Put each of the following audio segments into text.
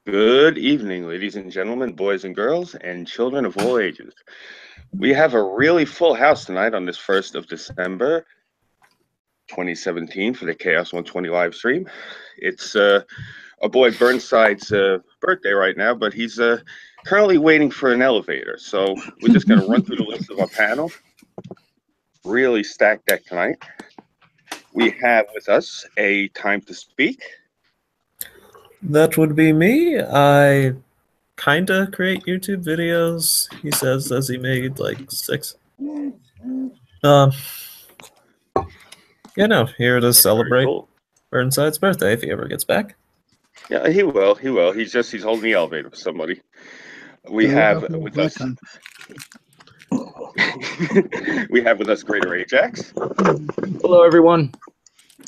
Good evening, ladies and gentlemen, boys and girls, and children of all ages. We have a really full house tonight on this 1st of December, 2017 for the CHAOS120 live stream. It's our boy Burnside's birthday right now, but he's currently waiting for an elevator. So we're just going to run through the list of our panel. Really stacked deck tonight. We have with us a time to speak. That would be me. I kinda create YouTube videos. He says he made like 6. Here to celebrate Burnside's birthday if he ever gets back. Yeah, he will. He will. He's holding the elevator for somebody. We have with us. We have with us Greater Ajax. Hello, everyone.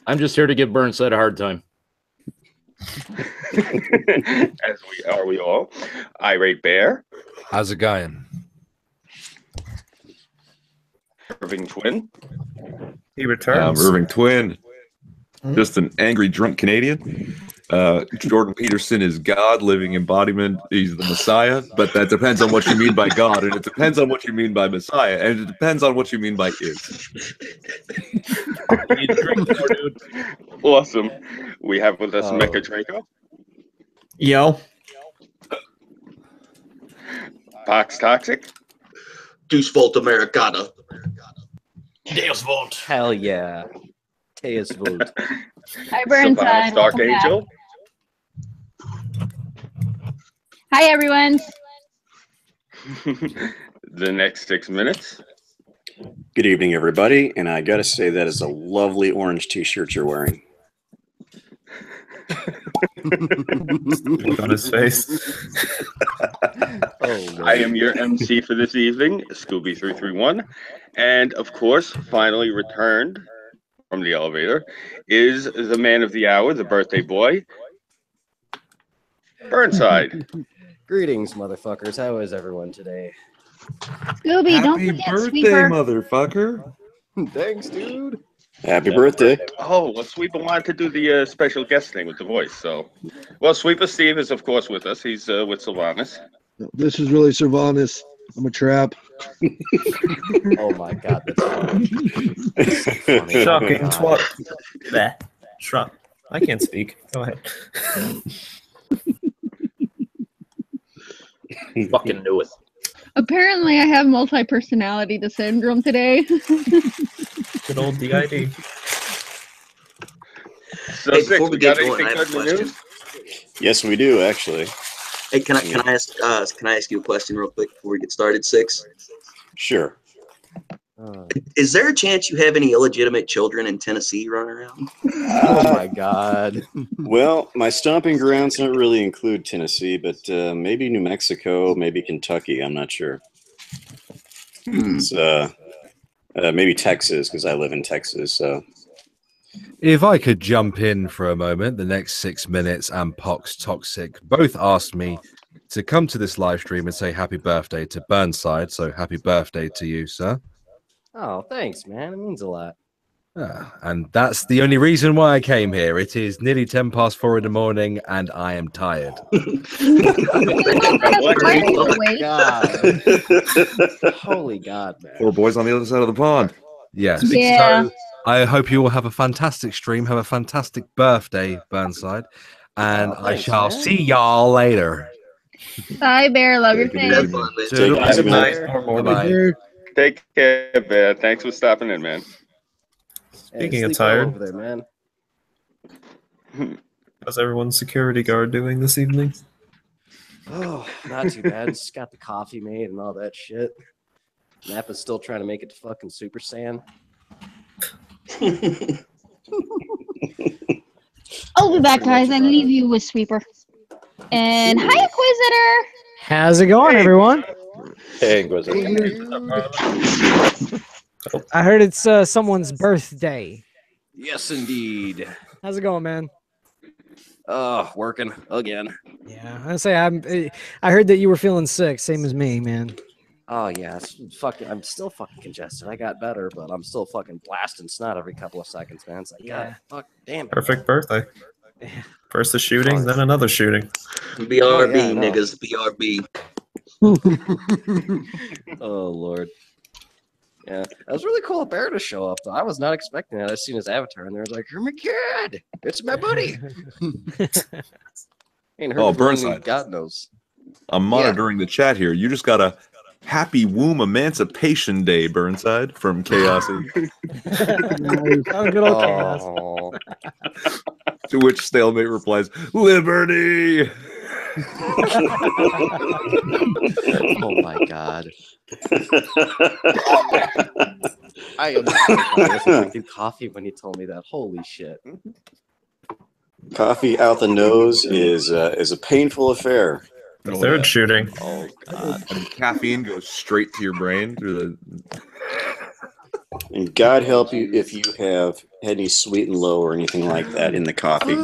I'm just here to give Burnside a hard time. As we all. Irate Bear. How's it going? Irving Twin. He returns. Irving Twin. Just an angry drunk Canadian. Jordan Peterson is God, living embodiment. He's the Messiah, but that depends on what you mean by God, and it depends on what you mean by Messiah, and it depends on what you mean by is. Awesome. We have with us Mecha Draco. Yo. Pox Toxic. Deuce Volt Americana. Deus Volt. Hell yeah. Deus Volt. Hi, Burnside. Sylvanas Darkangel. Hi, everyone. The next 6 minutes. Good evening, everybody. And I got to say, that is a lovely orange t-shirt you're wearing. Look on his face. I am your MC for this evening, Scooby331. And, of course, finally returned from the elevator is the man of the hour, the birthday boy, Burnside. Greetings, motherfuckers. How is everyone today? Scooby, don't forget birthday, Sweeper. motherfucker. Thanks, dude. Happy birthday. Oh, well, Sweeper wanted to do the special guest thing with the voice, so. Well, Sweeper Steve is, of course, with us. He's with Sylvanas. This is really Sylvanas. I'm a trap. Oh my god, that's funny. Shocking twat. Bleh. Shrug. I can't speak. Go ahead. Fucking knew it. Apparently, I have multi-personality syndrome today. Good old DID. So, Hey, Six, before we we got get going, anything I have a good in the news? Yes, we do, actually. Hey, can I ask you a question real quick before we get started, Six? Sure. Is there a chance you have any illegitimate children in Tennessee running around? Oh my god. Well, my stomping grounds don't really include Tennessee, but maybe New Mexico, maybe Kentucky. I'm not sure. It's, maybe Texas, because I live in Texas. So, If I could jump in for a moment, the next 6 minutes and Pox Toxic both asked me to come to this live stream and say happy birthday to Burnside. So happy birthday to you, sir. Oh, thanks, man. It means a lot. And that's the only reason why I came here. It is nearly 4:10 in the morning, and I am tired. God. Holy God, man. 4 boys on the other side of the pond. Yes. Yeah. So I hope you all have a fantastic stream. Have a fantastic birthday, Burnside. And I thanks, shall man. see y'all later. Bye, Bear. Love your face. Have fun, man. Take Have a it nice easy. morning. Bye-bye. Take care, Bear. Thanks for stopping in, man. Speaking of sleep well tired. over there, man. How's everyone's security guard doing this evening? Oh, not too bad. Just got the coffee made and all that shit. Nappa's still trying to make it to fucking Super Saiyan. I'll be back, guys, and leave you with Sweeper. And hi, Inquisitor. How's it going, everyone? Hey, Inquisitor. I heard it's someone's birthday. Yes, indeed. How's it going, man? Working again. Yeah, I heard that you were feeling sick, same as me, man. Oh yeah, I'm still fucking congested. I got better, but I'm still fucking blasting snot every couple of seconds, man. It's like, Yeah. God, fuck, damn it. Perfect birthday. First the shooting, then another shooting. BRB, niggas, BRB. Oh Lord. Yeah, that was really cool of Bear to show up, though. I was not expecting that. I seen his avatar, and there was like, "You're my kid. It's my buddy." Ain't heard from him in Burnside. God knows. I'm monitoring the chat here. You just got a Happy Womb Emancipation Day, Burnside, from Chaos. Oh, good old Chaos. To which Stalemate replies, "Liberty." Oh my God. I was drinking coffee when he told me that. Holy shit. Coffee out the nose is a painful affair. Third shooting. Oh God. And caffeine goes straight to your brain through the. And God help you if you have any sweet and low or anything like that in the coffee.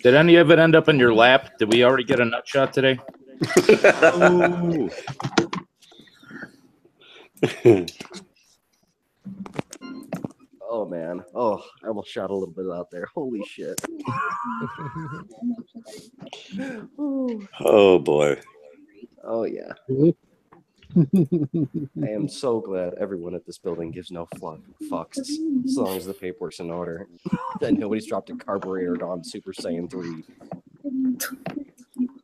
Did any of it end up in your lap? Did we already get a nut shot today? Oh. Oh man. Oh, I almost shot a little bit out there. Holy shit. Oh boy. Oh yeah. I am so glad everyone at this building gives no fucks as long as the paperwork's in order. That nobody's dropped a carburetor on Super Saiyan 3.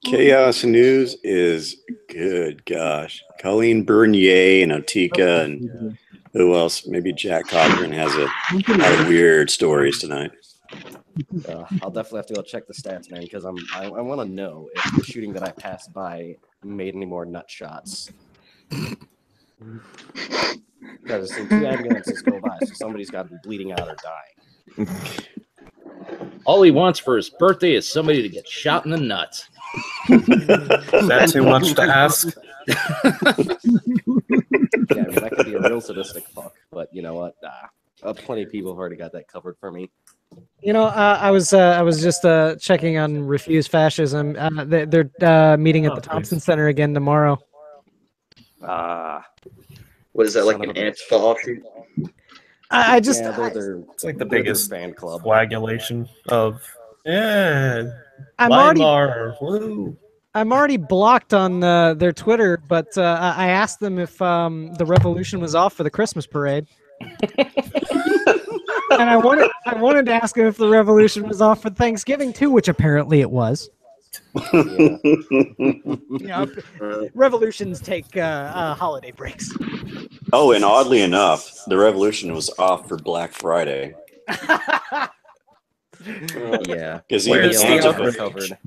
Chaos News is good. Gosh. Colleen Bernier and Otika and who else? Maybe Jack Cochran has a lot of weird stories tonight. I'll definitely have to go check the stats, man, because I want to know if the shooting that I passed by made any more nut shots. Because I've seen 2 ambulances go by, so somebody's got to be bleeding out or dying. All he wants for his birthday is somebody to get shot in the nuts. Is that too much to ask? Yeah, I mean, that could be a real sadistic fuck, but you know what? Plenty of people have already got that covered for me. You know, I was just checking on Refuse Fascism. They're meeting at the Thompson Center again tomorrow. What is that, like an Antifa offshoot? I just it's like the biggest fan club coagulation of I'm Weimar. I'm already blocked on their Twitter, but I asked them if the revolution was off for the Christmas parade. And I wanted to ask him if the revolution was off for Thanksgiving too, which apparently it was. You know, revolutions take holiday breaks. Oh, and oddly enough, the revolution was off for Black Friday. Yeah, because even Antifa covered.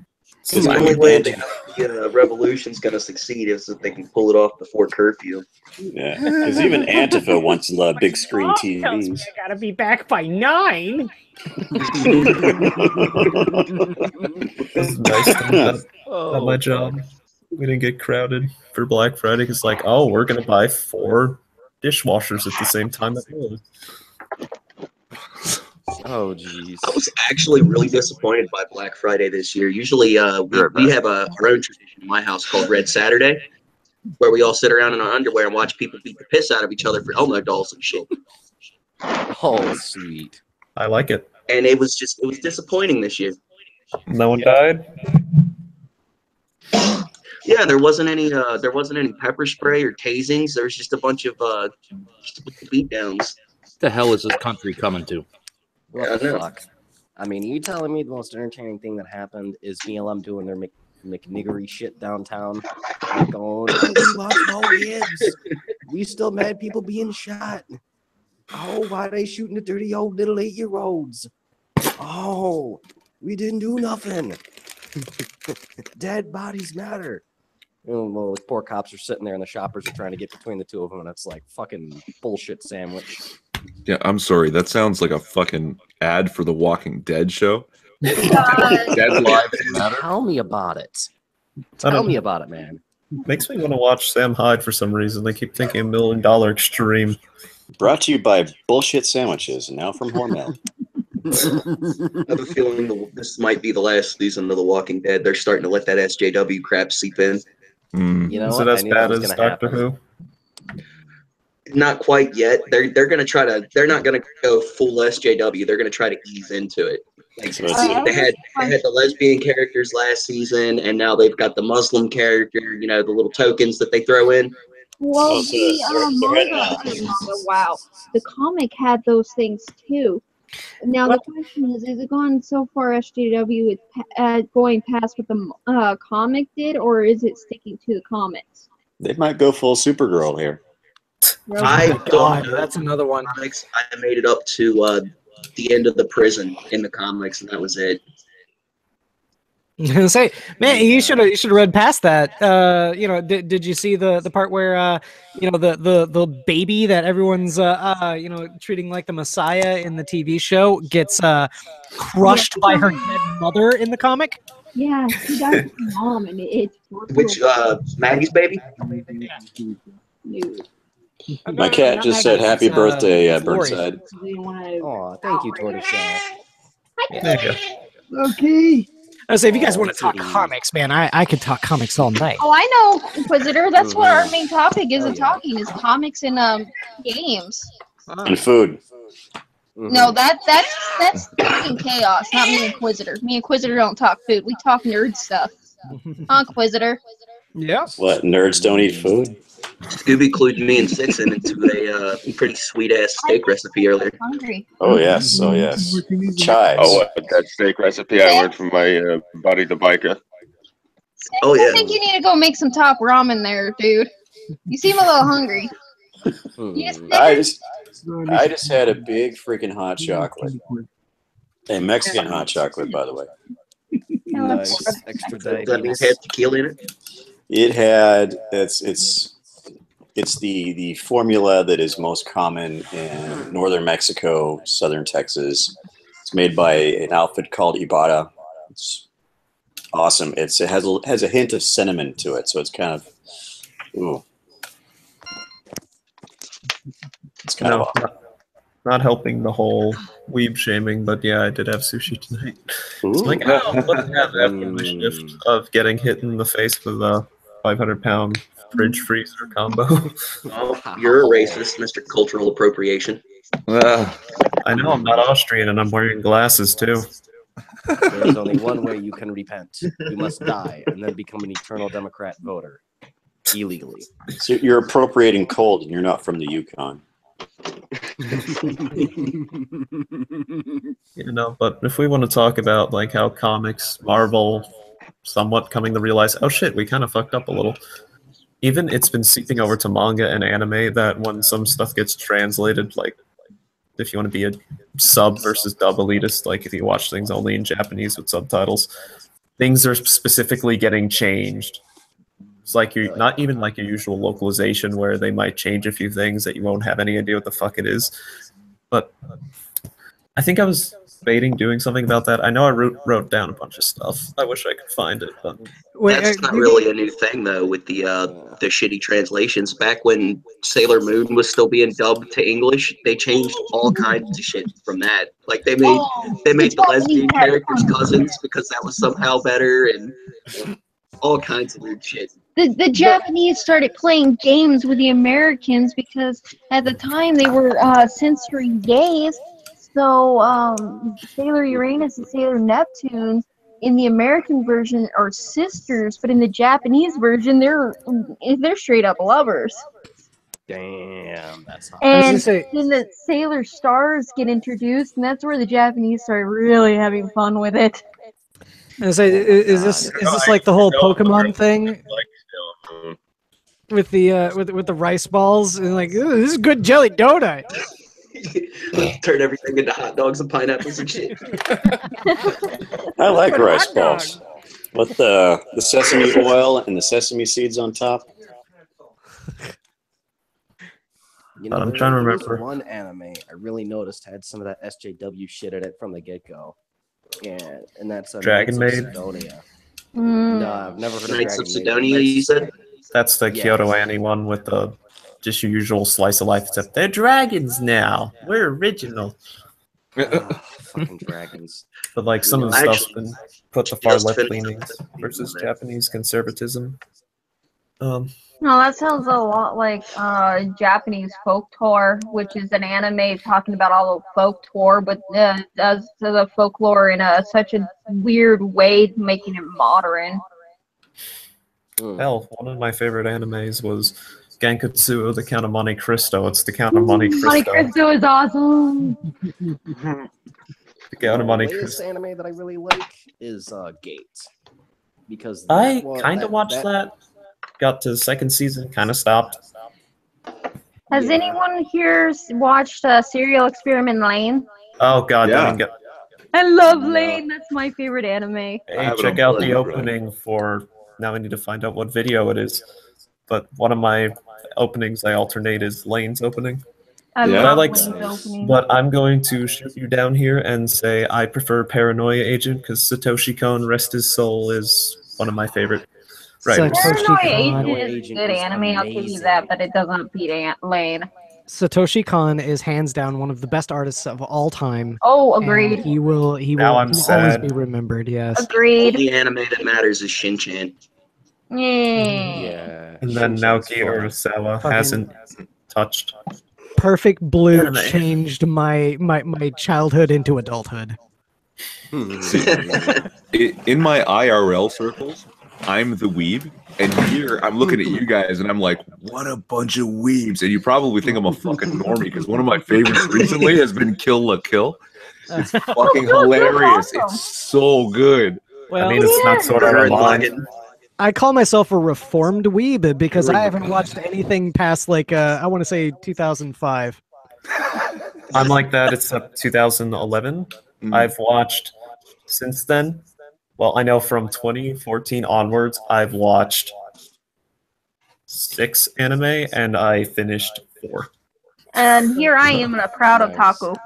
The only way the revolution's going to succeed is if they can pull it off before curfew. Yeah, because even Antifa wants big screen TVs. I gotta be back by 9. It's nice at my job. We didn't get crowded for Black Friday. It's like, oh, we're gonna buy 4 dishwashers at the same time. Oh, jeez. I was actually really disappointed by Black Friday this year. Usually, we have our own tradition in my house called Red Saturday, where we all sit around in our underwear and watch people beat the piss out of each other for Elmo dolls and shit. Oh, sweet. I like it. And it was disappointing this year. No one died? Yeah, there wasn't any pepper spray or tasings. There was just a bunch of beatdowns. What the hell is this country coming to? What the fuck? I mean, you telling me the most entertaining thing that happened is BLM doing their McNiggery shit downtown? Like going, we lost no kids. We still mad people being shot. Oh, why they shooting the dirty old little 8-year-olds? Oh, we didn't do nothing. Dead bodies matter. Well, the poor cops are sitting there and the shoppers are trying to get between the two of them, and it's like fucking bullshit sandwich. Yeah, I'm sorry. That sounds like a fucking ad for the Walking Dead show. Dead lives matter. Tell me about it. Tell me about it, man. Makes me want to watch Sam Hyde for some reason. They keep thinking $1 Million Extreme. Brought to you by Bullshit Sandwiches, now from Hormel. I have a feeling this might be the last season of The Walking Dead. They're starting to let that SJW crap seep in. You know, is it as bad as Doctor Who? Not quite yet. They're going to try to. They're not going to go full SJW. They're going to try to ease into it. Like they had the lesbian characters last season, and now they've got the Muslim character. You know, the little tokens that they throw in. Well, wow, the comic had those things too. Now the question is it going so far SJW with going past what the comic did, or is it sticking to the comics? They might go full Supergirl here. I don't know. That's another one. I made it up to the end of the prison in the comics, and that was it. I was gonna say, man, you should have read past that. You know, did you see the part where you know, the baby that everyone's you know, treating like the Messiah in the TV show gets crushed by her dead mother in the comic? Yeah, she died with her mom, and it's Which Maggie's baby? My cat just said happy birthday, Burnside. Oh, thank you, Tortoiseshell. There you go. Okay. I say, if you guys want to talk comics, man, I could talk comics all night. Oh, I know, Inquisitor. That's what our main topic is in talking, is comics and games. And food. No, that's fucking chaos, not me, Inquisitor. Me, Inquisitor don't talk food. We talk nerd stuff. Inquisitor. Yeah. What, nerds don't eat food? Scooby clued me and Sixon into a pretty sweet ass steak recipe earlier. Hungry. Oh yes, oh yes. Chives. Oh, that steak recipe I learned from my buddy the biker. Oh yeah. I think you need to go make some top ramen there, dude. You seem a little hungry. I just had a big freaking hot chocolate. A Mexican hot chocolate, by the way. Nice. Extra diabetes. That means it had tequila in it? It had it's the formula that is most common in northern Mexico, southern Texas. It's made by an outfit called Ibarra. It's awesome. It has a hint of cinnamon to it, so it's kind of ooh. It's kind of not helping the whole weeb shaming, but yeah, I did have sushi tonight. It's like, oh, let's have after my shift of getting hit in the face with a 500-pound fridge freezer combo. Oh, you're a racist, Mr. Cultural Appropriation. I know, I'm not Austrian and I'm wearing glasses too. There's only one way you can repent. You must die and then become an eternal Democrat voter. Illegally. So you're appropriating cold and you're not from the Yukon. You know, but if we want to talk about like how comics, Marvel, somewhat coming to realize, oh shit, we kind of fucked up a little. Even it's been seeping over to manga and anime that when some stuff gets translated, like if you want to be a sub versus dub elitist, like if you watch things only in Japanese with subtitles, things are specifically getting changed. It's like you're not even like your usual localization where they might change a few things that you won't have any idea what the fuck it is. But I think I was debating doing something about that. I know I wrote down a bunch of stuff. I wish I could find it, but that's not really a new thing though. With the shitty translations, back when Sailor Moon was still being dubbed to English, they changed all kinds of shit from that. Like they made the lesbian characters cousins because that was somehow better, and all kinds of weird shit. The Japanese started playing games with the Americans because at the time they were censoring gays. So Sailor Uranus and Sailor Neptune in the American version are sisters, but in the Japanese version they're straight up lovers. Damn, that's hot. And then the Sailor Stars get introduced, and that's where the Japanese started really having fun with it. Is this like the whole Pokemon thing with the rice balls and like, ooh, this is good jelly donut. Turn everything into hot dogs and pineapples and shit. I like rice balls with the sesame oil and the sesame seeds on top. You know, I'm trying to remember. There was one anime I really noticed had some of that SJW shit in it from the get-go. Yeah, and that's Dragon Maid. Sidonia. No, I've never heard Knights of of Dragon Sidonia. Maid. You said that's the Kyoto Annie one with the just your usual slice of life stuff. They're dragons now. We're original. Fucking dragons. But like some of the stuff's been put to far left leanings versus Japanese conservatism. No, that sounds a lot like Japanese folklore, which is an anime talking about all of folklore, but does the folklore in such a weird way, making it modern. Hell, one of my favorite animes was Gankatsuo, the Count of Monte Cristo. It's the Count of Monte Cristo. Monte Cristo is awesome. The Count of Monte latest Cristo. anime that I really like is Gate, because I kind of watched that. Got to the second season, kind of stopped. Has anyone here watched Serial Experiment Lane? Oh god, Yeah. don't even get. I love Lane. That's my favorite anime. Hey, check out the opening for. Now I need to find out what video it is. But one of my openings I alternate is Lane's opening. I love Lane's opening. But I'm going to shoot you down here and say I prefer Paranoia Agent because Satoshi Kon, rest his soul, is one of my favorite writers. Paranoia Agent is a good anime, I'll give you that, but it doesn't beat Lane. Satoshi Kon is hands down one of the best artists of all time. Oh, agreed. And he will Now I'm always sad. be remembered. Yes. Agreed. The anime that matters is Shin-Chan. Yeah. And then Naoki Urasawa hasn't touched. Perfect Blue changed my childhood into adulthood. See, in my IRL circles, I'm the weeb, and here I'm looking at you guys, and I'm like, what a bunch of weebs. And you probably think I'm a fucking normie, because one of my favorites recently has been Kill la Kill. It's fucking hilarious. It's so good. Well, I mean, it's not sort of a line. I call myself a reformed weeb because I haven't watched anything past like I want to say 2005. I'm like that. It's up 2011. I've watched since then. Well, I know from 2014 onwards, I've watched 6 anime, and I finished 4. And here I am, a proud otaku.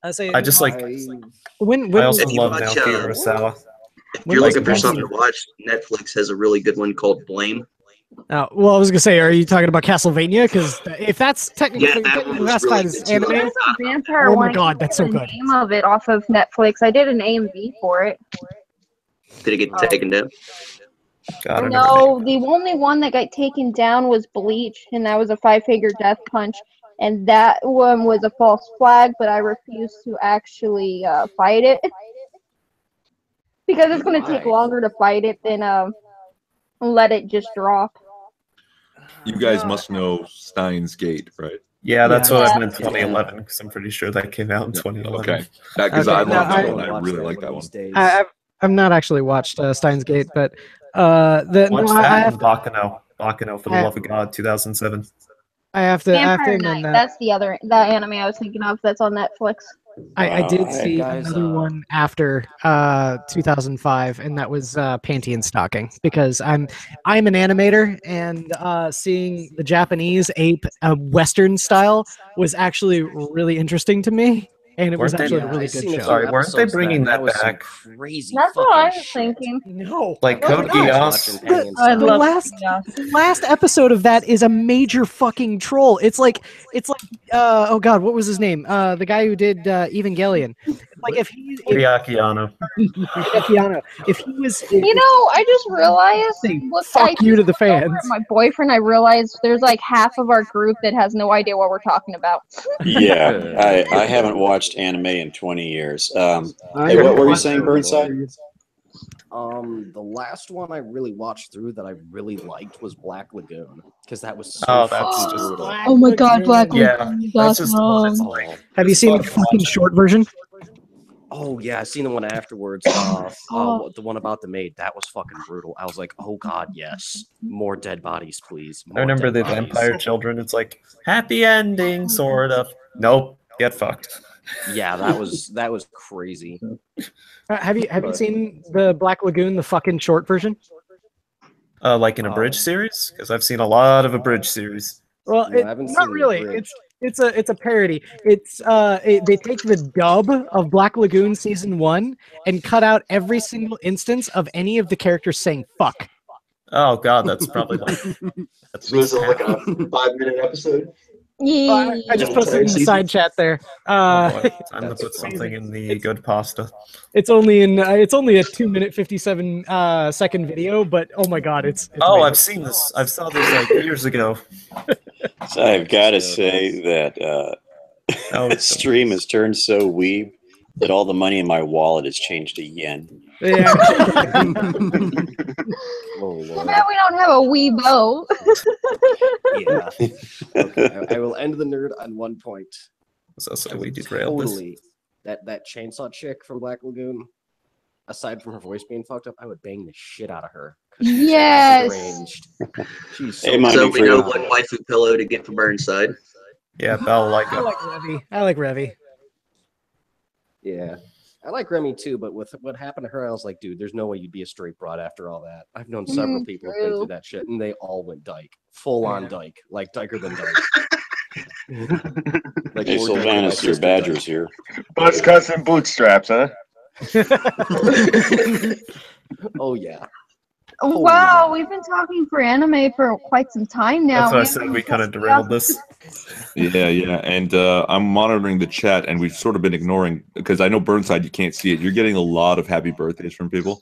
I just like. When I also If you love watch, Naoki Urasawa. If you're looking for something to watch, Netflix has a really good one called Blame. Well, I was gonna say, are you talking about Castlevania? Because if that's technically that one was classified really as good, too. anime, There's a vampire oh one. my god, that's so The good. name of it off of Netflix. I did an AMV for it. Did it get taken down? No, the only one that got taken down was Bleach, and that was a 5-figure death punch. And that one was a false flag, but I refused to actually fight it. Because it's going to take longer to fight it than let it just drop. You guys must know Steins Gate, right? Yeah, that's what I meant 2011, because I'm pretty sure that came out in 2011. Okay. Because I love that one. I really like that one. I've not actually watched Steins Gate, but Watch that and Bakano. Bakano, for the love of God, 2007. I have to Vampire admit Knight, that that's the anime I was thinking of that's on Netflix. I did see another one after 2005, and that was Panty and Stocking, because I'm an animator, and seeing the Japanese ape Western style was actually really interesting to me. And it was actually a really good show. Sorry, weren't they bringing that back? Crazy. That's what I was thinking. No. Like Code Geass? The last episode of that is a major fucking troll. It's like oh god, what was his name? The guy who did Evangelion. Like if he Hideaki Anno. If he was I just realized fuck you to the fans. My boyfriend, I realized there's like half of our group that has no idea what we're talking about. Yeah, I haven't watched anime in 20 years. Hey, what were you saying, Burnside? The last one I really watched through that I really liked was Black Lagoon, because that was so Oh, that's fucking just brutal. Oh my god, Black Yeah, that's just Have you seen the fucking short version? Oh yeah, I seen the one afterwards. The one about the maid. That was fucking brutal. I was like, oh god, yes, more dead bodies, please. I remember the vampire children. It's like happy ending, sort of. Nope, get fucked. Yeah, that was crazy. Have you seen the Black Lagoon, the fucking short version? Like an abridged series? Because I've seen a lot of abridged series. Well, No, I haven't not seen the really. abridged. It's a parody. It's they take the dub of Black Lagoon season 1 and cut out every single instance of any of the characters saying fuck. Oh god, that's probably like So is it like a 5-minute episode? I just posted in the side chat there. Oh boy, time to That's put something crazy. in the good pasta. It's only a 2-minute 57-second video, but oh my god, it's Oh, amazing. I've seen this. I saw this like years ago. So I've got to say that Oh, this stream has turned so weeb that all the money in my wallet has changed to yen. Yeah. Too bad we don't have a Weibo. Yeah. Okay, I will end the nerd on one point. So we derailed this. Totally. That chainsaw chick from Black Lagoon, aside from her voice being fucked up, I would bang the shit out of her. 'Cause she's Yes. deranged. She's so Hey, mind So if we know what waifu pillow to get for Burnside. Yeah, Bell like I it. like Revy. I like Revy. Yeah. I like Remy too, but with what happened to her, I was like, dude, there's no way you'd be a straight broad after all that. I've known several people who've been true. through that shit, and they all went dyke. Full on dyke. Like dyker than dyke. Like Hey, more dyke than my Sylvanas, your sister badger's dyke. here. Buzz cuts and bootstraps, huh? Oh yeah. Wow, we've been talking for anime for quite some time now. That's why I We said haven't we kind of discussed- derailed this. Yeah, and I'm monitoring the chat, and we've sort of been ignoring because I know Burnside, you can't see it. You're getting a lot of happy birthdays from people,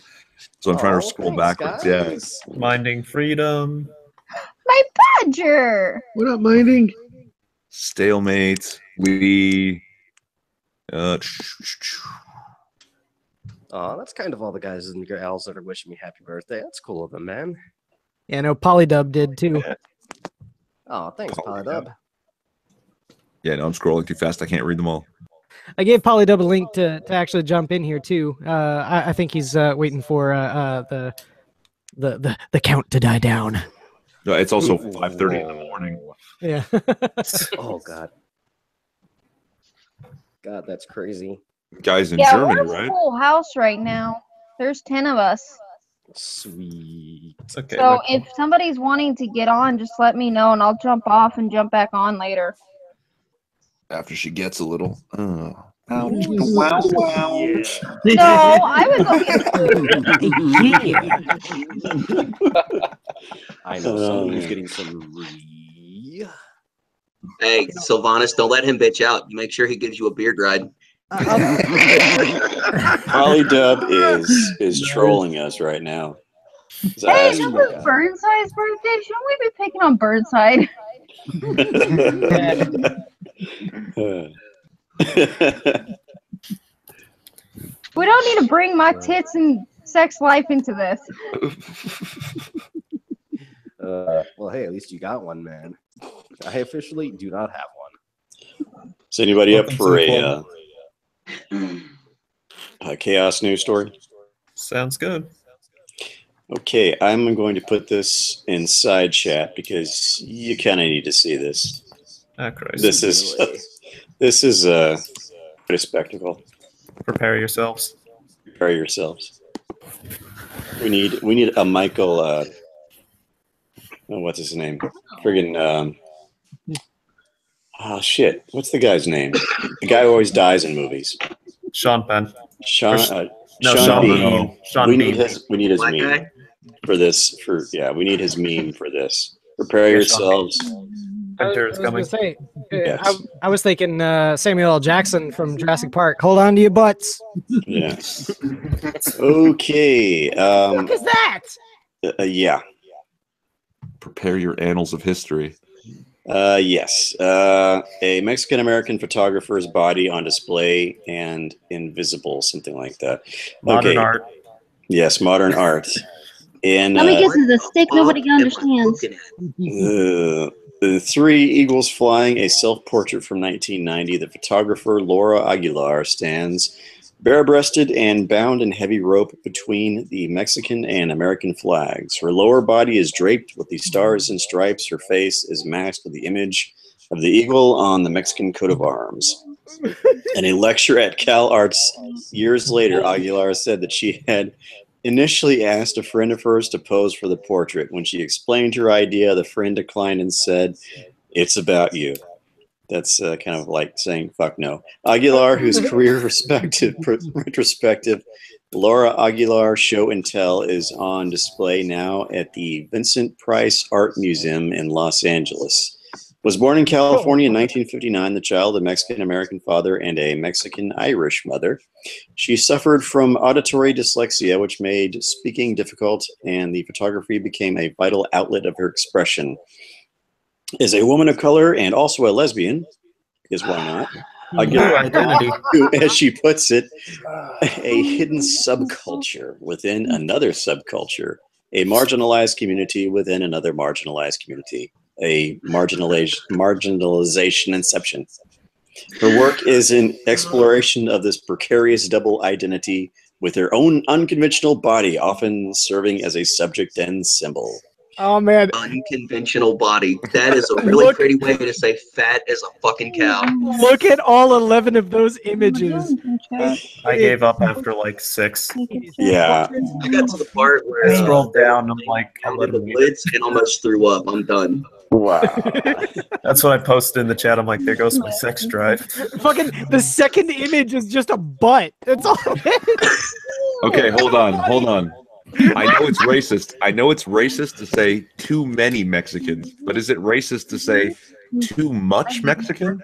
so I'm trying to scroll backwards. Guys. Minding freedom. My badger. We're not minding. Stalemate. We. Oh, that's kind of all the guys and gals that are wishing me happy birthday. That's cool of them, man. Yeah, no, Polydub did too. Oh, thanks, Polydub. Yeah, no, I'm scrolling too fast. I can't read them all. I gave Polydub a link to actually jump in here too. I think he's waiting for the count to die down. No, it's also 5:30 in the morning. Yeah. Oh god. God, that's crazy. Guys in Yeah, Germany, we're a right? full house right now. There's 10 of us. Sweet. Okay. So if somebody's wanting to get on, just let me know and I'll jump off and jump back on later. After she gets a little. No, I would go get I know somebody who's man. getting some Hey, Sylvanas, don't let him bitch out. Make sure he gives you a beard ride. Polydub is trolling us right now. He's Hey, asking- this is Burnside's birthday. Shouldn't we be picking on Burnside? We don't need to bring my tits and sex life into this. well, hey, at least you got one, man. I officially do not have one. Is anybody up Welcome for to the a chaos news story? Sounds good. Okay, I'm going to put this in side chat because you kind of need to see this. Ah, Christ. This is quite a spectacle. Prepare yourselves. Prepare yourselves. We need a Michael. Oh, what's his name? Friggin' oh shit! What's the guy's name? The guy who always dies in movies. Sean Penn. Sean. No, Sean Sean Bean. Bean. Sean we need Bean. his Black meme guy? for this. We need his meme for this. Prepare yourselves. Winter I is was coming. gonna say, Yes. I was thinking Samuel L. Jackson from Jurassic Park. Hold on to your butts. Yeah. Okay. What is that? Yeah. Prepare your annals of history. Yes. A Mexican-American photographer's body on display and invisible, something like that. Modern Okay. art. Yes, modern art. And Let me guess, it's a stick nobody understands. the three eagles flying, a self-portrait from 1990. The photographer Laura Aguilar stands bare-breasted and bound in heavy rope between the Mexican and American flags. Her lower body is draped with the stars and stripes. Her face is masked with the image of the eagle on the Mexican coat of arms. In a lecture at Cal Arts years later, Aguilar said that she had initially asked a friend of hers to pose for the portrait. When she explained her idea, the friend declined and said, "It's about you." That's kind of like saying fuck no. Aguilar, whose career retrospective Laura Aguilar Show and Tell is on display now at the Vincent Price Art Museum in Los Angeles. Was born in California in 1959, the child of a Mexican-American father and a Mexican-Irish mother. She suffered from auditory dyslexia, which made speaking difficult, and the photography became a vital outlet of her expression. As a woman of color and also a lesbian, because why not? Identity. As she puts it, a hidden subculture within another subculture, a marginalized community within another marginalized community, a marginalization inception. Her work is an exploration of this precarious double identity with her own unconventional body, often serving as a subject and symbol. Oh man, unconventional body. That is a really pretty way to say fat as a fucking cow. Look at all 11 of those images. I gave up after like 6. Yeah. I got to the part where I scrolled down. I'm like, I did the blitz and almost threw up. I'm done. Wow. That's what I posted in the chat. I'm like, there goes my sex drive. Fucking the second image is just a butt. That's all it is. Okay, hold on. I know it's racist. I know it's racist to say too many Mexicans, but is it racist to say too much Mexican?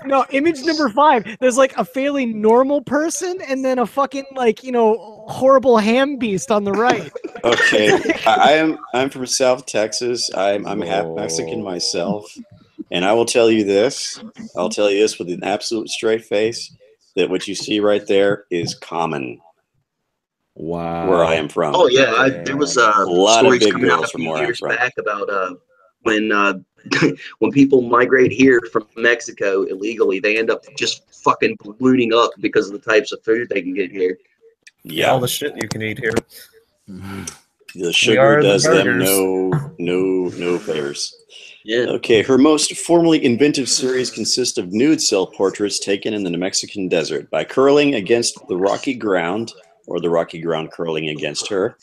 No, image number 5. There's like a fairly normal person and then a fucking like, you know, horrible ham beast on the right. Okay, I'm from South Texas. I'm half Mexican myself, and I will tell you this. I'll tell you this with an absolute straight face, that what you see right there is common. Wow. Where I am from. Oh yeah, there was a lot of big coming out girls a from few where I'm years from. back about when when people migrate here from Mexico illegally, they end up just fucking ballooning up because of the types of food they can get here. Yeah, all the shit you can eat here. The sugar does them no favors. Yeah. Okay, her most formally inventive series consists of nude self-portraits taken in the New Mexican desert by curling against the rocky ground, or the rocky ground curling against her,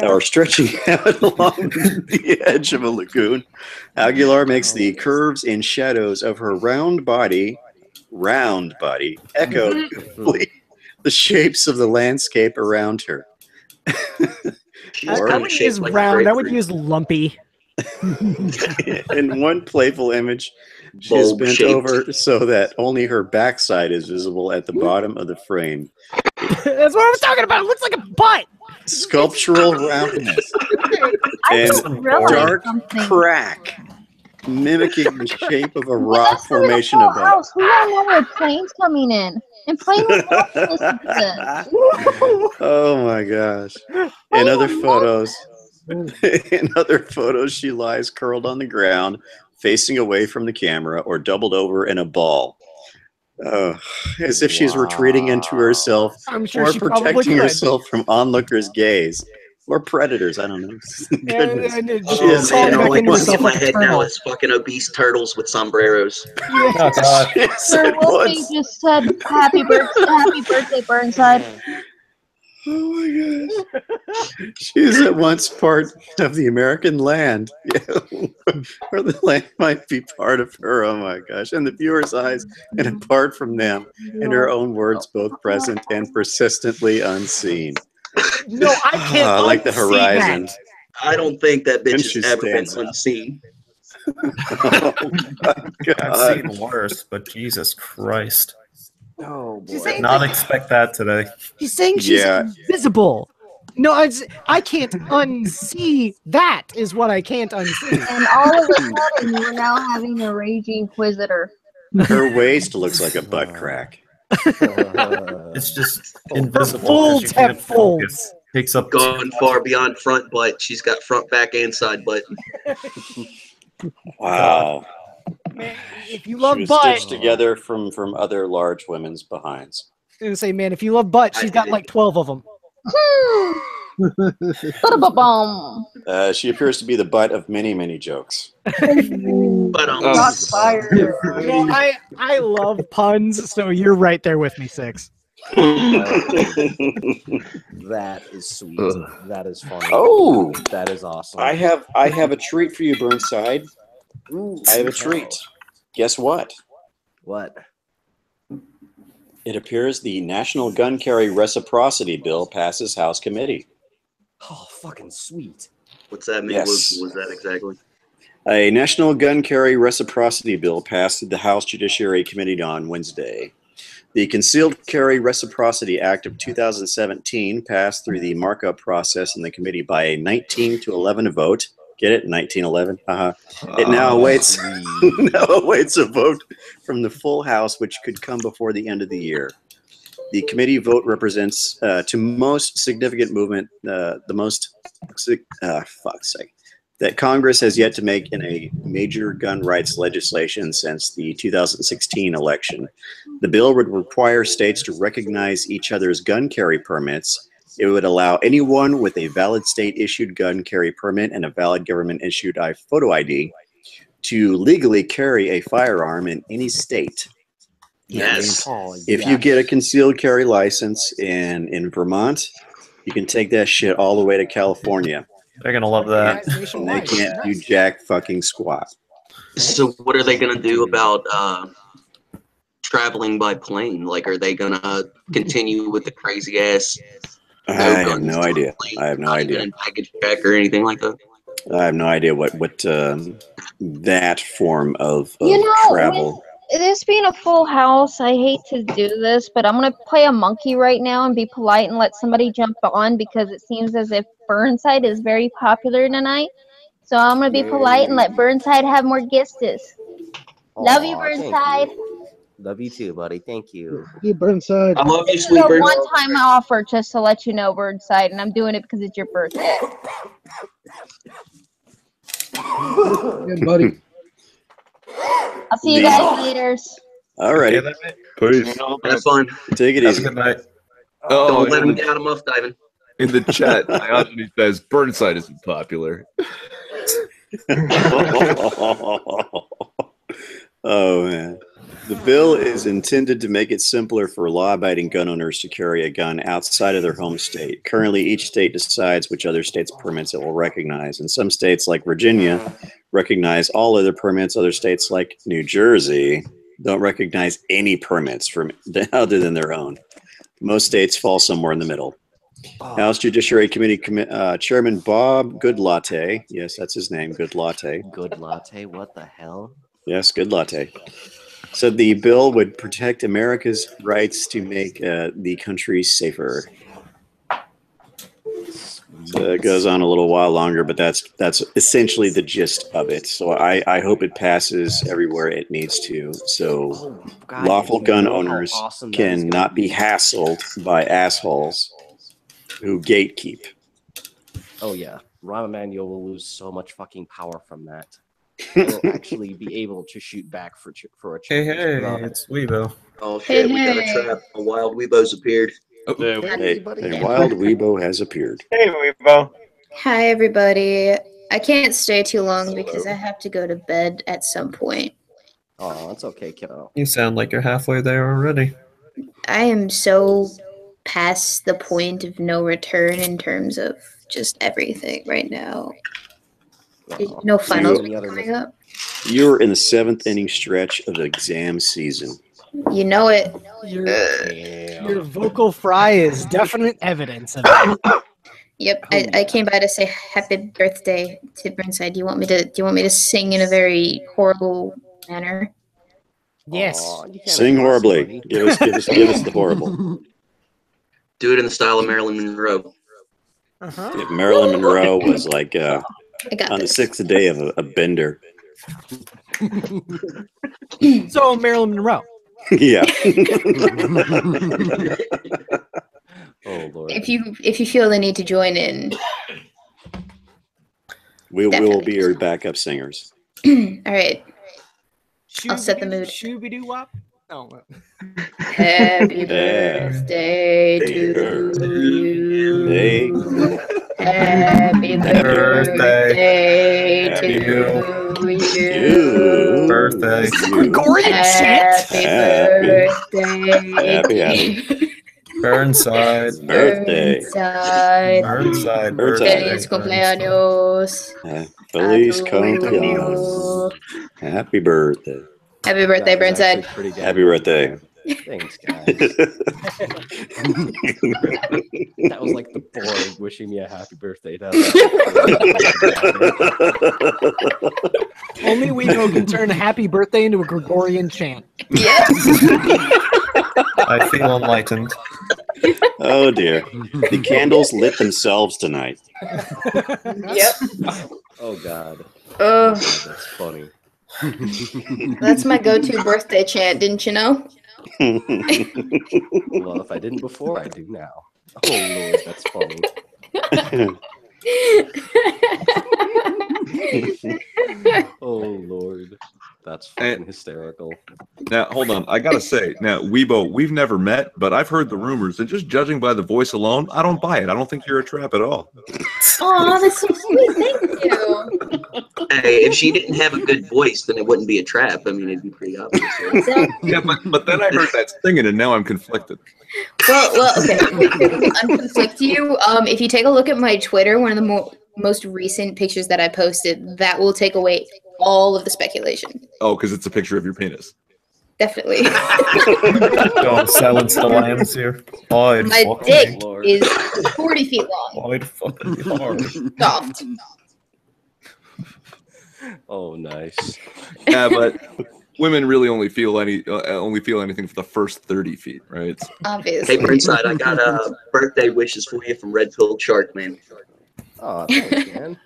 or stretching out along the edge of a lagoon. Aguilar makes the curves and shadows of her round body echo the shapes of the landscape around her. I wouldn't use round, I would use lumpy. In one playful image, she is bent over so that only her backside is visible at the bottom of the frame. That's what I was talking about. It looks like a butt. Sculptural roundness and dark crack, mimicking the shape of a rock formation of that. House. We all know where planes coming in. And planes Oh my gosh. In other photos, she lies curled on the ground, facing away from the camera or doubled over in a ball. As if she's retreating into herself, I'm sure or she protecting herself from onlookers' gaze. Or predators, I don't know. Goodness. All I can see in my head now is fucking obese turtles with sombreros. Sir Wolfie just said, happy birthday, Burnside. Oh my gosh. She's at once part of the American land. Or the land might be part of her. Oh my gosh. And the viewer's eyes, and apart from them, in her own words, both present and persistently unseen. No, I can't. Like the horizon. I don't think that bitch has ever been unseen. Oh my God. I've seen worse, but Jesus Christ. Oh boy. Did not expect that today. He's saying she's invisible. No, I can't unsee that is what I can't unsee. And all of a sudden, you're now having a raging inquisitor. Her waist looks like a butt crack. It's just invisible. Folds have folds. Takes up gone far beyond front butt. She's got front, back, and side butt. Wow. Man, if you love she was butt, stitched together from other large women's behinds. I was gonna say, man, if you love butt, she's got like 12 of them. She appears to be the butt of many jokes. But Shots fired. No, I love puns, so you're right there with me, Six. That is sweet. That is funny. Oh, that is awesome. I have a treat for you, Burnside. Ooh, I have a treat. Guess what? What? It appears the National Gun Carry Reciprocity Bill passes House Committee. Oh, fucking sweet. What's that mean? Yes. What was that exactly? A national gun carry reciprocity bill passed through the House Judiciary Committee on Wednesday. The Concealed Carry Reciprocity Act of 2017 passed through the markup process in the committee by a 19-11 vote. Get it? 1911. It now awaits a vote from the full House, which could come before the end of the year. The committee vote represents, to most significant movement, that Congress has yet to make in a major gun rights legislation since the 2016 election. The bill would require states to recognize each other's gun carry permits. It would allow anyone with a valid state-issued gun carry permit and a valid government-issued photo ID to legally carry a firearm in any state. Yes. If you get a concealed carry license in Vermont, you can take that shit all the way to California. They're gonna love that. And they can't do jack fucking squat. So what are they gonna do about traveling by plane? Like, are they gonna continue with the crazy ass? I have no idea. I have no idea. Even package check or anything like that. I have no idea what that form of travel. This being a full house, I hate to do this, but I'm gonna play a monkey right now and be polite and let somebody jump on because it seems as if Burnside is very popular tonight. So I'm gonna be polite and let Burnside have more guests. Love you, Burnside. Love you too, buddy. Thank you. You Burnside. I love you, It's sweet a Burnside. one-time offer just to let you know, Burnside, and I'm doing it because it's your birthday. Yeah, buddy. I'll see you guys later. All right. Peace. Have fun. Take it Have a easy. good night. Don't let him get out of muff diving. In the chat, Diogenes says Burnside isn't popular. Oh, man. The bill is intended to make it simpler for law-abiding gun owners to carry a gun outside of their home state. Currently, each state decides which other state's permits it will recognize. And some states, like Virginia, recognize all other permits. Other states, like New Jersey, don't recognize any permits from other than their own. Most states fall somewhere in the middle. House Judiciary Committee Chairman Bob Goodlatte, yes, that's his name, Goodlatte. Goodlatte, what the hell? Yes, Goodlatte. Said the bill would protect America's rights to make the country safer. So it goes on a little while longer, but that's essentially the gist of it. So I hope it passes everywhere it needs to. So lawful gun owners cannot be hassled by assholes who gatekeep. Oh yeah, Rahm Emanuel will lose so much fucking power from that. He'll actually be able to shoot back for a Hey, chance. it's Weibo. Oh shit, we got a trap. A wild Weebo's appeared. A wild Weibo has appeared. Hey, Rebo. Hi, everybody. I can't stay too long because I have to go to bed at some point. Oh, it's okay, kiddo. You sound like you're halfway there already. I am so past the point of no return in terms of just everything right now. No finals coming up. You're in the 7th inning stretch of the exam season. You know it. Your vocal fry is definite evidence of it. Yep, I came by to say happy birthday to Burnside. Do you want me to sing in a very horrible manner? Yes. Sing horribly. Give us the horrible. Do it in the style of Marilyn Monroe. If Marilyn Monroe was like on the 6th day of a bender. So Marilyn Monroe. Yeah. Oh Lord. If you feel the need to join in, we will be your backup singers. all right. I'll set the mood. Shooby-doo wop. Oh. Happy birthday to you. Happy birthday to you. Birthday. Gregorian Happy birthday. Happy. Burnside. Birthday. Burnside. Birthday. Feliz cumpleaños. Feliz cumpleaños. Happy birthday. Happy birthday, Burnside. Happy birthday. Thanks, guys. That was like the board wishing me a happy birthday. Only Weibo can turn happy birthday into a Gregorian chant. Yep. I feel enlightened. Oh dear. The candles lit themselves tonight. Yep. Oh God. Oh, That's funny. that's my go-to birthday chant. Didn't you know? Well, if I didn't before, I do now. Oh Lord, that's funny. Oh Lord, that's fucking hysterical. Now, hold on. I gotta say, now, Weibo, we've never met, but I've heard the rumors, and just judging by the voice alone, I don't buy it. I don't think you're a trap at all. Oh, that's so sweet. Thank you. Hey, if she didn't have a good voice, then it wouldn't be a trap. I mean, it'd be pretty obvious. Right? Yeah, but then I heard that singing, and now I'm conflicted. Well, okay. Unconflict you. If you take a look at my Twitter, one of the most recent pictures that I posted, that will take away all of the speculation. Oh, because it's a picture of your penis. Definitely. Don't silence the lambs here. I'd My fucking dick hard. is 40 feet long. I'd fucking be hard. Soft. Oh, nice. Yeah, but women really only feel anything for the first 30 feet, right? Obviously. Hey, Burnside, I got birthday wishes for you from Red Pill Shark Man. Oh, thanks, man.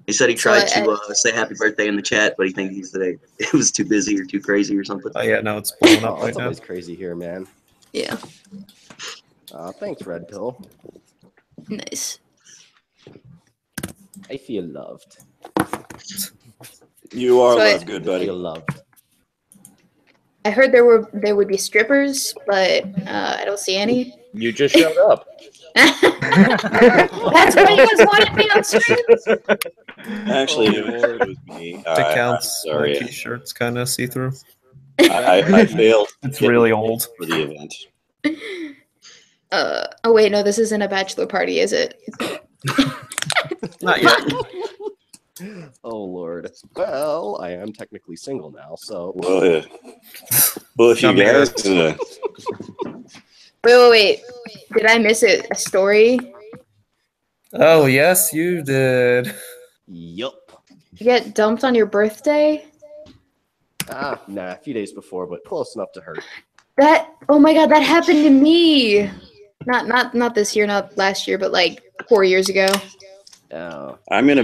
He said he tried to say happy birthday in the chat, but he thinks that it was too busy or too crazy or something. Oh yeah, no, it's blowing up Oh, right it's now. always crazy here, man. Yeah. Thanks, Red Pill. Nice. I feel loved. You are So loved, good I buddy. feel loved. I heard there would be strippers, but I don't see any. You just showed up. That's why you guys wanted me on stream. Actually, it was me. It counts. Sorry. My t-shirt's kind of see-through. I failed. It's really old. For the event. Oh wait, no, this isn't a bachelor party, is it? Not yet. Oh Lord. Well, I am technically single now, so. Well, if you guys. Wait. Did I miss a story? Oh yes, you did. Yup. You get dumped on your birthday? Nah, a few days before, but close enough to hurt. Oh my God, that happened to me. Not this year, not last year, but like 4 years ago. Oh. I'm gonna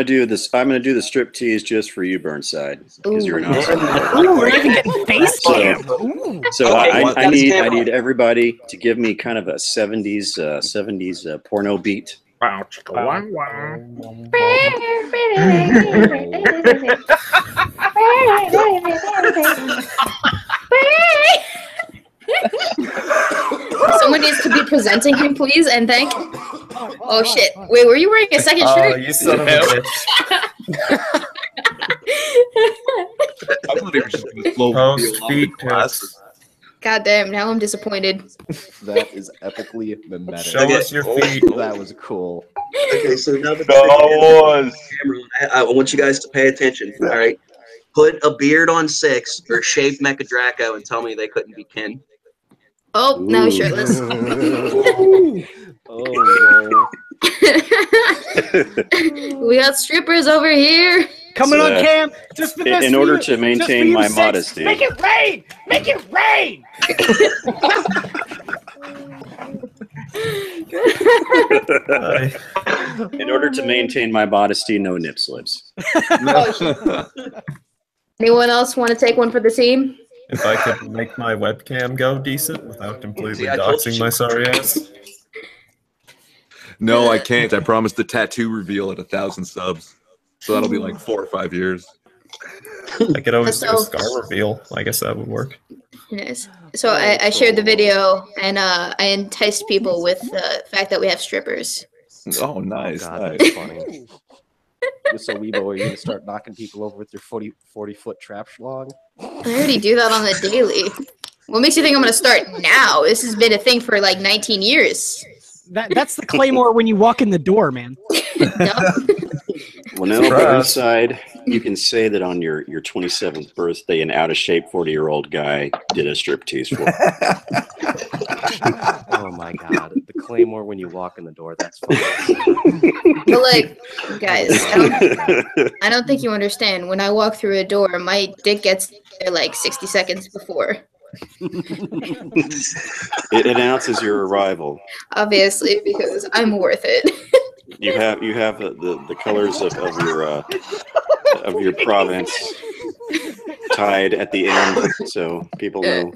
do this. I'm gonna do the strip tease just for you, Burnside, because you're an awesome. Ooh, we're even getting face cam. So I need everybody to give me kind of a 70s porno beat. Someone needs to be presenting him, please, and thank. Oh shit! Wait, were you wearing a second shirt? Oh, you son of a bitch. I thought he was just going to slowly Post feet class. God damn! Now I'm disappointed. That is epically mimetic. Show us your feet. That was cool. Okay, so now that I want you guys to pay attention. All right, put a beard on 6 or shave Mecha Draco and tell me they couldn't be kin. Oh, now he's shirtless. Oh no. We got strippers over here. Coming on cam. Just for this. In order to maintain my modesty. Make it rain. Make it rain. In order to maintain my modesty, no nip slips. Anyone else want to take one for the team? If I could make my webcam go decent without completely I told doxing you. my sorry ass. No, I can't. I promised the tattoo reveal at 1,000 subs. So that'll be like 4 or 5 years. I could always do a So- scar reveal. I guess that would work. Nice. So I shared the video and I enticed people with the fact that we have strippers. Oh, nice. God, nice. that's funny. So Weibo, are you gonna start knocking people over with your 40-foot trap schlong? I already do that on the daily. What makes you think I'm going to start now? This has been a thing for like 19 years. That's the claymore when you walk in the door, man. Well, now Burnside you can say that on your 27th birthday, an out of shape 40-year-old guy did a striptease for you. Oh my god, the claymore when you walk in the door, that's fun. But like, guys, I don't think you understand. When I walk through a door, my dick gets there like 60 seconds before. It announces your arrival. Obviously, because I'm worth it. You have the colors of your province tied at the end, so people know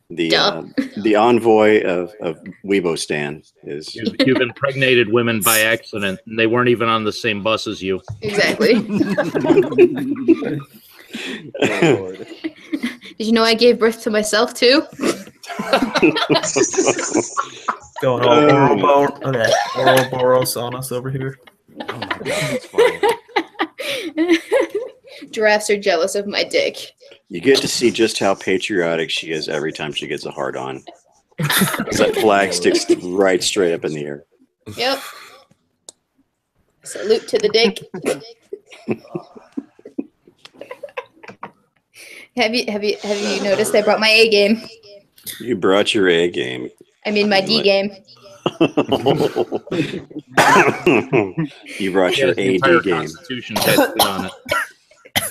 the envoy of Weibo Stan is. You've impregnated women by accident, and they weren't even on the same bus as you. Exactly. Oh, Lord. Did you know I gave birth to myself too? Going all Ouroboros on us over here. Oh my god, that's funny. Giraffes are jealous of my dick. You get to see just how patriotic she is every time she gets a hard on. That flag sticks right straight up in the air. Yep. Salute to the dick. Have you noticed I brought my A game? You brought your A game. I mean my D game. You brought your AD game. Constitution tattooed on it.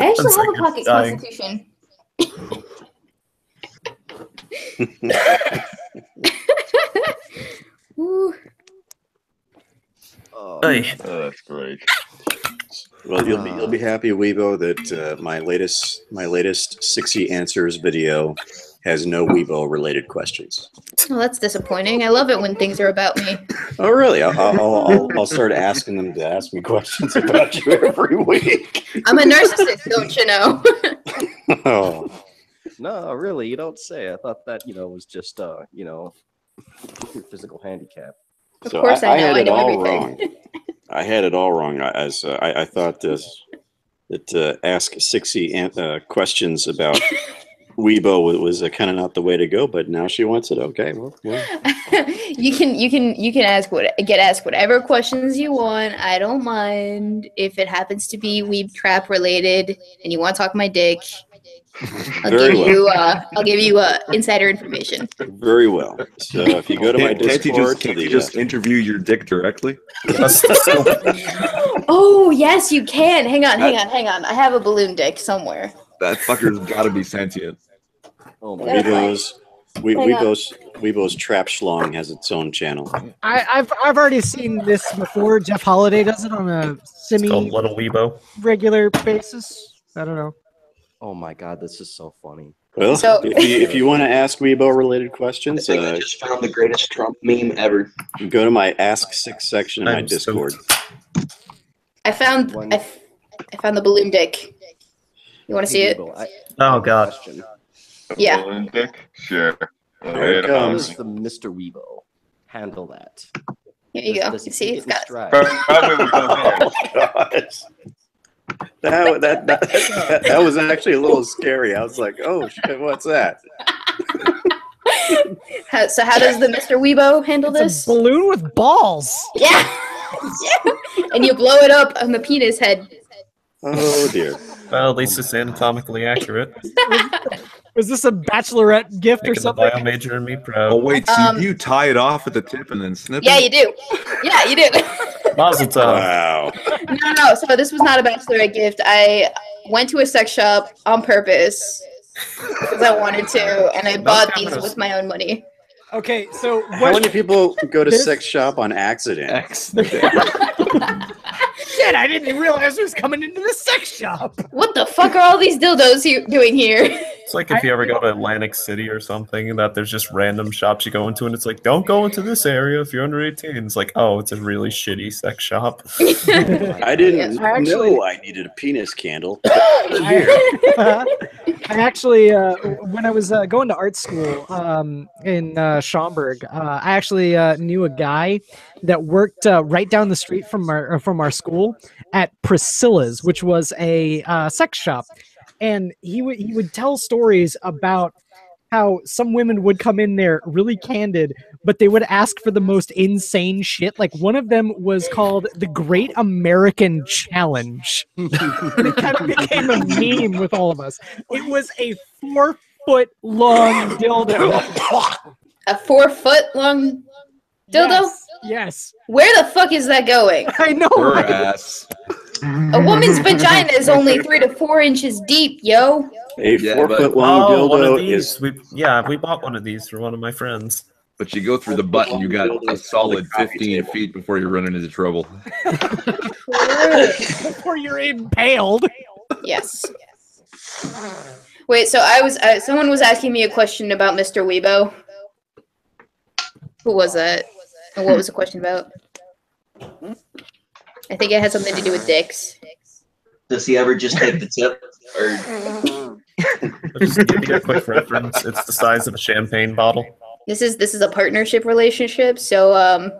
I actually have a pocket constitution. Woo. Hey. Oh, that's great. Well, you'll be happy, Weibo, that my latest 60 answers video has no Weibo related questions. Well, that's disappointing. I love it when things are about me. Oh, really? I'll start asking them to ask me questions about you every week. I'm a narcissist, don't you know? Oh. No, really, you don't say. I thought that, was just, your physical handicap. Of course I know. I know everything. Wrong. I had it all wrong. I thought that ask 60 questions about Weibo was kind of not the way to go, but now she wants it. Okay, well. You can asked whatever questions you want. I don't mind if it happens to be Weeb Trap related, and you want to talk my dick. I'll give you insider information. Very well. So if you go to my Discord, can't you just interview your dick directly? Oh yes, you can. Hang on. I have a balloon dick somewhere. That fucker's got to be sentient. Oh my Weibo's Trap Schlong has its own channel. I've already seen this before. Jeff Holiday does it on a Little Weibo regular basis. I don't know. Oh my god, this is so funny. Well, if you want to ask Weibo related questions, I just found the greatest Trump meme ever. Go to my Ask 6 section in my Discord. I found the balloon dick. You want to see it? Oh god. Yeah. Balloon dick? Sure. There it How comes. does the Mr. Weibo handle that? Here you go. Does he See, get it's in got. stride? Oh gosh. That was actually a little scary. I was like, oh shit, what's that? So how does the Mr. Weibo handle this? A balloon with balls. Yeah. Yeah. And you blow it up on the penis head. Oh dear. Well, at least it's anatomically accurate. Was this a bachelorette gift or Making the something? bio major and me proud. Oh wait, so you tie it off at the tip and then snip Yeah, it? you do. Yeah, you do. Mazel tov. Wow. No. So this was not a bachelorette gift. I went to a sex shop on purpose because I wanted to, and I bought these with my own money. Okay, so How many people go to sex shop on accident? Shit, I didn't realize I was coming into the sex shop. What the fuck are all these dildos doing here? It's like if you ever go to Atlantic City or something, that there's just random shops you go into, and it's like, don't go into this area if you're under 18. It's like, oh, it's a really shitty sex shop. I didn't know I needed a penis candle. I actually, when I was going to art school in Schaumburg, I actually knew a guy that worked right down the street from our school at Priscilla's, which was a sex shop, and he would tell stories about how some women would come in there really candid, but they would ask for the most insane shit. Like one of them was called the Great American Challenge. And it kind of became a meme with all of us. It was a 4-foot long dildo. A 4-foot long dildo? Yes. Where the fuck is that going? I know. Her Right? ass. A woman's vagina is only 3 to 4 inches deep, yo. A Yeah, 4-foot long dildo one of these. is. We bought one of these for one of my friends. But you go through the button, you got a solid 15 feet before you're running into trouble. Before you're impaled. Yes. Wait, so someone was asking me a question about Mr. Weibo. Who was that? And what was the question about? I think it had something to do with dicks. Does he ever just take the tip? Or Just to give you a quick reference, it's the size of a champagne bottle. This is a partnership relationship, so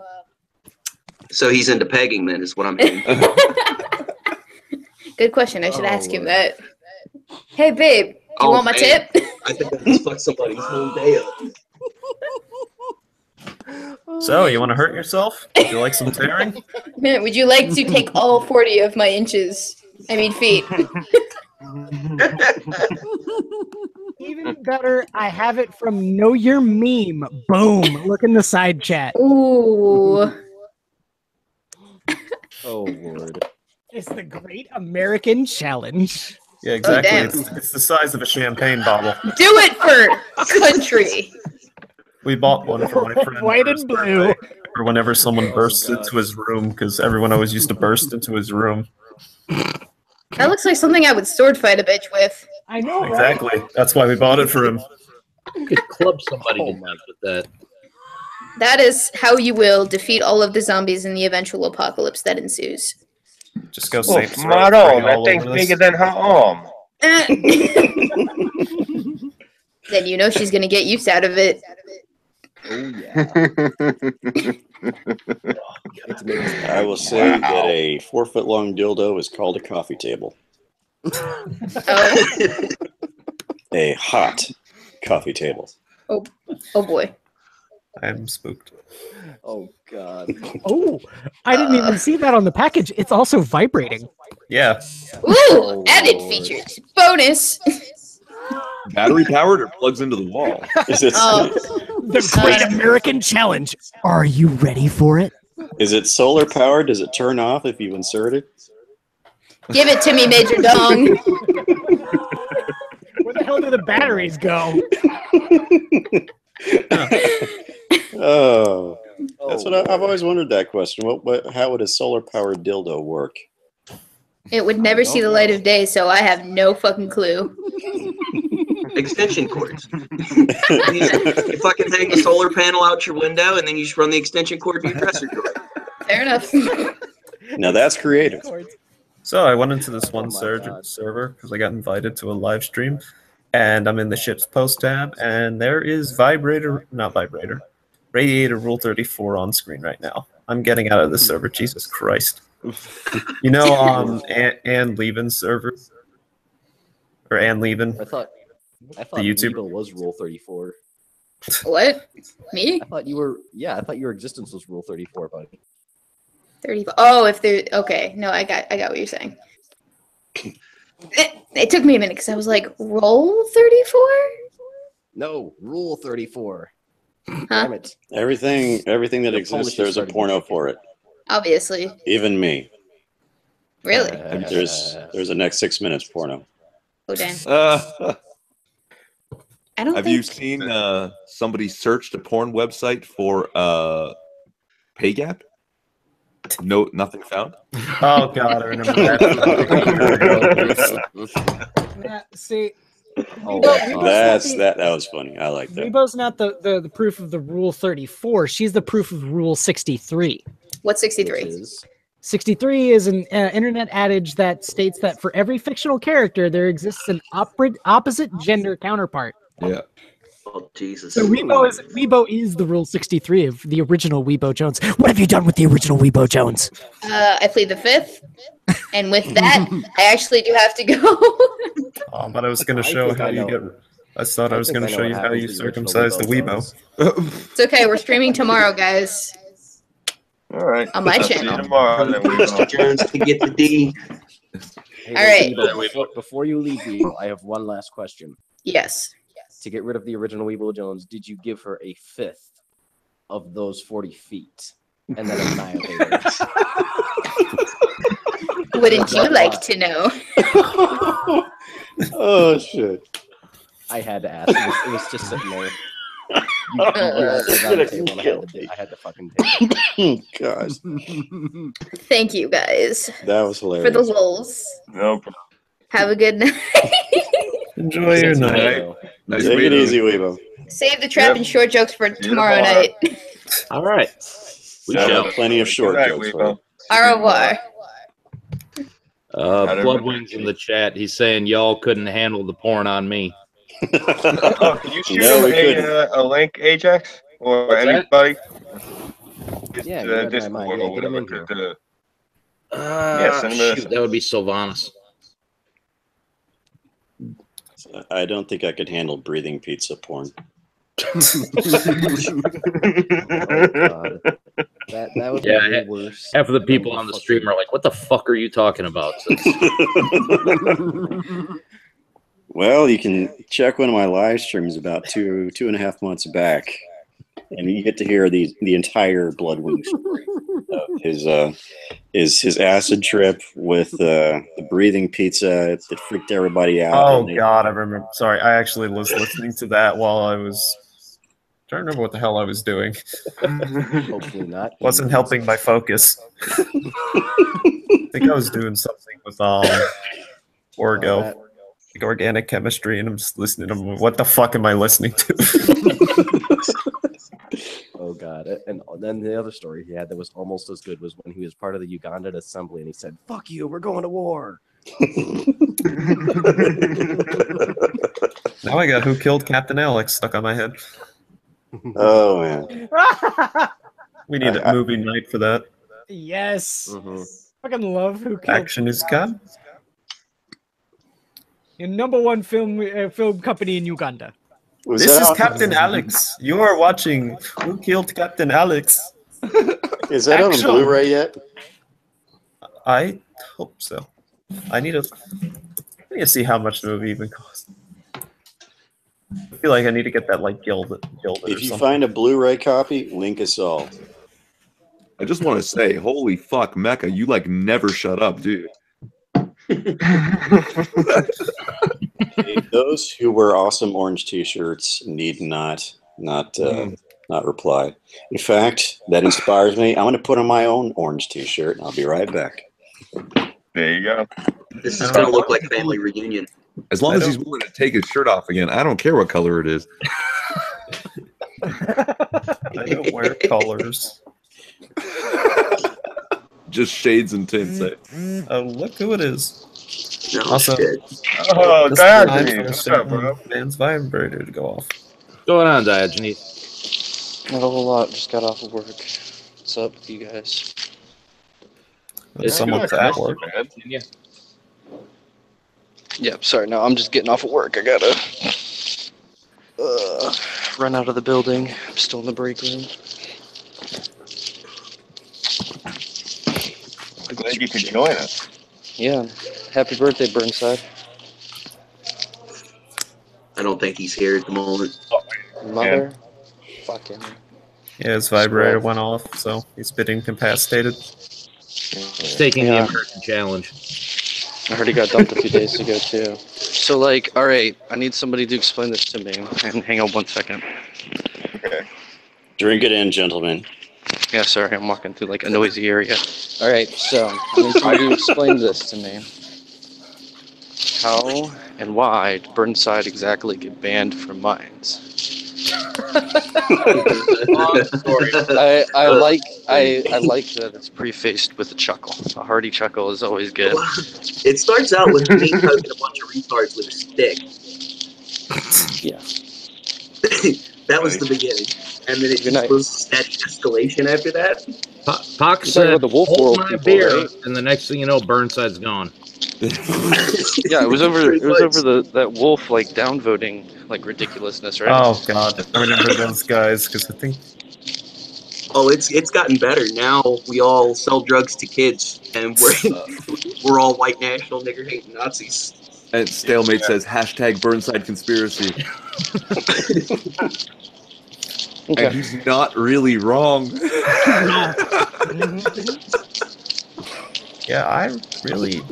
so he's into pegging then, is what I'm hearing. good question. I should ask him that. Hey babe, do you want my tip? I think I just fucked somebody's whole day up. So, you want to hurt yourself? Would you like some tearing? Would you like to take all 40 of my feet? Even better, I have it from Know Your Meme. Boom. Look in the side chat. Ooh. Oh, Lord. It's the Great American Challenge. Yeah, exactly. damn. It's the size of a champagne bottle. Do it for country. We bought one for my friend. White and blue. Or whenever someone bursts into his room, because everyone always used to burst into his room. That looks like something I would sword fight a bitch with. I know, right? Exactly. That's why we bought it for him. You could club somebody to death with that. That is how you will defeat all of the zombies in the eventual apocalypse that ensues. Just go Oh, save Maron, that thing's bigger than her arm. Then you know she's gonna get use out of it. Oh, yeah. I will say that a 4-foot long dildo is called a coffee table. Oh. A hot coffee table. Oh boy. I'm spooked. Oh, God. Oh, I didn't even see that on the package. It's also vibrating. Yeah. Ooh, added features. Bonus. Battery powered or plugs into the wall? Is it, The Great American Challenge. Are you ready for it? is it solar powered? Does it turn off if you insert it? Give it to me, Major Dong. Where the hell do the batteries go? Oh, that's what I've always wondered that question. How would a solar powered dildo work? It would never see the light of day, so I have no fucking clue. Extension cords. You fucking hang the solar panel out your window, and then you just run the extension cord to your dresser drawer. Fair enough. Now that's creative. So I went into this one server because I got invited to a live stream, and I'm in the ship's post tab, and there is Radiator Rule 34 on screen right now. I'm getting out of this server. Jesus Christ. You know, Ann Levin's server? Or Ann Levin? I thought the YouTuber Rebo was Rule 34. What? Me? I thought your existence was Rule 34, buddy. 35. Oh, if there. Okay, no, I got what you're saying. It took me a minute because I was like, roll 34? No, Rule 34. Huh? Damn it. Everything that exists, there's a porno for it. Obviously. Even me. Really? There's a next 6 minutes porno. Oh, damn. I don't Have you seen somebody searched a porn website for pay gap? No, nothing found. Oh God, I remember that. See, that was funny. I like that. Rebo's not the proof of the Rule 34. She's the proof of Rule 63. What's 63? 63 is an internet adage that states that for every fictional character, there exists an opposite gender counterpart. Yeah. Oh, Jesus. So Weibo is the Rule 63 of the original Weibo Jones. What have you done with the original Weibo Jones? I plead the fifth. And with that, I actually do have to go. But I was going to show how you get I thought I was going to show you how you circumcise the Weibo. It's okay. We're streaming tomorrow, guys. All right. On my I'll see you channel. tomorrow, then we Mr. Jones to get the D. Hey, All right. Before you leave, Weibo, I have one last question. Yes. To get rid of the original Weibo Jones, did you give her a fifth of those 40 feet and then annihilate her? Wouldn't you like to know? Oh shit! I had to ask. It was just sitting there. You were on the table, and I had to fucking take it. God. Thank you, guys. That was hilarious. For the lulz. No problem. Have a good night. Enjoy your night. Nice Take it easy, Weibo. Save the trap and short jokes for tomorrow night. All right. We have plenty of short Good night, jokes. Weibo. Au revoir. Bloodwings in the chat. He's saying y'all couldn't handle the porn on me. Oh, can you shoot No, we him a link, Ajax? Or What's that? anybody? Yeah, Just, you read my Discord mind. or Yeah, get him whatever. in here. Send him a Shoot, that would be Sylvanas. I don't think I could handle breathing pizza porn. Oh, God. That would be way worse. Half of the people on the stream are like, "What the fuck are you talking about?" Well, you can check one of my live streams about 2.5 months back, and you get to hear the entire Bloodwing story of his acid trip with the breathing pizza that freaked everybody out. Oh God, I remember. Sorry, I actually was listening to that while I was trying to remember what the hell I was doing. Hopefully not. Wasn't helping my focus. I think I was doing something with Orgo, like organic chemistry, and I'm just listening to them. What the fuck am I listening to? Oh God! And then the other story he had that was almost as good was when he was part of the Ugandan assembly and he said, "Fuck you, we're going to war." Now I got Who Killed Captain Alex stuck on my head. Oh man, we need a movie night for that. Yes. Fucking love Who Killed. Action is God. Your #1 film company in Uganda. This is Captain Alex. You are watching Who Killed Captain Alex. Is that on Blu-ray yet? I hope so. I need to see how much the movie even costs. I feel like I need to get that like gilded If you find a Blu-ray copy, link us all. I just want to say, holy fuck, Mecca, you like never shut up, dude. Those who wear awesome orange T-shirts need not reply. In fact, that inspires me. I'm going to put on my own orange T-shirt, and I'll be right back. There you go. This is going to look like a family reunion. As long as he's willing to take his shirt off again, I don't care what color it is. I don't wear colors. Just shades and tints. Oh, look who it is. No Also, shit. Oh, Diogenes. Diogenes. What's up, bro? Man's vibrator to go off. What's going on, Diogenes? Not a whole lot. Just got off of work. What's up with you guys? Someone's at work. Yeah. Yep. Sorry. No, I'm just getting off of work. I gotta run out of the building. I'm still in the break room. I'm glad you could join us. Yeah. Happy birthday, Burnside. I don't think he's here at the moment. Mother. Fucking. Yeah, his vibrator went off, so he's been incapacitated. He's taking the American challenge. I heard he got dumped a few days ago too. So like, all right, I need somebody to explain this to me. And hang on 1 second. Okay. Drink it in, gentlemen. Yeah, sorry, I'm walking through like a noisy area. All right, so I need somebody to explain this to me. How and why did Burnside exactly get banned from mines? I like that it's prefaced with a chuckle. A hearty chuckle is always good. It starts out with me poking a bunch of retards with a stick. Yeah. That was the beginning. And then it just was steady escalation after that. Pox said, "Hold my beer," and the next thing you know, Burnside's gone. Yeah, it was over. It was over that wolf like downvoting like ridiculousness, right? Oh god, I remember those guys because I think. Oh, it's gotten better now. We all sell drugs to kids, and we're all white national nigger hating Nazis. And Stalemate says hashtag Burnside conspiracy. Okay. And he's not really wrong. Yeah, I really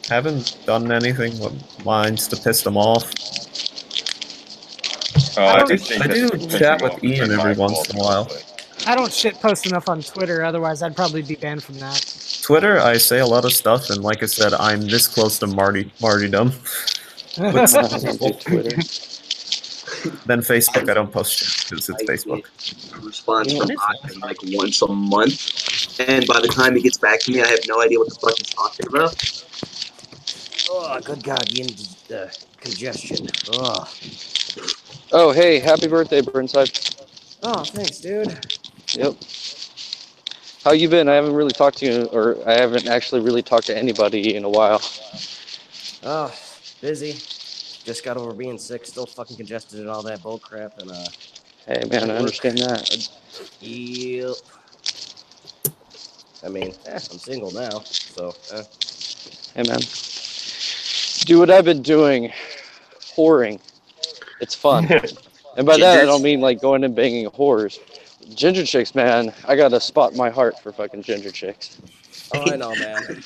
haven't done anything with mines to piss them off. I do chat with Ian every once in a while. I don't shit post enough on Twitter, otherwise I'd probably be banned from that. Twitter, I say a lot of stuff, and like I said, I'm this close to martyrdom. Twitter. Then Facebook, I don't post shit because it's Facebook. Response from Otten like once a month, and by the time he gets back to me, I have no idea what the fuck he's talking about. Oh, good God, you need congestion. Oh. Oh, hey, happy birthday, Burnside. Oh, thanks, dude. Yep. How you been? I haven't really talked to you, or I haven't actually really talked to anybody in a while. Oh, busy. Just got over being sick, still fucking congested and all that bull crap, and Hey, man, I understand that. Yep. I mean, I'm single now, so. Hey, man. Do what I've been doing, whoring. It's fun. And by that, I don't mean like going and banging whores. Ginger chicks, man. I got a spot in my heart for fucking ginger chicks. Oh, I know, man.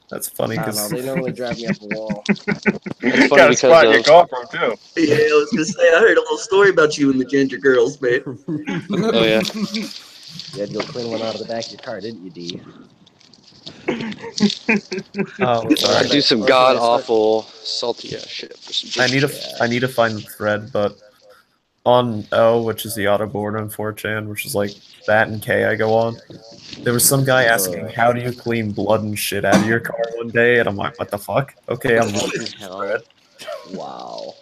That's funny I don't because know, they normally drive me up a wall. It's funny Got a spot in your because golf room too. Yeah, I was gonna say I heard a little story about you and the ginger girls, man. oh yeah. You had to go clean one out of the back of your car, didn't you, D? oh, sorry. I do some god awful salty ass shit for some I need to find the thread, but on O, which is the auto board on 4chan, which is like that and K I go on. There was some guy asking, how do you clean blood and shit out of your car one day? And I'm like, what the fuck? Okay, I'm looking for the thread. Wow.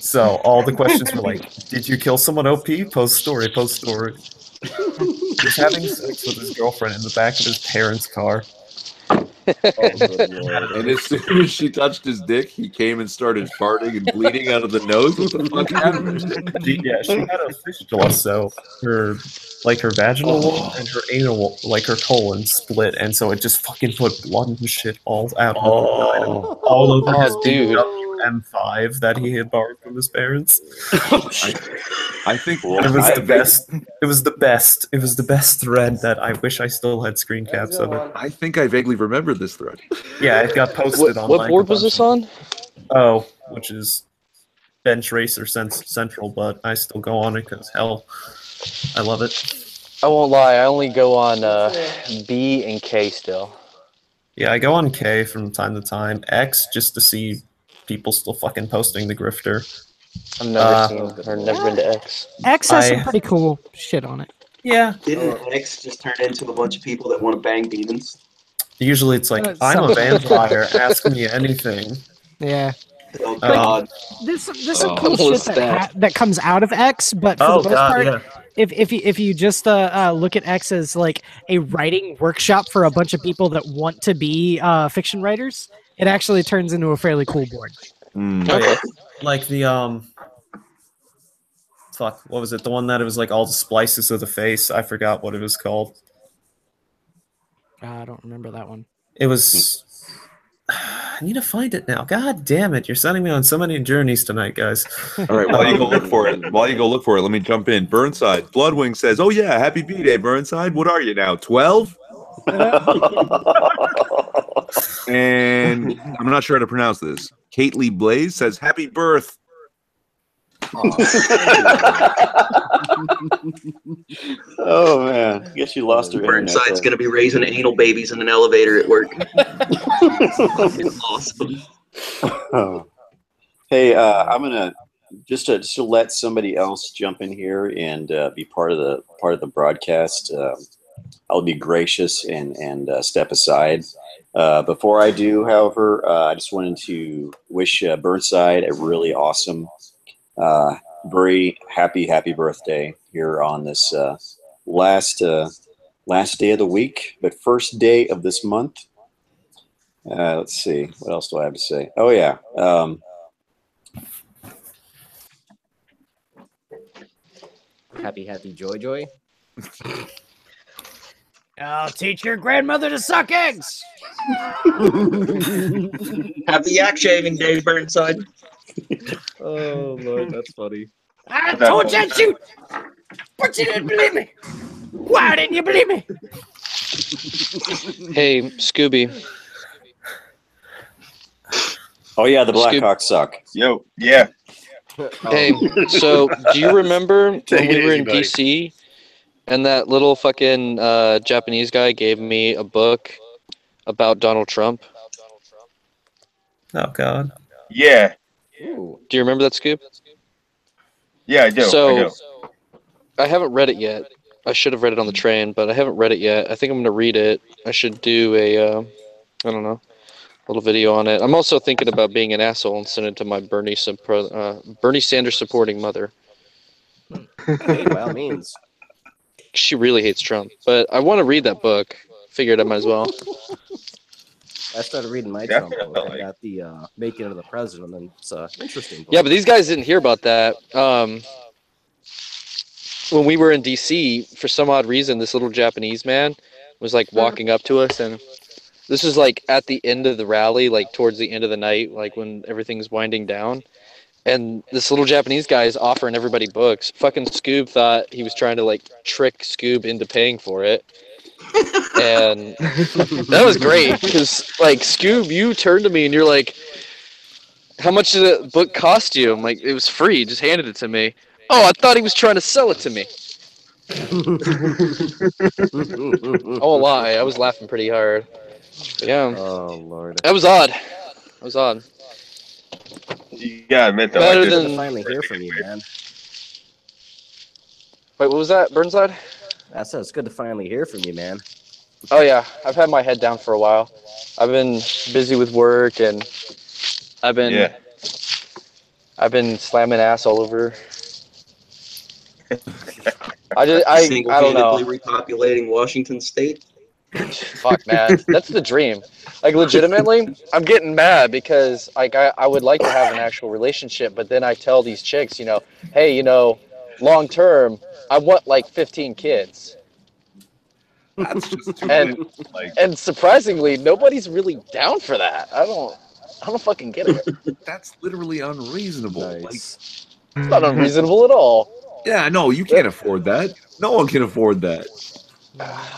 So all the questions were like, did you kill someone OP? Post story, post story. He's having sex with his girlfriend in the back of his parents' car. And as soon as she touched his dick, he came and started farting and bleeding out of the nose. What the fuck happened? She had a fistula, so her vaginal wall and her anal, like her colon, split, and so it just fucking put blood and shit all out. All over his M5 that he had borrowed from his parents. I think it was the best. It was the best. It was the best thread that I wish I still had screen caps of it. I think I vaguely remember this thread. Yeah, it got posted on. What board was this on? Oh, which is Bench Racer Central, but I still go on it because hell, I love it. I won't lie, I only go on B and K still. Yeah, I go on K from time to time. X just to see people still fucking posting the grifter. I've never seen or never been to X. X has some pretty cool shit on it. Yeah. Didn't X just turn into a bunch of people that want to bang demons? Usually it's like, I'm a vampire, ask me anything. Yeah. Oh god. There's some cool shit that comes out of X, but for the most part, if you just look at X as like a writing workshop for a bunch of people that want to be fiction writers, it actually turns into a fairly cool board. Okay. Like the fuck, what was it? The one that it was like all the splices of the face. I forgot what it was called. I don't remember that one. It was. I need to find it now. God damn it! You're sending me on so many journeys tonight, guys. All right, while you go look for it, let me jump in. Burnside Bloodwing says, "Oh yeah, happy B-Day, Burnside. What are you now? 12?" And I'm not sure how to pronounce this. Kately Blaze says, "Happy birth." Oh man, I guess you lost your internet. Burnside's going to be raising anal babies in an elevator at work. It's awesome. Hey, I'm gonna just to let somebody else jump in here and be part of the broadcast. I'll be gracious and step aside. Before I do, however, I just wanted to wish Burnside a really awesome, very happy birthday here on this last day of the week, but first day of this month. Let's see. What else do I have to say? Oh yeah. Happy, joy. I'll teach your grandmother to suck eggs. Happy yak shaving day, Burnside. Oh Lord, that's funny. I told you I'd shoot, but you didn't believe me. Why didn't you believe me? Hey, Scooby. Oh yeah, the Blackhawks suck. Yo, yeah. Hey, so do you remember when Take it we were easy, in buddy. DC and that little fucking Japanese guy gave me a book about Donald Trump? Oh God. Yeah. Ooh. Do you remember that, Scoop? Yeah, I do. So, I haven't read it yet. I should have read it on the train, but I haven't read it yet. I think I'm going to read it. I should do a, I don't know, little video on it. I'm also thinking about being an asshole and send it to my Bernie Sanders supporting mother. Hey, by all means. She really hates Trump, but I want to read that book. Figured I might as well. I started reading my Trump book. I got the Making of the President, and it's interesting book. Yeah, but these guys didn't hear about that. When we were in DC, for some odd reason, this little Japanese man was like walking up to us, and this was like at the end of the rally, like towards the end of the night, like when everything's winding down. And this little Japanese guy is offering everybody books. Fucking Scoob thought he was trying to like trick Scoob into paying for it. And that was great because like Scoob, you turned to me and you're like, how much did the book cost you? I'm like, it was free, just handed it to me. Oh, I thought he was trying to sell it to me. I won't lie, I was laughing pretty hard. But yeah. Oh Lord. That was odd. That was odd. You gotta admit though, Better than finally hear from you, man. Wait, what was that, Burnside? I said it's good to finally hear from you, man. Oh yeah, I've had my head down for a while. I've been busy with work and I've been slamming ass all over. I don't know. Single-handedly repopulating Washington State. Fuck, man, that's the dream. Like legitimately, I'm getting mad because like I would like to have an actual relationship, but then I tell these chicks, you know, hey, you know, long term, I want like 15 kids. That's just and surprisingly, nobody's really down for that. I don't fucking get it. That's literally unreasonable. Nice. It's not unreasonable at all. Yeah, no, you can't afford that. No one can afford that.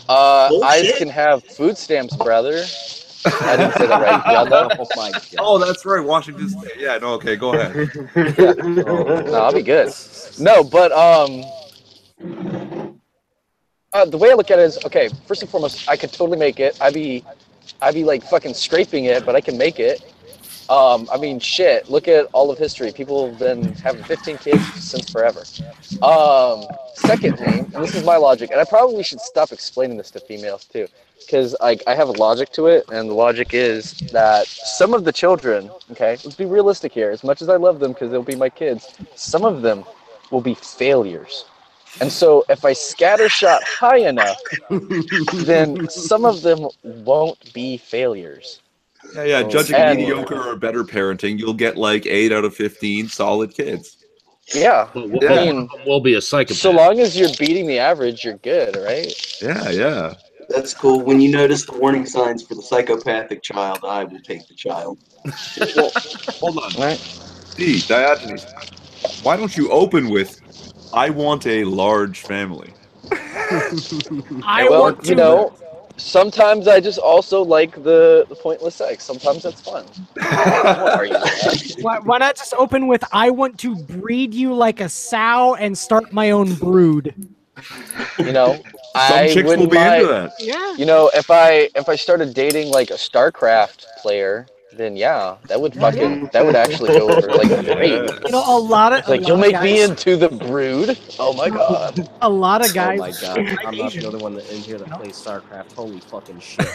I can have food stamps, brother. I didn't say that right. Brother. Oh my God. Oh, that's right, Washington State. Yeah, no, okay, go ahead. Yeah. No, I'll be good. No, but the way I look at it is, okay, first and foremost, I could totally make it. I'd be like fucking scraping it, but I can make it. I mean, shit, look at all of history. People have been having 15 kids since forever. Secondly, and this is my logic, and I probably should stop explaining this to females too, because I have a logic to it, and the logic is that some of the children, okay, let's be realistic here, as much as I love them because they'll be my kids, some of them will be failures. And so if I scattershot high enough, then some of them won't be failures. Yeah, judging mediocre or better parenting, you'll get like 8 out of 15 solid kids. Yeah. I mean, we'll be a psychopath. So long as you're beating the average, you're good, right? Yeah. That's cool. When you notice the warning signs for the psychopathic child, I will take the child. Well, hold on. D, Diogenes, why don't you open with, I want a large family? You know, sometimes I just also like the pointless sex. Sometimes that's fun. Why not just open with, I want to breed you like a sow and start my own brood? You know, some chicks will be into that. Yeah. You know, if I started dating like a StarCraft player, then yeah, that would actually go over like great. You know, a lot of you'll make me into the brood. Oh my god. A lot of guys. Oh my god, I'm not the only one in here that plays StarCraft. Holy fucking shit.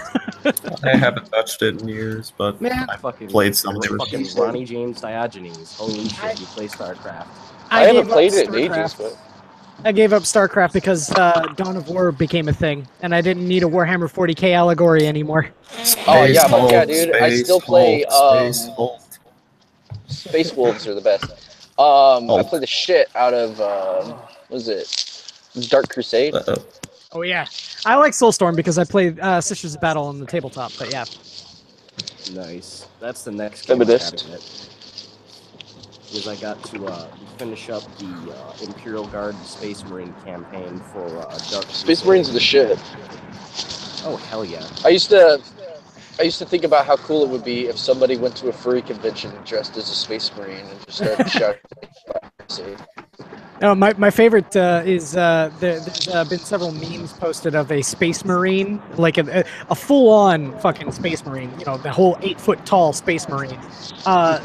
I haven't touched it in years, but Man, I fucking played some. Fucking Ronnie James Diogenes. Holy shit, you play StarCraft. I haven't played it in ages, but I gave up StarCraft because Dawn of War became a thing, and I didn't need a Warhammer 40k allegory anymore. Oh yeah, but yeah, Hulk, dude, I Space still play. Hulk, Space Hulk. Space Wolves are the best. I play the shit out of what is it? Dark Crusade. Oh yeah, I like Soulstorm because I play Sisters of Battle on the tabletop. But yeah, Nice. That's the next game I Feminist. gotta get. Because I got to finish up the Imperial Guard Space Marine campaign for Dark Space Crusade. Marines are the shit. Oh hell yeah! I used to think about how cool it would be if somebody went to a furry convention dressed as a Space Marine and just started shouting. no, my favorite is there's been several memes posted of a Space Marine, like a full-on fucking Space Marine, you know, the whole 8-foot tall Space Marine,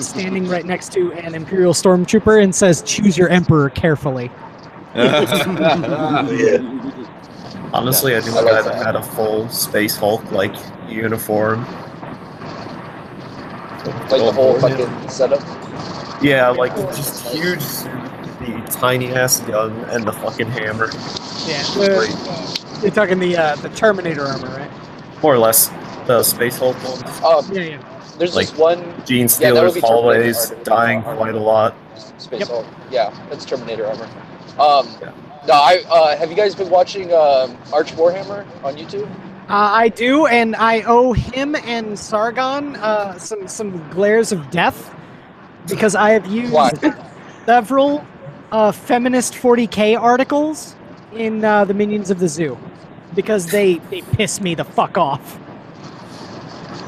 standing right next to an Imperial Stormtrooper and says, "Choose your Emperor carefully." Honestly, I knew a guy that had a full Space Hulk like uniform. Like the whole fucking setup. Yeah, like just huge suit, the tiny ass gun, and the fucking hammer. Yeah, you're talking the Terminator armor, right? More or less, the Space Hulk ones. Yeah. There's Like this one. Gene Yeah, that would Stealer's be hallways, Terminator dying quite a lot. Space Hulk. Yeah, that's Terminator armor. No, I have you guys been watching Arch Warhammer on YouTube? I do, and I owe him and Sargon some glares of death because I have used several feminist 40k articles in the Minions of the Zoo because they piss me the fuck off,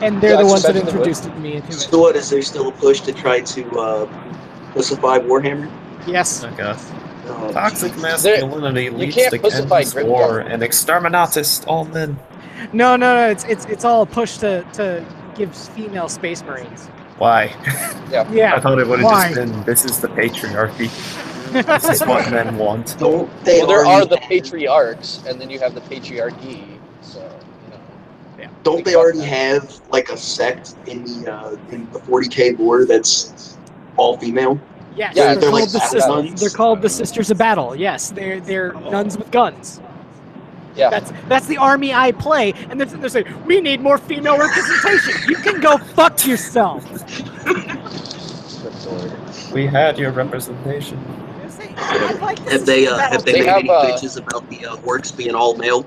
and they're the ones that introduced me into it. So what, is there still a push to try to pussify Warhammer? Yes. I guess. Oh, Toxic masculinity leads can't to pussify endless Grim war Dawn. and exterminatus all men. No, it's all a push to give female Space Marines. Why? Yeah. I thought it would have Why? just been, this is the patriarchy. This is what men want. Don't Well, there are the patriarchs, and then you have the patriarchy. So, you know. Don't they already have like a sect in the 40k lore that's all female? Yes, Yeah, they're, like they're called the Sisters of Battle. Yes, they're nuns with guns. Yeah. That's the army I play, and they're saying we need more female representation. You can go fuck yourself. We had your representation. Have they made any bitches about the orcs being all male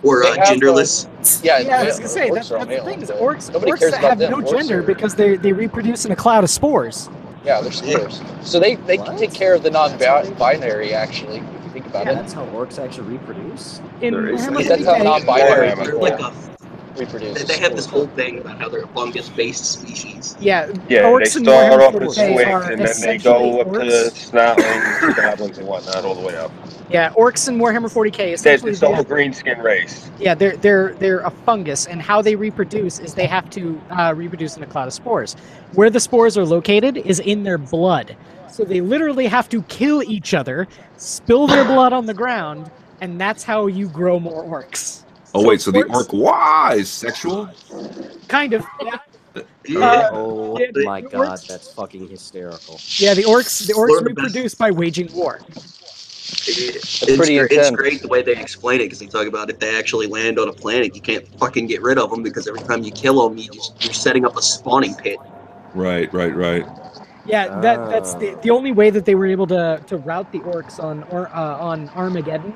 or They have, genderless? Yeah, I was gonna say that's the thing. Is orcs Nobody cares about have them. no Orcs gender are- because they reproduce in a cloud of spores. Yeah, they're spores. So they can take care of the non-binary, actually, if you think about it. That's how orcs actually reproduce. That's how non-binary people like a reproduce. They have this whole thing about how they're a fungus-based species. Yeah, Yeah, orcs they and start Warhammer off as 40K squigs, are and then they go up to essentially snotlings, goblins, and whatnot, all the way up. Yeah, orcs and Warhammer 40k essentially. It's the whole green skin race. Yeah, they're a fungus, and how they reproduce is they have to reproduce in a cloud of spores. Where the spores are located is in their blood, so they literally have to kill each other, spill their blood on the ground, and that's how you grow more orcs. Oh wait, so the orc Y is sexual? Kind of. Yeah. Oh the my god, orcs- that's fucking hysterical. Yeah, the orcs One of the reproduce by waging war. It's great the way they explain it, because they talk about if they actually land on a planet, you can't fucking get rid of them, because every time you kill them, you're setting up a spawning pit. Right. Yeah, that's the only way that they were able to rout the orcs on Armageddon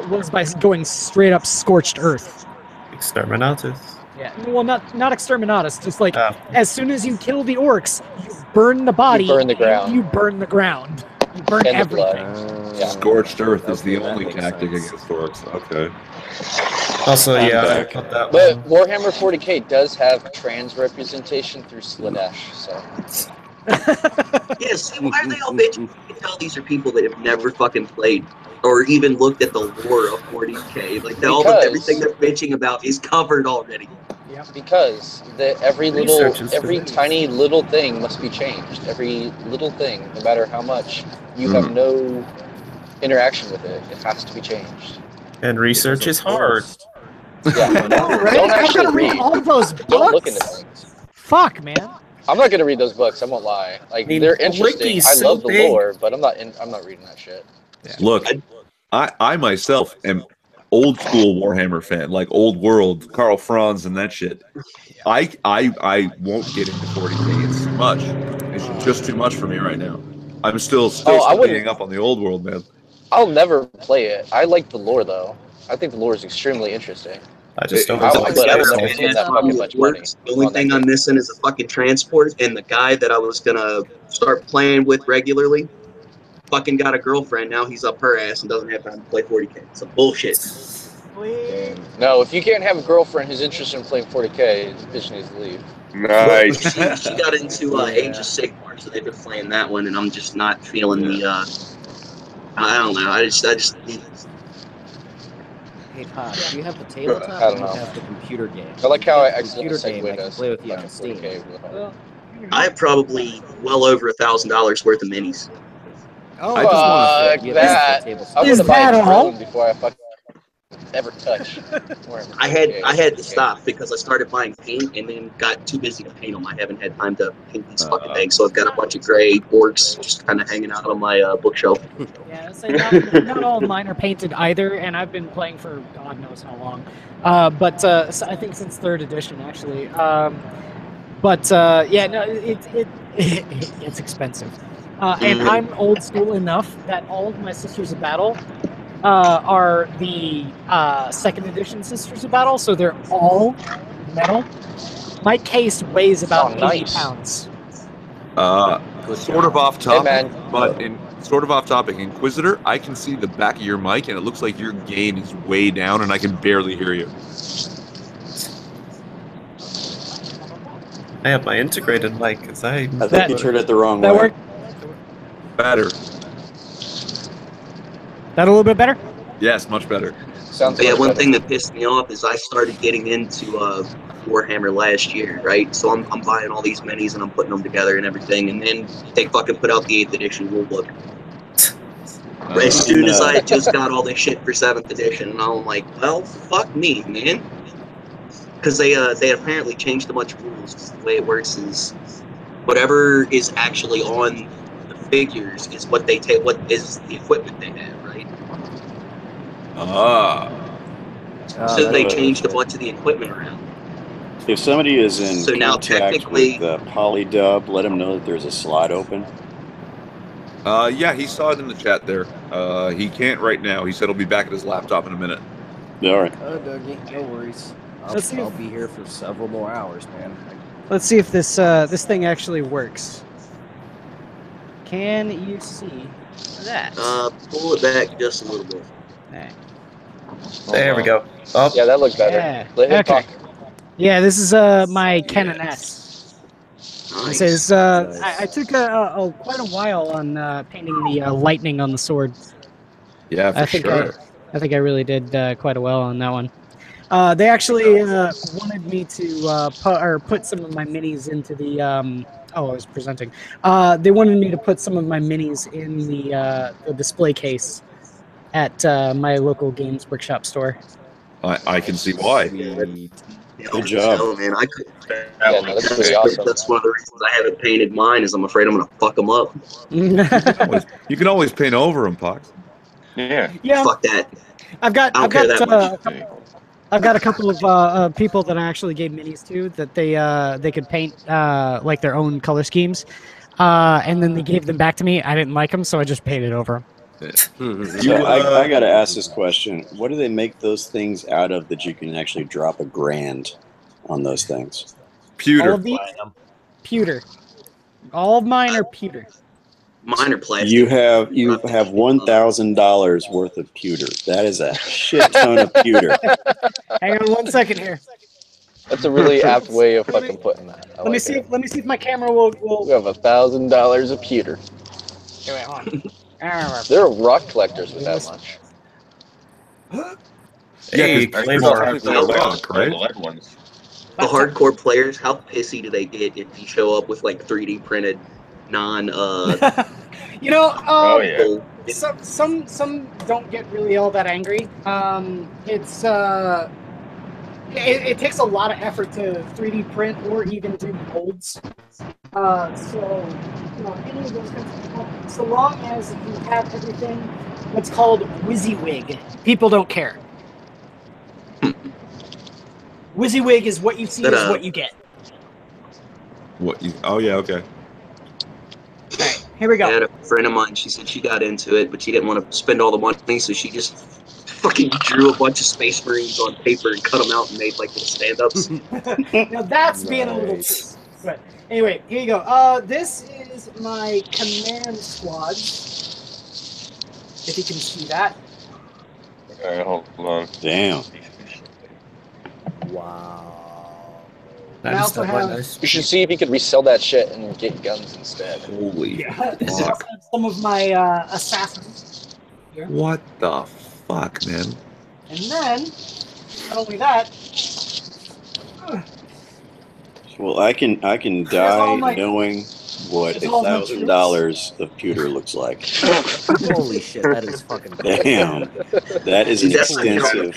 was by going straight up scorched earth. Exterminatus. Yeah, well, not exterminatus. Just like as soon as you kill the orcs, you burn the body. You burn the ground. And you burn the ground. You burn And the everything. blood. Yeah. Scorched earth is the only tactic against orcs. Okay. Also, I'm yeah, back. I got that But one. Warhammer 40k does have trans representation through Slanesh, so. Yeah, see, why are they all bitching? You can tell these are people that have never fucking played or even looked at the lore of 40k. Like, everything they're bitching about is covered already. Because every Research is tiny little thing must be changed. Every little thing, no matter how much you have no interaction with it, it has to be changed. And research is hard. Yeah, Right? don't I'm actually gonna read read. all those books. Don't look into things. Fuck, man. I'm not gonna read those books. I won't lie. Like I mean, they're the interesting. wiki's I so love the big. lore, but I'm not reading that shit. Look, I myself am old school Warhammer fan, like old world, Karl Franz and that shit. I won't get into 40K. It's too much. It's just too much for me right now. I'm still studying up on the old world, man. I'll never play it. I like the lore though. I think the lore is extremely interesting. I just don't. But I will That's never spend that fucking much money. The only thing I'm missing is a fucking transport, and the guy that I was gonna start playing with regularly fucking got a girlfriend. Now he's up her ass and doesn't have time to play 40K. Some bullshit. No, if you can't have a girlfriend who's interested in playing 40K, the bitch needs to leave. Nice. She got into Age of Sigmar, so they've been playing that one, and I'm just not feeling the. I don't know. I just. Hey, Pop, do you have the tabletop I don't or do know. you have the computer game? I like how I computer accidentally game I can segued play with you us on Steam. 40K. I have probably well over $1,000 worth of minis. Oh, I just want Fuck that. I'm Is gonna buy that a all? drone before I fucking ever touch. I had to stop because I started buying paint and then got too busy to paint them. I haven't had time to paint these fucking things, so I've got a bunch of gray orcs just kind of hanging out on my bookshelf. Yeah, so not all of mine are painted either, and I've been playing for God knows how long. But so I think since 3rd edition, actually. Yeah, no, it's expensive. And I'm old school enough that all of my Sisters of Battle are the 2nd edition Sisters of Battle, so they're all metal. My case weighs about 80 pounds. Sort of off topic, man. but sort of off topic. Inquisitor, I can see the back of your mic, and it looks like your gain is way down, and I can barely hear you. I have my integrated mic because I think you turned it the wrong way. That work? Better. That a little bit better? Yes, much better. Sounds But yeah, much one better. thing that pissed me off is I started getting into Warhammer last year, right? So I'm buying all these minis and I'm putting them together and everything, and then they fucking put out the 8th edition rulebook. As soon as I had just got all this shit for 7th edition, and I'm like, well, fuck me, man. Because they apparently changed a bunch of rules. The way it works is whatever is actually on the figures is what they take. What is the equipment they have, right? So they changed a bunch of the equipment around. If somebody is in So now contact technically- with Polydub, let them know that there's a slot open. Yeah, he saw it in the chat there. He can't right now. He said he'll be back at his laptop in a minute. All right. Oh, Dougie, no worries. Let's see I'll if- be here for several more hours, man. Let's see if this thing actually works. Can you see that? Pull it back just a little bit. There we go. Oh, Yeah, that looks better. Yeah. Let him Okay. talk. Yeah, this is my Canon S. Nice. This is I took quite a while on painting the lightning on the sword. Yeah, for I think sure. I think I really did quite a well on that one. They actually wanted me to put some of my minis into the. I was presenting. They wanted me to put some of my minis in the display case at my local Games Workshop store. I can see why. Good job. Oh, man, I couldn't. Yeah, no, that's pretty awesome. That's one of the reasons I haven't painted mine. Is I'm afraid I'm gonna fuck them up. You can always paint over him, Pox. Yeah. Yeah, Fuck that. I've got I don't care that much. I've got a couple of people that I actually gave minis to that they could paint like their own color schemes, and then they gave them back to me. I didn't like them, so I just painted over them. So I got to ask this question. What do they make those things out of that you can actually drop $1,000 on those things? All Pewter. of these, pewter. All of mine are pewter. Mine are plastic. You have $1,000 worth of pewter. That is a shit ton of pewter. Hang on 1 second here. That's a really apt way of fucking putting that. Let me see if my camera will. We have $1,000 of pewter. Here, wait, hold on. There are rock collectors with that much. Hey, Claymore. The right? lead ones. The hardcore players, how pissy do they get if you show up with like 3D printed non You know, Oh yeah. some don't get really all that angry. It takes a lot of effort to 3D print or even do molds. So, you know, any of those kinds of people, so long as you have everything what's called WYSIWYG. People don't care. WYSIWYG is what you see is what you get. What you? Oh yeah, okay. All right, here we go. I had a friend of mine. She said she got into it, but she didn't want to spend all the money, so she just fucking drew a bunch of Space Marines on paper and cut them out and made like little stand-ups. Now that's being a little too. But anyway, here you go. This is my command squad. If you can see that. All right, hold on. Damn. Wow. I also have. You should see if you could resell that shit and get guns instead. Holy I also fuck! have some of my assassins. Here. What the fuck, man? And then, not only that. Well, I can die knowing what $1,000 of pewter looks like. Holy shit, that is fucking. Damn, that is an extensive.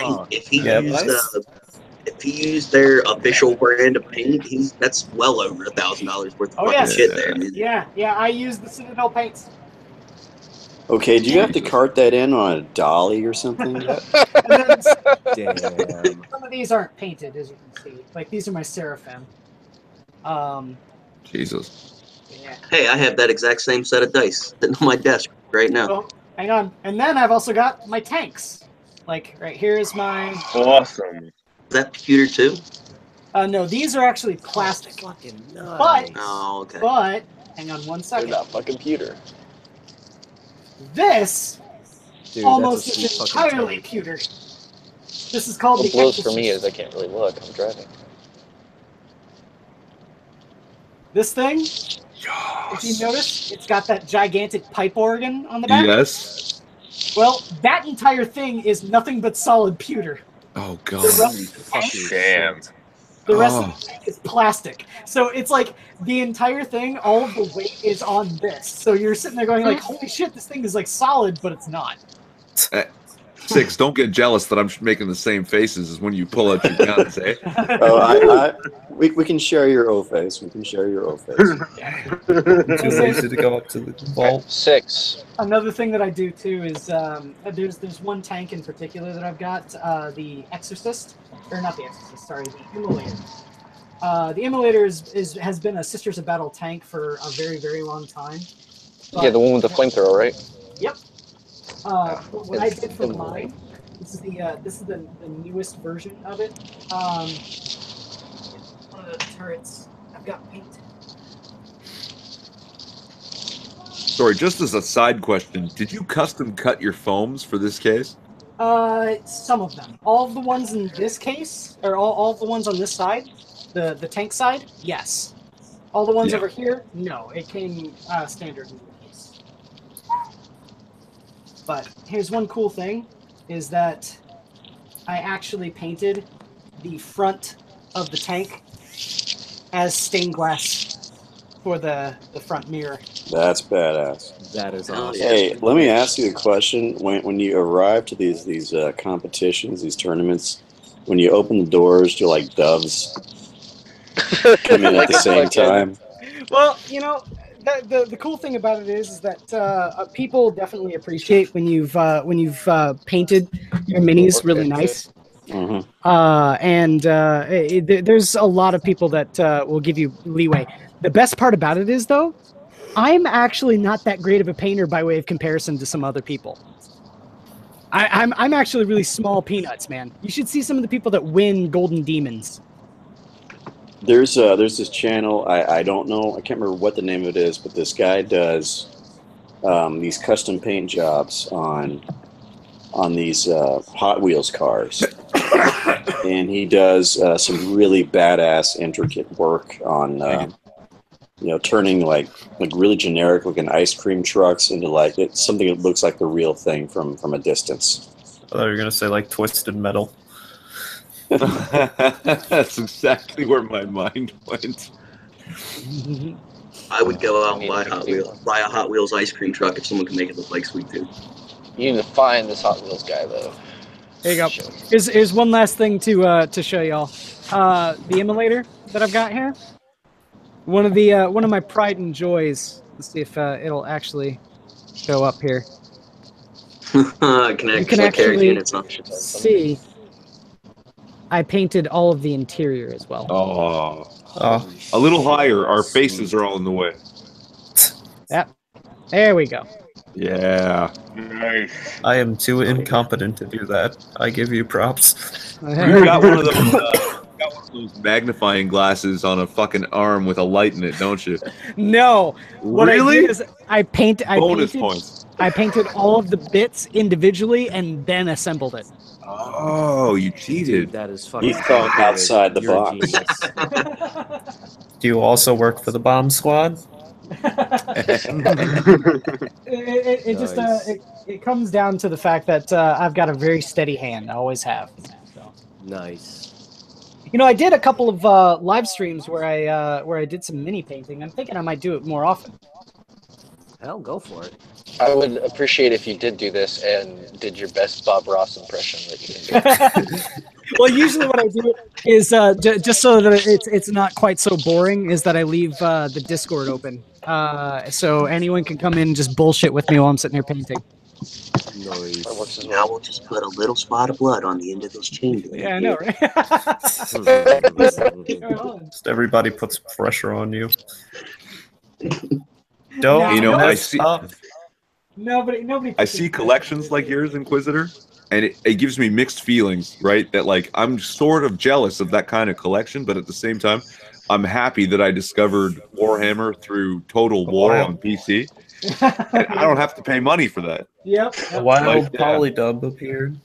If he used their official brand of paint, that's well over $1,000 worth of fucking shit there, man. Yeah, I use the Citadel paints. Okay, do you have to cart that in on a dolly or something? Damn. Some of these aren't painted, as you can see. Like these are my Seraphim. Jesus. Yeah. Hey, I have that exact same set of dice sitting on my desk right now. Oh, hang on. And then I've also got my tanks. Like right here is my. Awesome. Is that pewter too? No, these are actually plastic. Fucking nice. But, okay. But, hang on one second. They're not fucking pewter. This Dude, almost that's a is sweet fucking entirely pewter. This is called What the blows for me Exorcist. is I can't really look. I'm driving. This thing, if you notice, it's got that gigantic pipe organ on the back. Yes. Well, that entire thing is nothing but solid pewter. Oh god. The rest of the tank, Damn. the rest of the tank is plastic. So it's like the entire thing, all of the weight is on this. So you're sitting there going like, holy shit, this thing is like solid, but it's not. Six, don't get jealous that I'm making the same faces as when you pull out your guns, eh? Oh, we can share your O face. We can share your O face. Too lazy to go up to the vault. 6. Another thing that I do too is there's one tank in particular that I've got, the Exorcist, or not the Exorcist, sorry, the Immolator. The Immolator has been a Sisters of Battle tank for a very, very long time. Yeah, the one with the flamethrower, right? Yep. What I did for mine, this is the newest version of it. One of the turrets I've got painted. Sorry, just as a side question, did you custom cut your foams for this case? Some of them. All of the ones in this case, or all of the ones on this side, the tank side, yes. All the ones over here, no. It came standard in the case. But here's one cool thing, is that I actually painted the front of the tank as stained glass for the front mirror. That's badass. That is awesome. Hey, let me ask you a question. When you arrive to these competitions, these tournaments, when you open the doors, do like doves come in at the same time? Well, you know, the cool thing about it is that people definitely appreciate when you've painted your minis really nice. Mm-hmm. There's a lot of people that will give you leeway. The best part about it is, though, I'm actually not that great of a painter by way of comparison to some other people. I'm actually really small peanuts, man. You should see some of the people that win Golden Demons. There's this channel, I don't know, I can't remember what the name of it is, but this guy does these custom paint jobs on these Hot Wheels cars. And he does some really badass, intricate work on turning like really generic looking ice cream trucks into like it's something that looks like the real thing from a distance. I thought you were gonna say like Twisted Metal. That's exactly where my mind went. I would go out and buy a Hot Wheels ice cream truck if someone can make it look like Sweet Tooth. You need to find this Hot Wheels guy, though. There you go. Here's one last thing to show y'all. The Immolator that I've got here. One of my pride and joys. Let's see if it'll actually show up here. You can actually see I painted all of the interior as well. Oh, a little higher. Our faces are all in the way. Yep. There we go. Yeah. Nice. I am too incompetent to do that. I give you props. You got one of those magnifying glasses on a fucking arm with a light in it, don't you? No. What Really? I did is I painted Points. I painted all of the bits individually and then assembled it. Oh, you cheated. That is fucking. You thought outside the You're a box. genius. Do you also work for the bomb squad? It just it comes down to the fact that I've got a very steady hand. I always have. So. Nice. You know, I did a couple of live streams where I did some mini painting. I'm thinking I might do it more often. Hell, go for it. I would appreciate if you did do this and did your best Bob Ross impression that you can do. Well, usually what I do is just so that it's not quite so boring, is that I leave the Discord open, so anyone can come in and just bullshit with me while I'm sitting here painting. Nice. Now we'll just put a little spot of blood on the end of this chain. Yeah, I know, right? Just everybody puts pressure on you. Don't You know, I mess see. up. Nobody. I see collections like yours, Inquisitor, and it gives me mixed feelings, right? That like I'm sort of jealous of that kind of collection, but at the same time, I'm happy that I discovered Warhammer through Total War on PC. And I don't have to pay money for that. Yep. A wild Polydub appeared.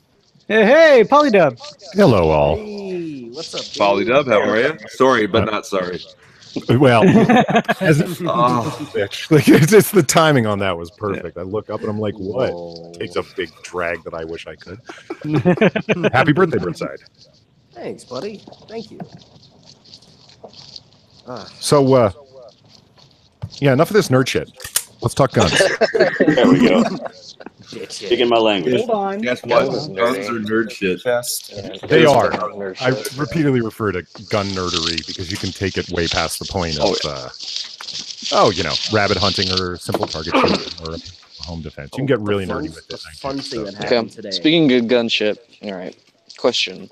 Hey, Polydub. Hello, all. Hey, what's up, dude? Polydub, how are you? Sorry, but not sorry. Well, actually, it's the timing on that was perfect. I look up and I'm like, what? Takes a big drag that I wish I could. Happy birthday, Burnside. Thanks, buddy. Thank you. So, yeah, enough of this nerd shit. Let's talk guns. There we go. Speaking my language. Hold on. Guess what? Guns are nerd shit. They are. I repeatedly refer to gun nerdery because you can take it way past the point of, you know, rabbit hunting or simple target shooting or home defense. You can get really nerdy with it. Fun thing that happened today. Speaking of gun shit, all right. Question: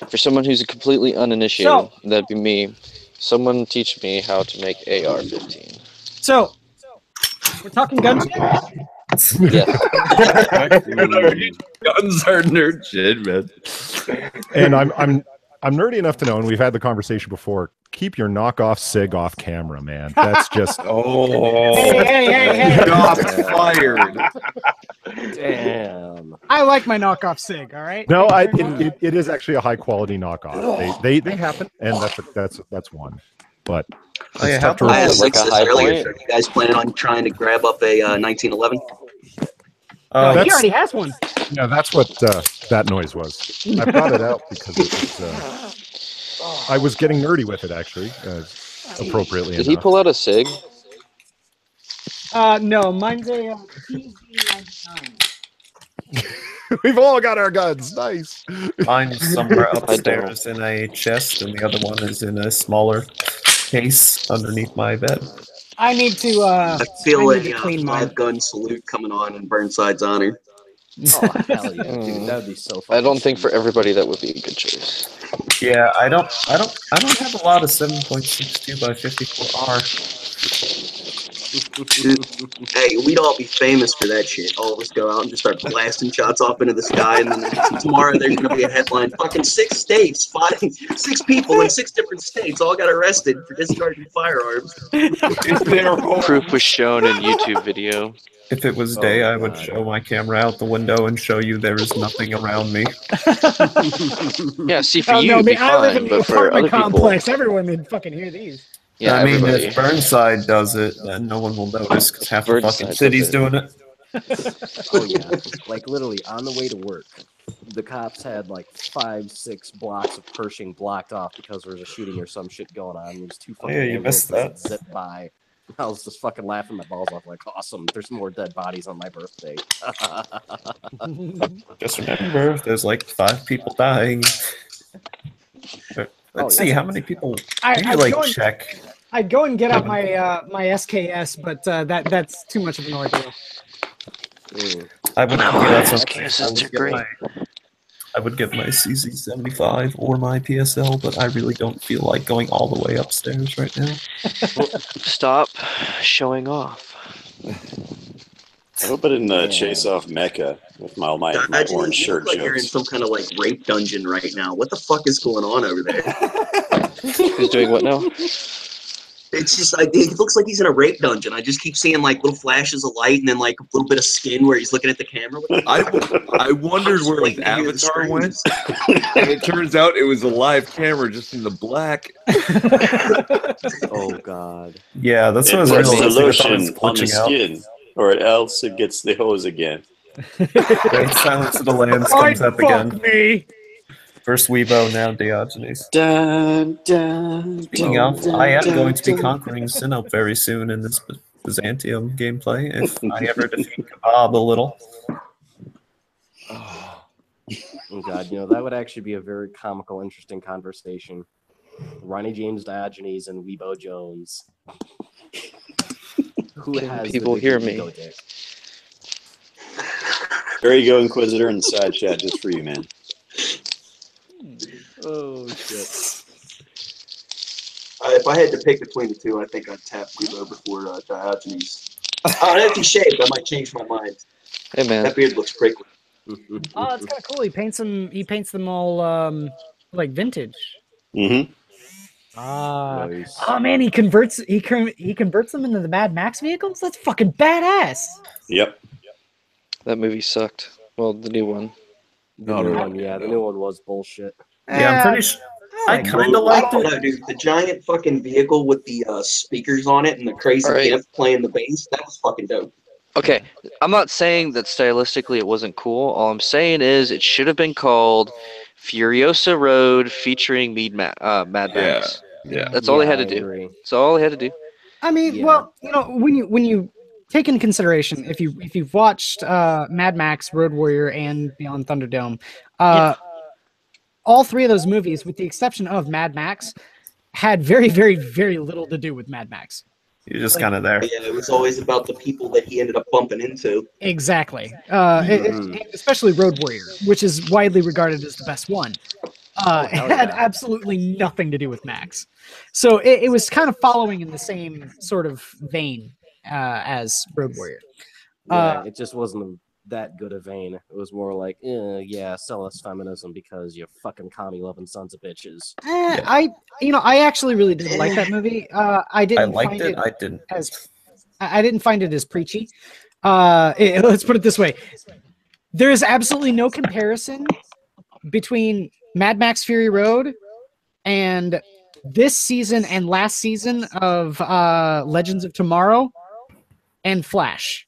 for someone who's completely uninitiated, that'd be me. Someone teach me how to make AR-15. So, we're talking gun shit? Yeah. Guns are nerd shit, man. And I'm nerdy enough to know, and we've had the conversation before. Keep your knockoff sig off camera, man. That's just Hey. Shots fired. Damn. I like my knockoff sig. All right. no. It is actually a high quality knockoff. They happen, and that's one. But it's tough to I replace. asked this earlier. You guys planning on trying to grab up a 1911? No, he already has one. Yeah, that's what that noise was. I brought it out because it was, I was getting nerdy with it, actually, appropriately Did he enough. pull out a SIG? No, mine's a TZ99. We've all got our guns. Nice. Mine's somewhere upstairs in a chest, and the other one is in a smaller case underneath my bed. I need to. I feel I need to clean mine. 5-gun salute coming on in Burnside's honor. Oh, hell yeah, dude. That would be so fun. I don't think for everybody that would be a good choice. Yeah, I don't have a lot of 7.62 by 54R. Hey, we'd all be famous for that shit. All of us go out and just start blasting shots off into the sky, and then tomorrow there's gonna be a headline: fucking 6 states, 6 people in 6 different states all got arrested for discharging firearms. Proof was shown in YouTube video. If it was day, I would show my camera out the window and show you there is nothing around me. Yeah, see, for you, it'd be I live in fine, the but for other apartment people... complex. Everyone would fucking hear these. Yeah, I mean, everybody. if Burnside does it, then no one will notice because half the Burnside fucking city's does it. doing it. Oh yeah, like literally on the way to work, the cops had like 5-6 blocks of Pershing blocked off because there was a shooting or some shit going on. There's 2 fucking Yeah, you missed ambulances that. zip by. I was just fucking laughing my balls off, like, awesome. There's more dead bodies on my birthday. Just remember, if there's like 5 people dying. Let's see how many people. Check. I'd go and get out my my SKS, but that's too much of an ordeal. I would I would get my CZ75 or my PSL, but I really don't feel like going all the way upstairs right now. Well, stop showing off. I hope I didn't chase off Mecca with my orange shirt like you're in jokes. some kind of like rape dungeon right now. What the fuck is going on over there? He's doing what now? It's just like it looks like he's in a rape dungeon. I just keep seeing like little flashes of light and then like a little bit of skin where he's looking at the camera. I wondered where his avatar went, and it turns out it was a live camera just in the black. Oh God. Yeah, that's what I was Puts the realizing. lotion on the skin, or else it gets the hose again. Great Silence of the Lambs comes up again. First Weibo, now Diogenes. Dun, dun, Speaking dun, of, dun, I am dun, going to be dun. conquering Sinop very soon in this Byzantium gameplay, if I ever defeat Kebab a little. Oh God, that would actually be a very comical, interesting conversation. Ronnie James Diogenes and Weibo Jones. Who has people the hear bigger me? ego dick? There you go, Inquisitor, in the side chat just for you, man. Oh shit. If I had to pick between the two, I think I'd tap Rebo before Diogenes. If he's shaved, I might change my mind. Hey man, That beard looks prickly. Oh, it's kind of cool. He paints them all like vintage. Mm-hmm. Nice. Oh man, he converts them into the Mad Max vehicles. That's fucking badass. Yep. that movie sucked. Well, the new one. The new one, yeah, the new one was bullshit. Yeah, I'm pretty sure. I kind of liked I it. don't know, dude. The giant fucking vehicle with the speakers on it and the crazy Alright. gift playing the bass, that was fucking dope. Okay, I'm not saying that stylistically it wasn't cool. All I'm saying is it should have been called Furiosa Road featuring Mad Max. Yeah. That's all they had to I do. agree. That's all they had to do. I mean, Yeah. well, when you take into consideration if you've watched Mad Max, Road Warrior, and Beyond Thunderdome, all three of those movies, with the exception of Mad Max, had very, very, very little to do with Mad Max. You're just kind of there. Yeah, it was always about the people that he ended up bumping into. Exactly. Especially Road Warrior, which is widely regarded as the best one. It had absolutely nothing to do with Max. So it was kind of following in the same sort of vein as Road Warrior. Yeah, it just wasn't that good a vein. It was more like, yeah, sell us feminism because you're fucking commie-loving sons of bitches. I actually really did like that movie. I didn't liked find it, it. I didn't. I didn't find it as preachy. Let's put it this way: there is absolutely no comparison between Mad Max Fury Road and this season and last season of Legends of Tomorrow and Flash.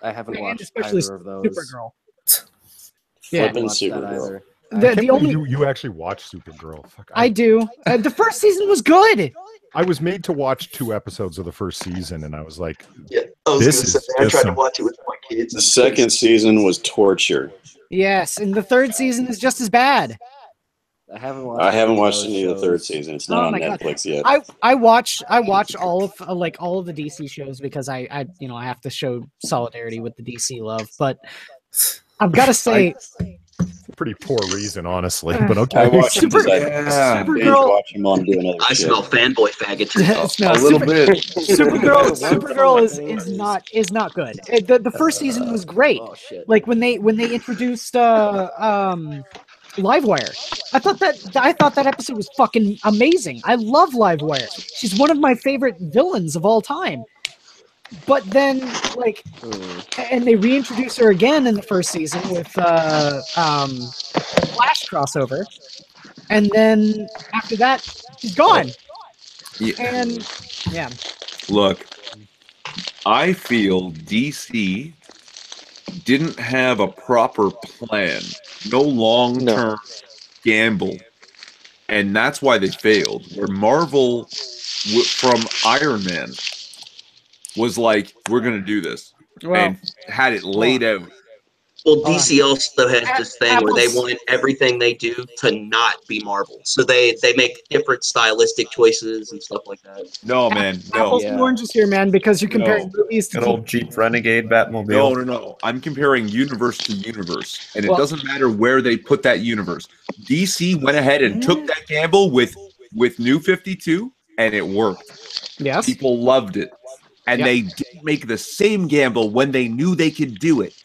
I haven't And watched especially either of those. Supergirl. Yeah, Flippin' watched that Supergirl. either. I can't The believe only you actually watched Supergirl. Fuck, I do. The first season was good. I was made to watch 2 episodes of the first season, and I was like, Yeah, I was This gonna say, is I just tried to some- watch it with my kids. The second season was torture. Yes, and the third season is just as bad. I haven't watched. I haven't any of watched those any of the shows. third season. It's not Oh on my God. Netflix yet. I watch all of the DC shows because I have to show solidarity with the DC love, but I've got to say pretty poor reason, honestly. But I okay. watched them because I Yeah. binge Supergirl- watch them on doing other I shit. smell fanboy faggot. No, A little bit. Supergirl is not good. The first season was great. Oh shit! Like when they introduced Livewire, I thought that episode was fucking amazing. I love Livewire. She's one of my favorite villains of all time. But then, and they reintroduce her again in the first season with Flash crossover, and then after that, she's gone. Yeah. And yeah, Look, I feel DC didn't have a proper plan, no long-term gamble, and that's why they failed. Where Marvel, from Iron Man, was like, "We're gonna do this," Well, and had it laid out. Well, DC also has this thing where they want everything they do to not be Marvel, so they make different stylistic choices and stuff like that. No, man, no. Apples and oranges here, man, because you're comparing movies to Good old Jeep Renegade Batmobile. No. I'm comparing universe to universe, and it doesn't matter where they put that universe. DC went ahead and took that gamble with New 52, and it worked. Yes, people loved it, and they didn't make the same gamble when they knew they could do it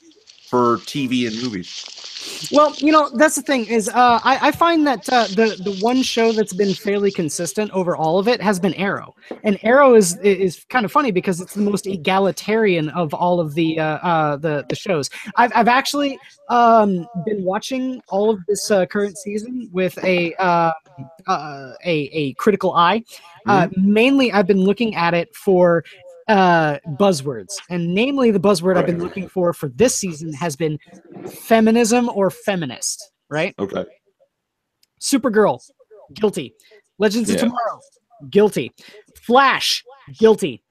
for TV and movies. Well, you know, that's the thing is I find that the one show that's been fairly consistent over all of it has been Arrow, and Arrow is kind of funny because it's the most egalitarian of all of the shows. I've actually been watching all of this current season with a critical eye. Mainly, I've been looking at it for buzzwords, and namely the buzzword I've been looking for this season has been feminism or feminist, right? Okay. Supergirl, guilty. Legends of Tomorrow, guilty. Flash, guilty.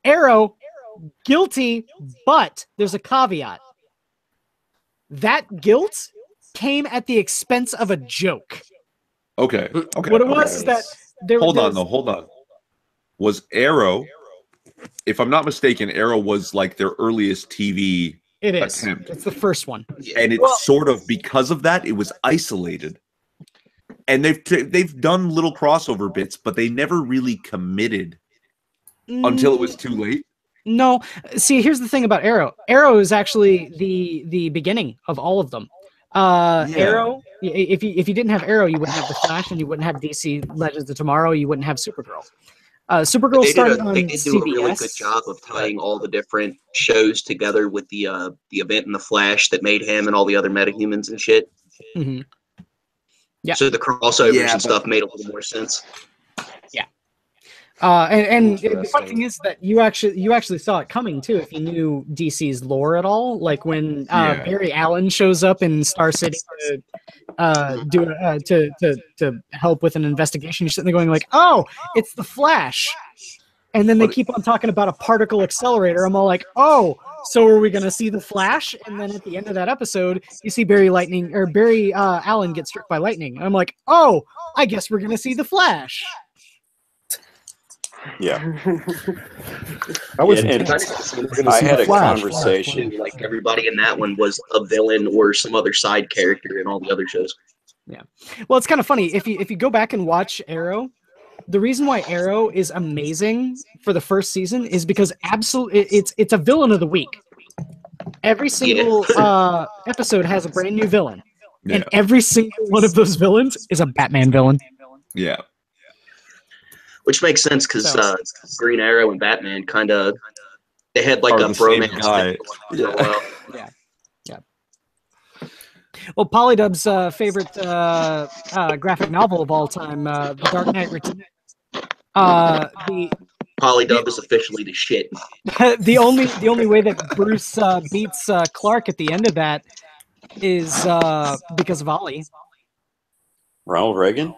Arrow, guilty, but there's a caveat. That guilt came at the expense of a joke. Okay. What it was is that Hold on. Was Arrow, if I'm not mistaken, Arrow was like their earliest TV attempt. It's the first one. And it's sort of because of that, it was isolated. And they've done little crossover bits, but they never really committed until it was too late. No. See, here's the thing about Arrow. Arrow is actually the beginning of all of them. Arrow, if you didn't have Arrow, you wouldn't have the Flash, and you wouldn't have DC Legends of Tomorrow, you wouldn't have Supergirl. Supergirl started on They did do a CBS. really good job of tying all the different shows together with the event in the Flash that made him and all the other metahumans and shit. Mm-hmm. Yeah. So the crossovers and stuff made a little more sense. Yeah. And the funny thing is that you actually saw it coming too if you knew DC's lore at all. Like when Barry Allen shows up in Star City to help with an investigation, you're sitting there going like, "Oh, it's the Flash," and then they keep on talking about a particle accelerator. I'm all like, "Oh, so are we gonna see the Flash?" And then at the end of that episode, you see Barry Allen get struck by lightning. And I'm like, "Oh, I guess we're gonna see the Flash." Yeah. I had a conversation. Like everybody in that one was a villain or some other side character in all the other shows. Yeah. Well, it's kind of funny if you go back and watch Arrow. The reason why Arrow is amazing for the first season is because it's a villain of the week. Every single episode has a brand new villain, and every single one of those villains is a Batman villain. Yeah. Which makes sense because Green Arrow and Batman they had like a bromance. Yeah. Well, Polydub's favorite graphic novel of all time, The Dark Knight Returns. Polydub is officially the shit. the only way that Bruce beats Clark at the end of that is because of Ollie. Ronald Reagan?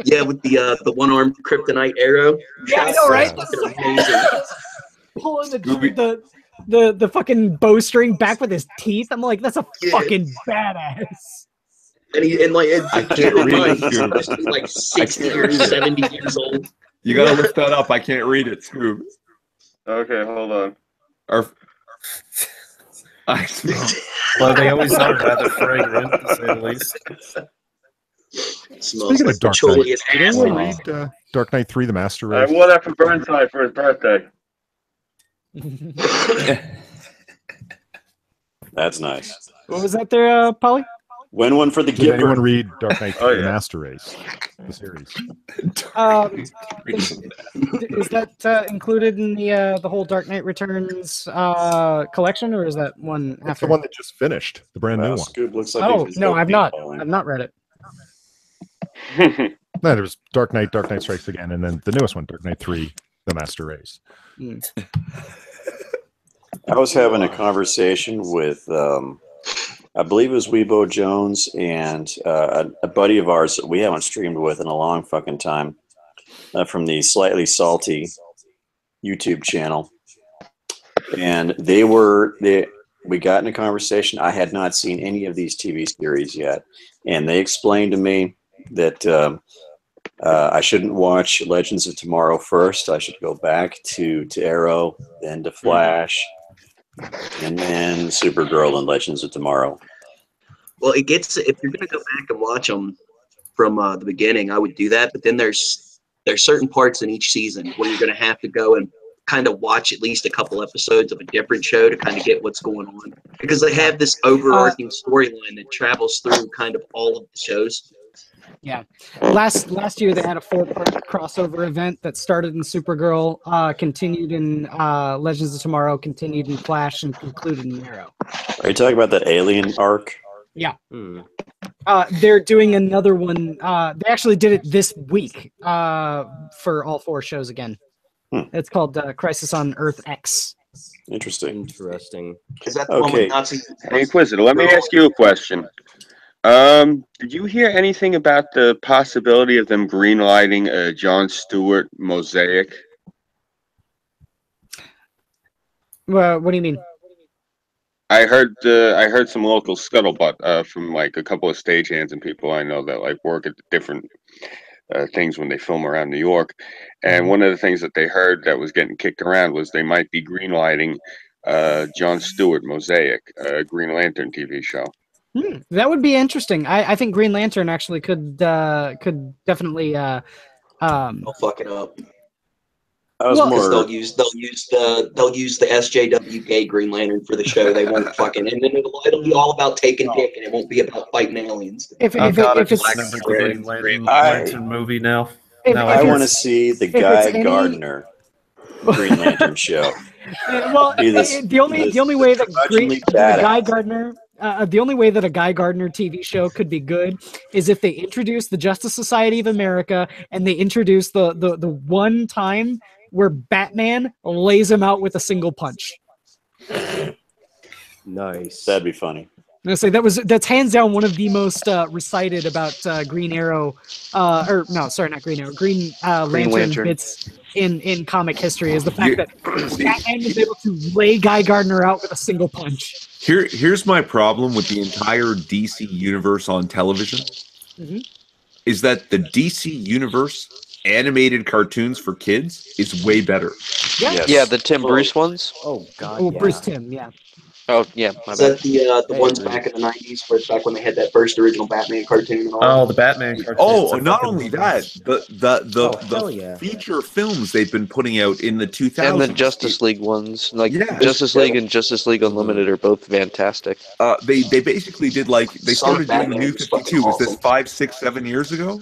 Yeah, with the one-armed kryptonite arrow. Yeah, I know, right? Pulling the fucking bowstring back with his teeth. I'm like, that's a fucking badass. And I can't read it. He's supposed to be like 60 or 70 years old. You gotta lift that up. I can't read it, Scoob. Okay, hold on. Well, they always are rather fragrant, to say the least. Speaking of Dark Knight, did anyone read Dark Knight 3, The Master Race? I wore that for Burnside for his birthday. That's nice. What was that there, Polly? Win one for the Did giver. anyone read Dark Knight 3, The Master Race, the series? Is that included in the whole Dark Knight Returns collection, or is that one That's after? the one that just finished, the brand new one. Scoob looks like Oh no, I've not read it. No, there was Dark Knight Strikes Again, and then the newest one, Dark Knight 3, The Master Race. I was having a conversation with, I believe it was Weibo Jones and a buddy of ours that we haven't streamed with in a long fucking time, from the Slightly Salty YouTube channel. and we got in a conversation. I had not seen any of these TV series yet, and they explained to me that I shouldn't watch Legends of Tomorrow first. I should go back to Arrow, then to Flash, and then Supergirl and Legends of Tomorrow. Well, it gets, if you're going to go back and watch them from the beginning, I would do that. But then there's certain parts in each season where you're going to have to go and kind of watch at least a couple episodes of a different show to kind of get what's going on, because they have this overarching storyline that travels through kind of all of the shows. Yeah, last year they had a 4-part crossover event that started in Supergirl, continued in Legends of Tomorrow, continued in Flash, and concluded in Arrow. Are you talking about that alien arc? Yeah. They're doing another one. They actually did it this week for all 4 shows again. It's called Crisis on Earth X. Interesting. Is that the one with Nazi? Hey, Inquisitor, let me ask you a question. Did you hear anything about the possibility of them greenlighting a Jon Stewart Mosaic? What do you mean? I heard some local scuttlebutt from like a couple of stagehands and people I know that like work at different things when they film around New York, and one of the things that they heard that was getting kicked around was they might be greenlighting Jon Stewart Mosaic, a Green Lantern TV show. That would be interesting. I think Green Lantern actually could definitely They'll fuck it up. They'll use the SJW gay Green Lantern for the show. They won't fucking, and then it'll be all about taking dick, and it won't be about fighting aliens. If it's a Green Lantern movie now. I want to see the Guy Gardner Green Lantern show. Well, the only way that the only way that a Guy Gardner TV show could be good is if they introduce the Justice Society of America and they introduce the one time where Batman lays him out with a single punch. Nice. That'd be funny. I say that's hands down one of the most recited about Green Arrow, or no, sorry, not Green Arrow, Green Lantern bits in comic history is the fact that Batman is able to lay Guy Gardner out with a single punch. Here's my problem with the entire DC universe on television, is that the DC universe animated cartoons for kids is way better. Yeah, the Tim Bruce ones. Oh God. Oh, yeah. Bruce Tim, yeah. Oh yeah, my Is that the ones back in the 90s, where it's back when they had that first original Batman cartoon and all? Oh, the Batman cartoon. Oh, not only that, the feature films they've been putting out in the 2000s. And the Justice League ones, like Justice League and Justice League Unlimited, are both fantastic. They basically did they started doing the New 52. Was this 5, 6, 7 years ago?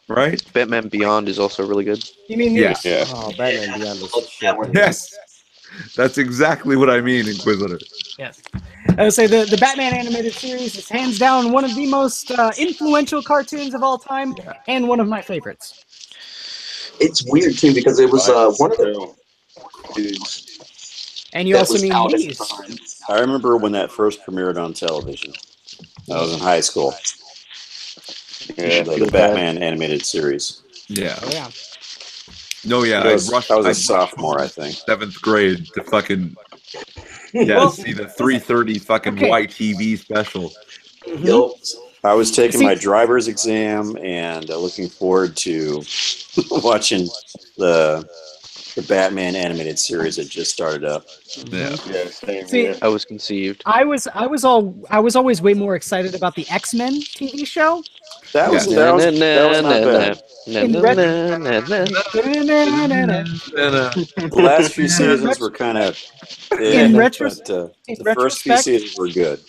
Right? Batman Beyond is also really good. You mean yeah? Oh, Batman Beyond is shit. Yes. That's exactly what I mean, Inquisitor. Yes. I would say the Batman animated series is hands down one of the most influential cartoons of all time, and one of my favorites. It's weird too because it was one of the dudes. And you also mean movies. I remember when that first premiered on television. I was in high school. Yeah, the Batman animated series. Yeah. Oh, yeah. No, yeah, I was a sophomore, I think. 7th grade to fucking see the 3:30 fucking YTV special. I was taking my driver's exam and looking forward to watching the Batman animated series that just started up. See, I was conceived. I was always way more excited about the X-Men TV show. That was not bad. The last few seasons were kind of the first few seasons were good.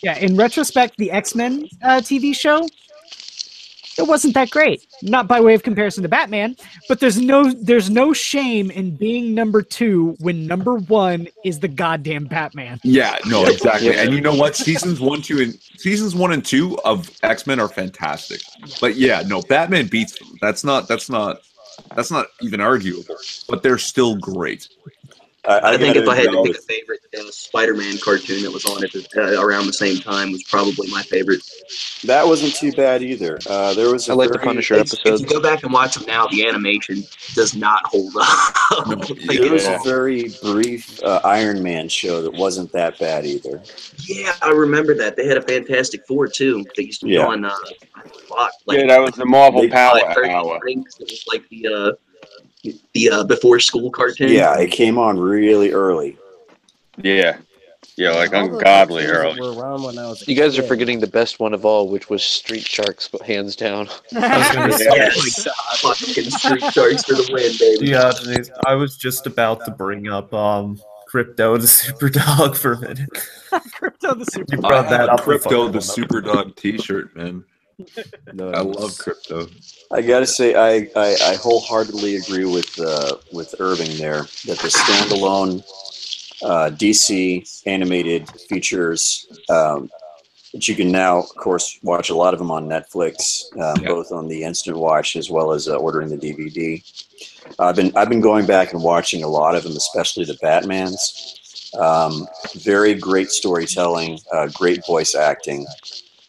Yeah, in retrospect, the X-Men TV show, it wasn't that great. Not by way of comparison to Batman, but there's no shame in being number 2 when number 1 is the goddamn Batman. Yeah, no, exactly. And you know what? Seasons 1 and 2 of X-Men are fantastic. But yeah, no, Batman beats them. That's not even arguable. But they're still great. I think if I had to agree pick a favorite Spider-Man cartoon that was on at around the same time, was probably my favorite. That wasn't too bad either. There was I like the Punisher If episodes. you go back and watch them now, the animation does not hold up. No, There was a very brief Iron Man show that wasn't that bad either. Yeah, I remember that. They had a Fantastic Four too. They used to be Yeah. on Fox. Like, Yeah, that was the Marvel they- Power 5:30 Hour. mornings. It was like the before school cartoon. Yeah, it came on really early. Yeah. Yeah, like All the ungodly cartoons that early. were around when I was a You guys are kid. forgetting the best one of all, which was Street Sharks, but hands down. I was gonna say, Yes. Fucking Street Sharks for the win, baby. yeah, Denise, I was just about to bring up Crypto the Super Dog for a minute. Crypto the Super You I brought have that a up. Crypto the Super Dog T-shirt, man. I love Crypto. I gotta say, I wholeheartedly agree with Irving there that the standalone DC animated features that you can now, of course, watch a lot of them on Netflix, both on the instant watch as well as ordering the DVD. I've been going back and watching a lot of them, especially the Batmans. Very great storytelling, great voice acting.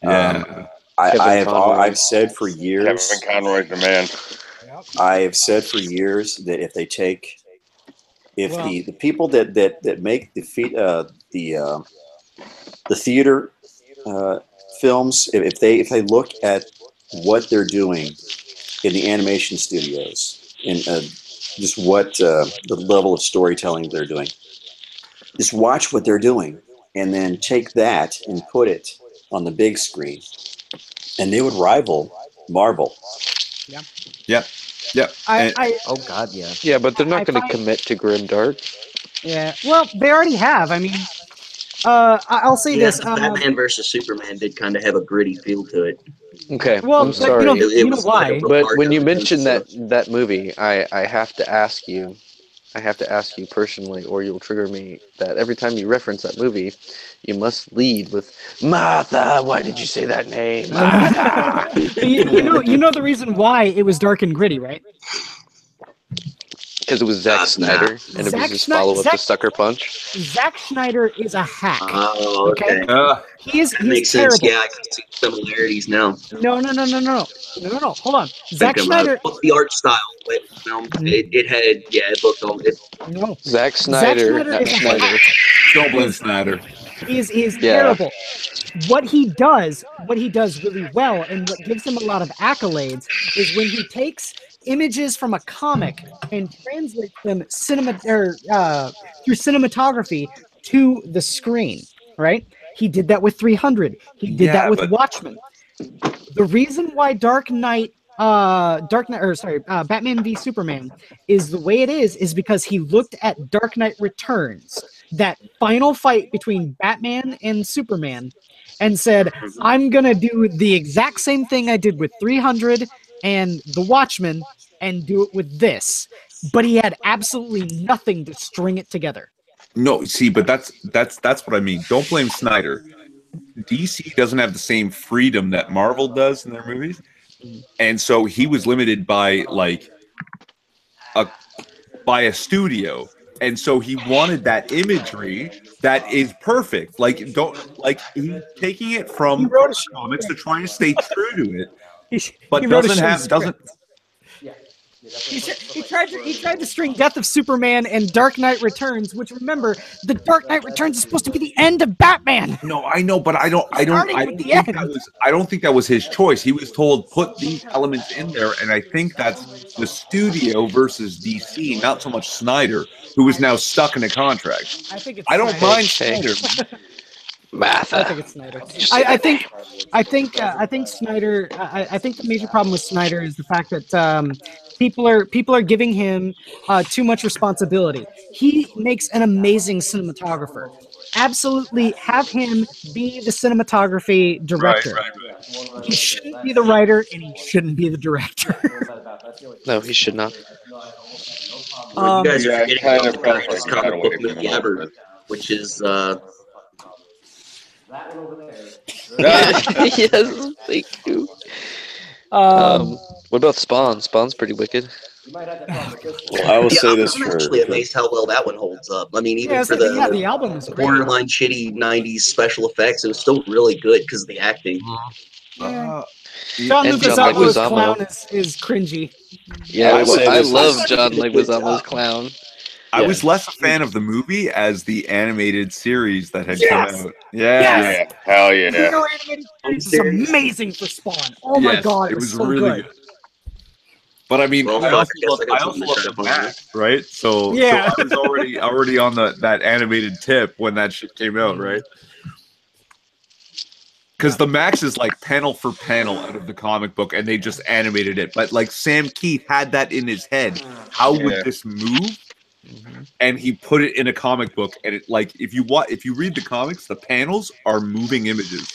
Yeah. I've said for years. Kevin Conroy's the man. I have said for years that if they take, the people that make the theater films, if they look at what they're doing in the animation studios and just what the level of storytelling they're doing, just watch what they're doing and then take that and put it on the big screen, and they would rival Marvel. Yeah. Yep. Yep. Oh God, yeah. Yeah, but they're I not going to find- commit to grimdark. Yeah. Well, they already have. I mean, I'll say Yeah, this. Batman versus Superman did kind of have a gritty feel to it. Okay, Well, I'm but sorry. you know why? But when you mention that movie, I have to ask you. I have to ask you personally, or you'll trigger me. That every time you reference that movie, you must lead with Martha. Why did you say that name? Martha. you know the reason why it was dark and gritty, right? Because it was Zack Snyder, and it Zack was his Snyder- follow-up to Zack- Sucker Punch. Zack Schneider is a hack. Oh, okay. He's Makes sense. terrible. Yeah, I can see similarities now. No. Hold on. Zack Thinking about Schneider. it. What's the art style? It had, it looked on it. No. Zack Snyder, not is a Schneider. hack. Don't blame Snyder. He is Yeah. terrible. What he does really well, and what gives him a lot of accolades, is when he takes images from a comic and translates them through cinematography to the screen. Right? He did that with 300. He did that with Watchmen. The reason why Batman v Superman is the way it is because he looked at Dark Knight Returns, that final fight between Batman and Superman, and said, I'm going to do the exact same thing I did with 300 and The Watchmen and do it with this. But he had absolutely nothing to string it together. No, see, but that's what I mean. Don't blame Snyder. DC doesn't have the same freedom that Marvel does in their movies, and so he was limited by a studio, and so he wanted that imagery that is perfect. He's taking it from comics to trying to stay true to it, but doesn't. He tried to string Death of Superman and Dark Knight Returns, which, remember, the Dark Knight Returns is supposed to be the end of Batman. No, I know, but I don't think that was his choice. He was told put these elements in there, and I think that's the studio versus DC, not so much Snyder, who is now stuck in a contract. I don't mind Snyder. I think it's Snyder. I think Snyder. I think the major problem with Snyder is the fact that people are giving him too much responsibility. He makes an amazing cinematographer. Absolutely, have him be the cinematography director. Right. He shouldn't be the writer, and he shouldn't be the director. No, he should not. You guys are forgetting about the greatest comic book movie ever, which is that one over there. Yes, thank you. What about Spawn? Spawn's pretty wicked. You might have that problem with this one. Well, I will say this I'm for actually amazed how well that one holds up. I mean, even Yeah, for the album is great. borderline shitty '90s special effects, it was still really good because of the acting. John And John Leguizamo's Leguizamo. clown is cringy. Yeah, I love John Leguizamo's Leguizamo's clown. I was less a fan of the movie as the animated series that had come out. Yeah. Yes! Hell yeah. The new animated series is amazing for Spawn. Oh my Yes, god, it was so really good. But I mean, Well, I fuck, also I guess I got love something to the strap on. Max, right? So, Yeah. so I was already on that animated tip when that shit came out, right? Because the Max is like panel for panel out of the comic book, and they just animated it. But like Sam Keith had that in his head. How would this move? And he put it in a comic book, and it like if you read the comics, the panels are moving images.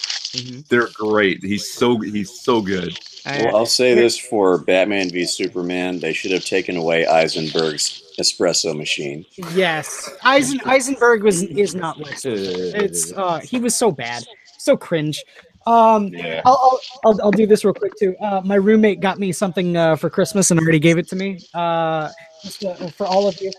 They're great. He's so good. Well, I'll say this for Batman v Superman: they should have taken away Eisenberg's espresso machine. Yes, Eisenberg is not Lex Luthor. It's he was so bad, so cringe. I'll do this real quick too. My roommate got me something for Christmas and already gave it to me. Just for all of you.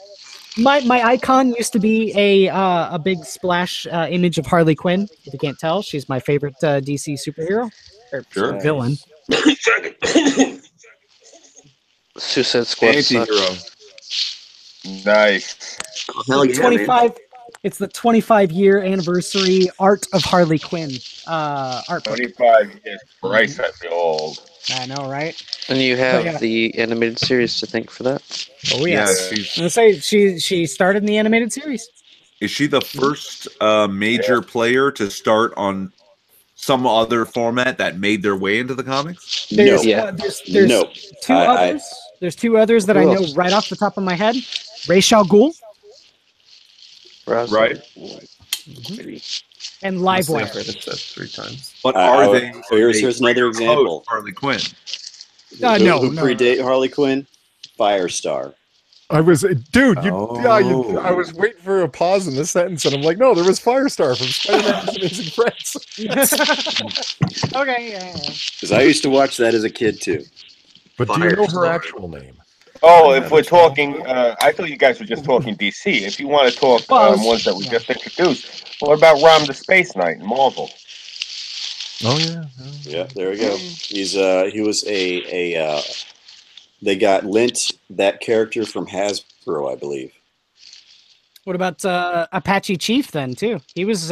My icon used to be a big splash image of Harley Quinn. If you can't tell, she's my favorite DC superhero or villain. Suicide Squad Anti-hero. Nice. Oh, hell yeah, 25. It's the 25-year anniversary art of Harley Quinn. Art book. 25 years. Christ, I feel old. I know, right? And you have yeah. the animated series to thank for that. Oh yes. I'm gonna say she started in the animated series. Is she the first major player to start on some other format that made their way into the comics? There's two others. There's two others that I know right off the top of my head. Ra's al Ghul. Right. And Livewire. I've heard it said 3 times. But are they? Here's another example. Harley Quinn. Who predate Harley Quinn? Firestar. I was, dude. I was waiting for a pause in this sentence, and I'm like, no, there was Firestar from Spider-Man's Amazing Friends. Okay, yeah. Because I used to watch that as a kid too. But do you know her actual name? Oh, if we're talking, I thought you guys were just talking DC. If you want to talk ones that we just introduced, what about Rom the Space Knight in Marvel? Oh yeah. Yeah, there we go. He was a they got lent that character from Hasbro, I believe. What about Apache Chief then too? He was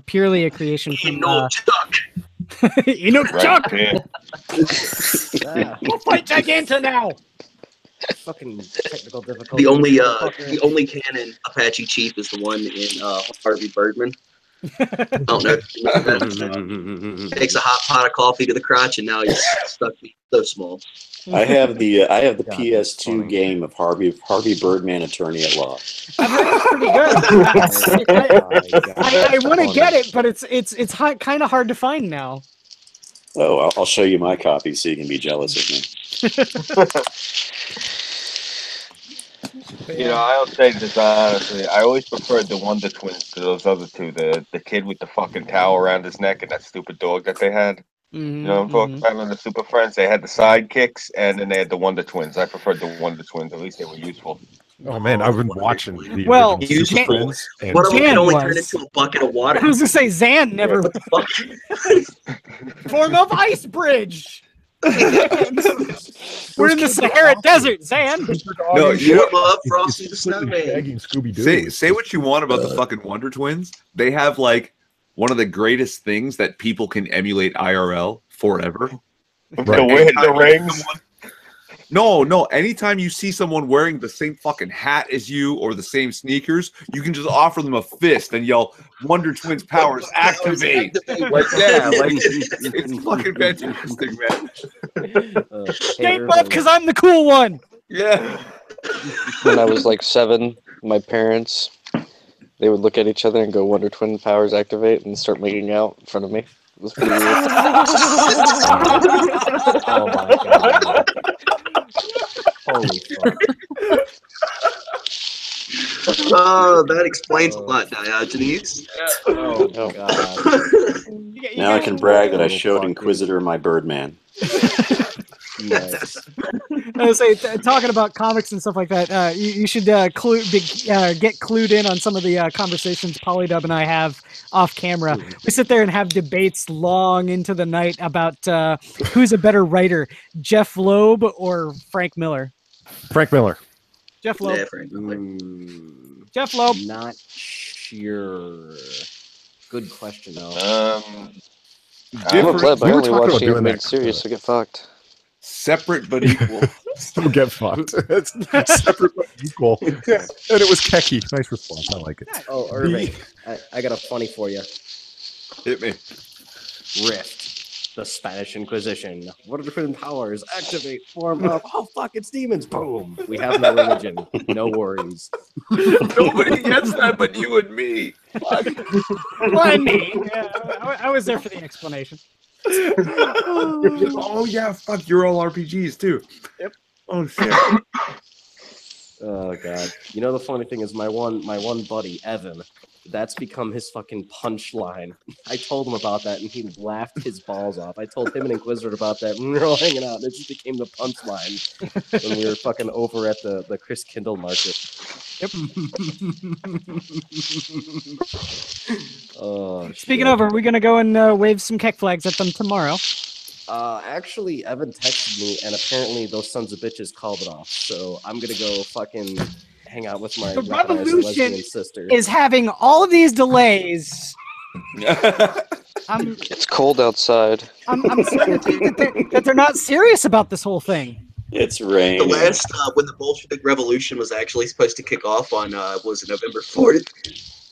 purely a creation from Chuck. Enoch Chuck. Yeah. We'll fight Giganta now. Fucking technical difficulty. The only canon Apache Chief is the one in Harvey Birdman. I don't know. Takes a hot pot of coffee to the crotch, and now he's stuck so small. I have the PS2 game of Harvey Birdman, Attorney at Law. I've heard it's pretty good. I want to get it, but it's kind of hard to find now. Oh, I'll show you my copy so you can be jealous of me. You know, I'll say this honestly. I always preferred the Wonder Twins to those other two. The kid with the fucking towel around his neck and that stupid dog that they had. You know what I'm talking about? In the Super Friends, they had the sidekicks and then they had the Wonder Twins. I preferred the Wonder Twins. At least they were useful. Oh man, I've been watching the well, Super Friends. One of them can only turn into a bucket of water. I was gonna say Zan never form of ice bridge. We're in the Sahara Desert, Zan. No, you know, love Frosty the Snowman. Say what you want about the fucking Wonder Twins. They have like one of the greatest things that people can emulate IRL forever. Right. The rings. No. Anytime you see someone wearing the same fucking hat as you or the same sneakers, you can just offer them a fist and yell, "Wonder Twins powers activate!" Like, yeah, like it's fucking fantastic, man. Skate butt, because I'm the cool one. Yeah. When I was like 7, my parents, they would look at each other and go, "Wonder Twin powers activate," and start making out in front of me. It was pretty weird. Oh my god. Holy fuck. Oh, that explains a lot, Diogenes. Oh god. Now I can brag that I showed Inquisitor my Birdman. Nice. I was say, talking about comics and stuff like that, you should get clued in on some of the conversations Polydub and I have off camera. We sit there and have debates long into the night about who's a better writer, Jeff Loeb or Frank Miller. Frank Miller. Jeff Loeb. Yeah, Frank Miller. Jeff Loeb. Not sure. Good question though. I'm a pleb. I only watch the doing animated that. series to get fucked. Separate but equal. Still get fucked. It's separate but equal. And it was Keki. Nice response. I like it. Oh, Irving, I got a funny for you. Hit me. Rift, the Spanish Inquisition. What are different powers? Activate, form up. Oh fuck, it's demons. Boom. We have no religion. No worries. Nobody gets that but you and me. Well, and me. Yeah, I was there for the explanation. Oh yeah, fuck! You're all RPGs too. Yep. Oh shit. Oh god. You know the funny thing is my one buddy Evan. That's become his fucking punchline. I told him about that and he laughed his balls off. I told him and Inquisitor about that when we were all hanging out. It just became the punchline when we were fucking over at the Chris Kindle market. Yep. Oh, Speaking of, are we gonna go and wave some kek flags at them tomorrow? Actually, Evan texted me, and apparently those sons of bitches called it off. So I'm gonna go fucking hang out with my The weaponized revolution lesbian sister. is having all of these delays. It's cold outside. I'm starting to think that they're not serious about this whole thing. It's rain. The last when the Bolshevik Revolution was actually supposed to kick off on was it November 4th?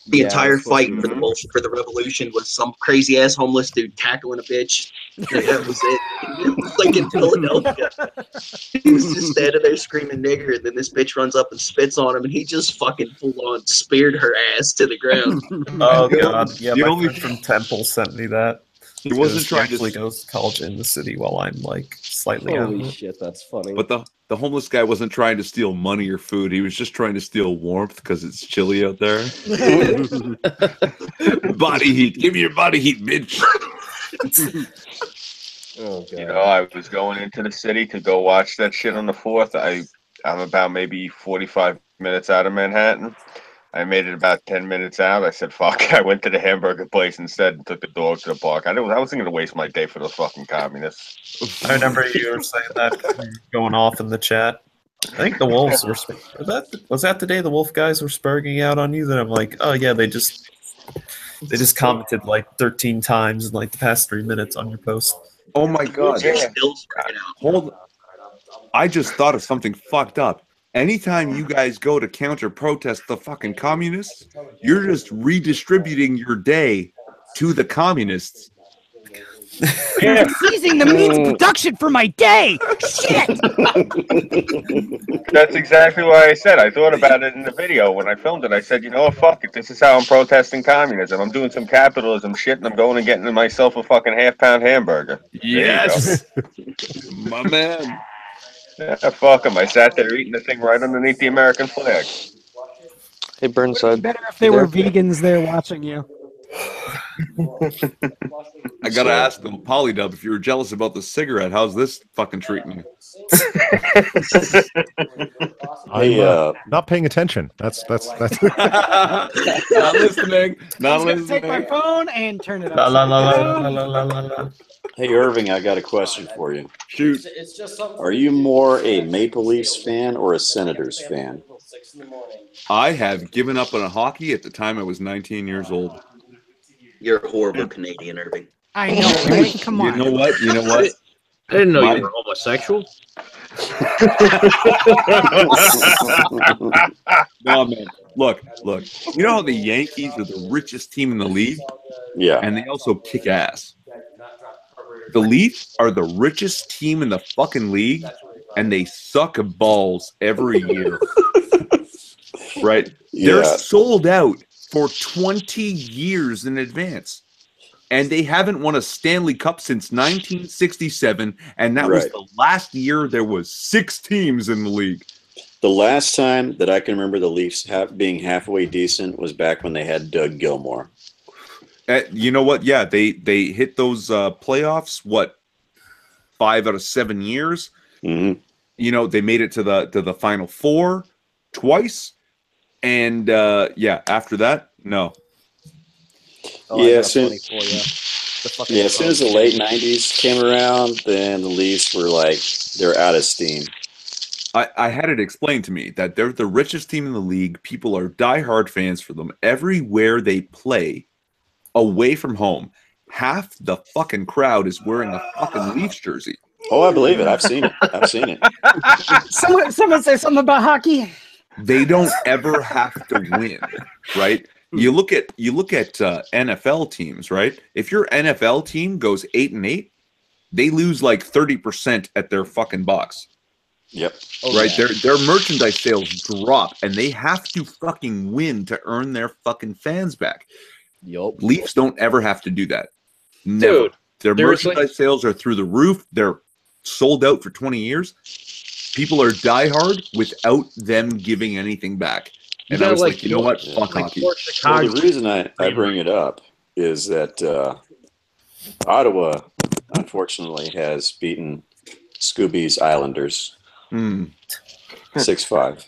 The Yeah, entire it's supposed fight to for the revolution was some crazy ass homeless dude tackling a bitch. And that was it. It was like in Philadelphia. He was just standing there screaming nigger, and then this bitch runs up and spits on him, and he just fucking full on speared her ass to the ground. Oh god, yeah. The My only- friend from Temple sent me that. He wasn't He trying to. actually goes to college in the city while I'm like slightly out. Holy shit, that's funny. But the homeless guy wasn't trying to steal money or food. He was just trying to steal warmth because it's chilly out there. Body heat. Give me your body heat, bitch. Oh god. You know, I was going into the city to go watch that shit on the 4th. I'm about maybe 45 minutes out of Manhattan. I made it about 10 minutes out. I said, fuck. I went to the hamburger place instead and took the dog to the park. I wasn't going to waste my day for those fucking communists. I remember you were saying that going off in the chat. I think the wolves were. Was that the day the wolf guys were spurging out on you? That I'm like, oh yeah, they just commented like 13 times in like the past 3 minutes on your post. Oh my god. They're still spreading out. Hold. I just thought of something fucked up. Anytime you guys go to counter protest the fucking communists, you're just redistributing your day to the communists. You're seizing the means of production for my day. Shit. That's exactly why I said. I thought about it in the video when I filmed it. I said, you know what, fuck it. This is how I'm protesting communism. I'm doing some capitalism shit, and I'm going and getting myself a fucking half-pound hamburger. Yes, my man. Yeah, fuck them. I sat there eating the thing right underneath the American flag. Hey, Burnside. Better if they were vegans there watching you. I gotta ask them, Polydub, if you were jealous about the cigarette, how's this fucking treating you? I'm not paying attention. That's not listening. Not I'm gonna take my phone and turn it up. Hey, Irving, I got a question for you. Shoot. Are you more a Maple Leafs fan or a Senators fan? I have given up on hockey at the time I was 19 years old. You're a horrible Canadian, Irving. I know, right? Come on. You know what? You know what? I didn't know you were homosexual. No, man. Look. You know how the Yankees are the richest team in the league? Yeah. And they also kick ass. The Leafs are the richest team in the fucking league, and they suck balls every year. Right? They're sold out for 20 years in advance. And they haven't won a Stanley Cup since 1967, and that was the last year there was 6 teams in the league. The last time that I can remember the Leafs being halfway decent was back when they had Doug Gilmour. You know what? Yeah, they hit those playoffs, 5 out of 7 years? Mm-hmm. they made it to the Final Four twice, and after that, no. As soon as the late '90s came around, then the Leafs were like they're out of steam. I had it explained to me that they're the richest team in the league. People are diehard fans for them. Everywhere they play, away from home, half the fucking crowd is wearing a fucking Leafs jersey. Oh, I believe it. I've seen it. Someone say something about hockey. They don't ever have to win, right? You look at NFL teams, right? If your NFL team goes 8-8, they lose like 30% at their fucking box. Yep. Right. Their merchandise sales drop, and they have to fucking win to earn their fucking fans back. Yup. Leafs don't ever have to do that. Never. Dude, their merchandise sales are through the roof. They're sold out for 20 years. People are diehard without them giving anything back. And I was like, you know what? Fuck hockey. Well, the reason I bring it up is that Ottawa, unfortunately, has beaten Scooby's Islanders 6-5.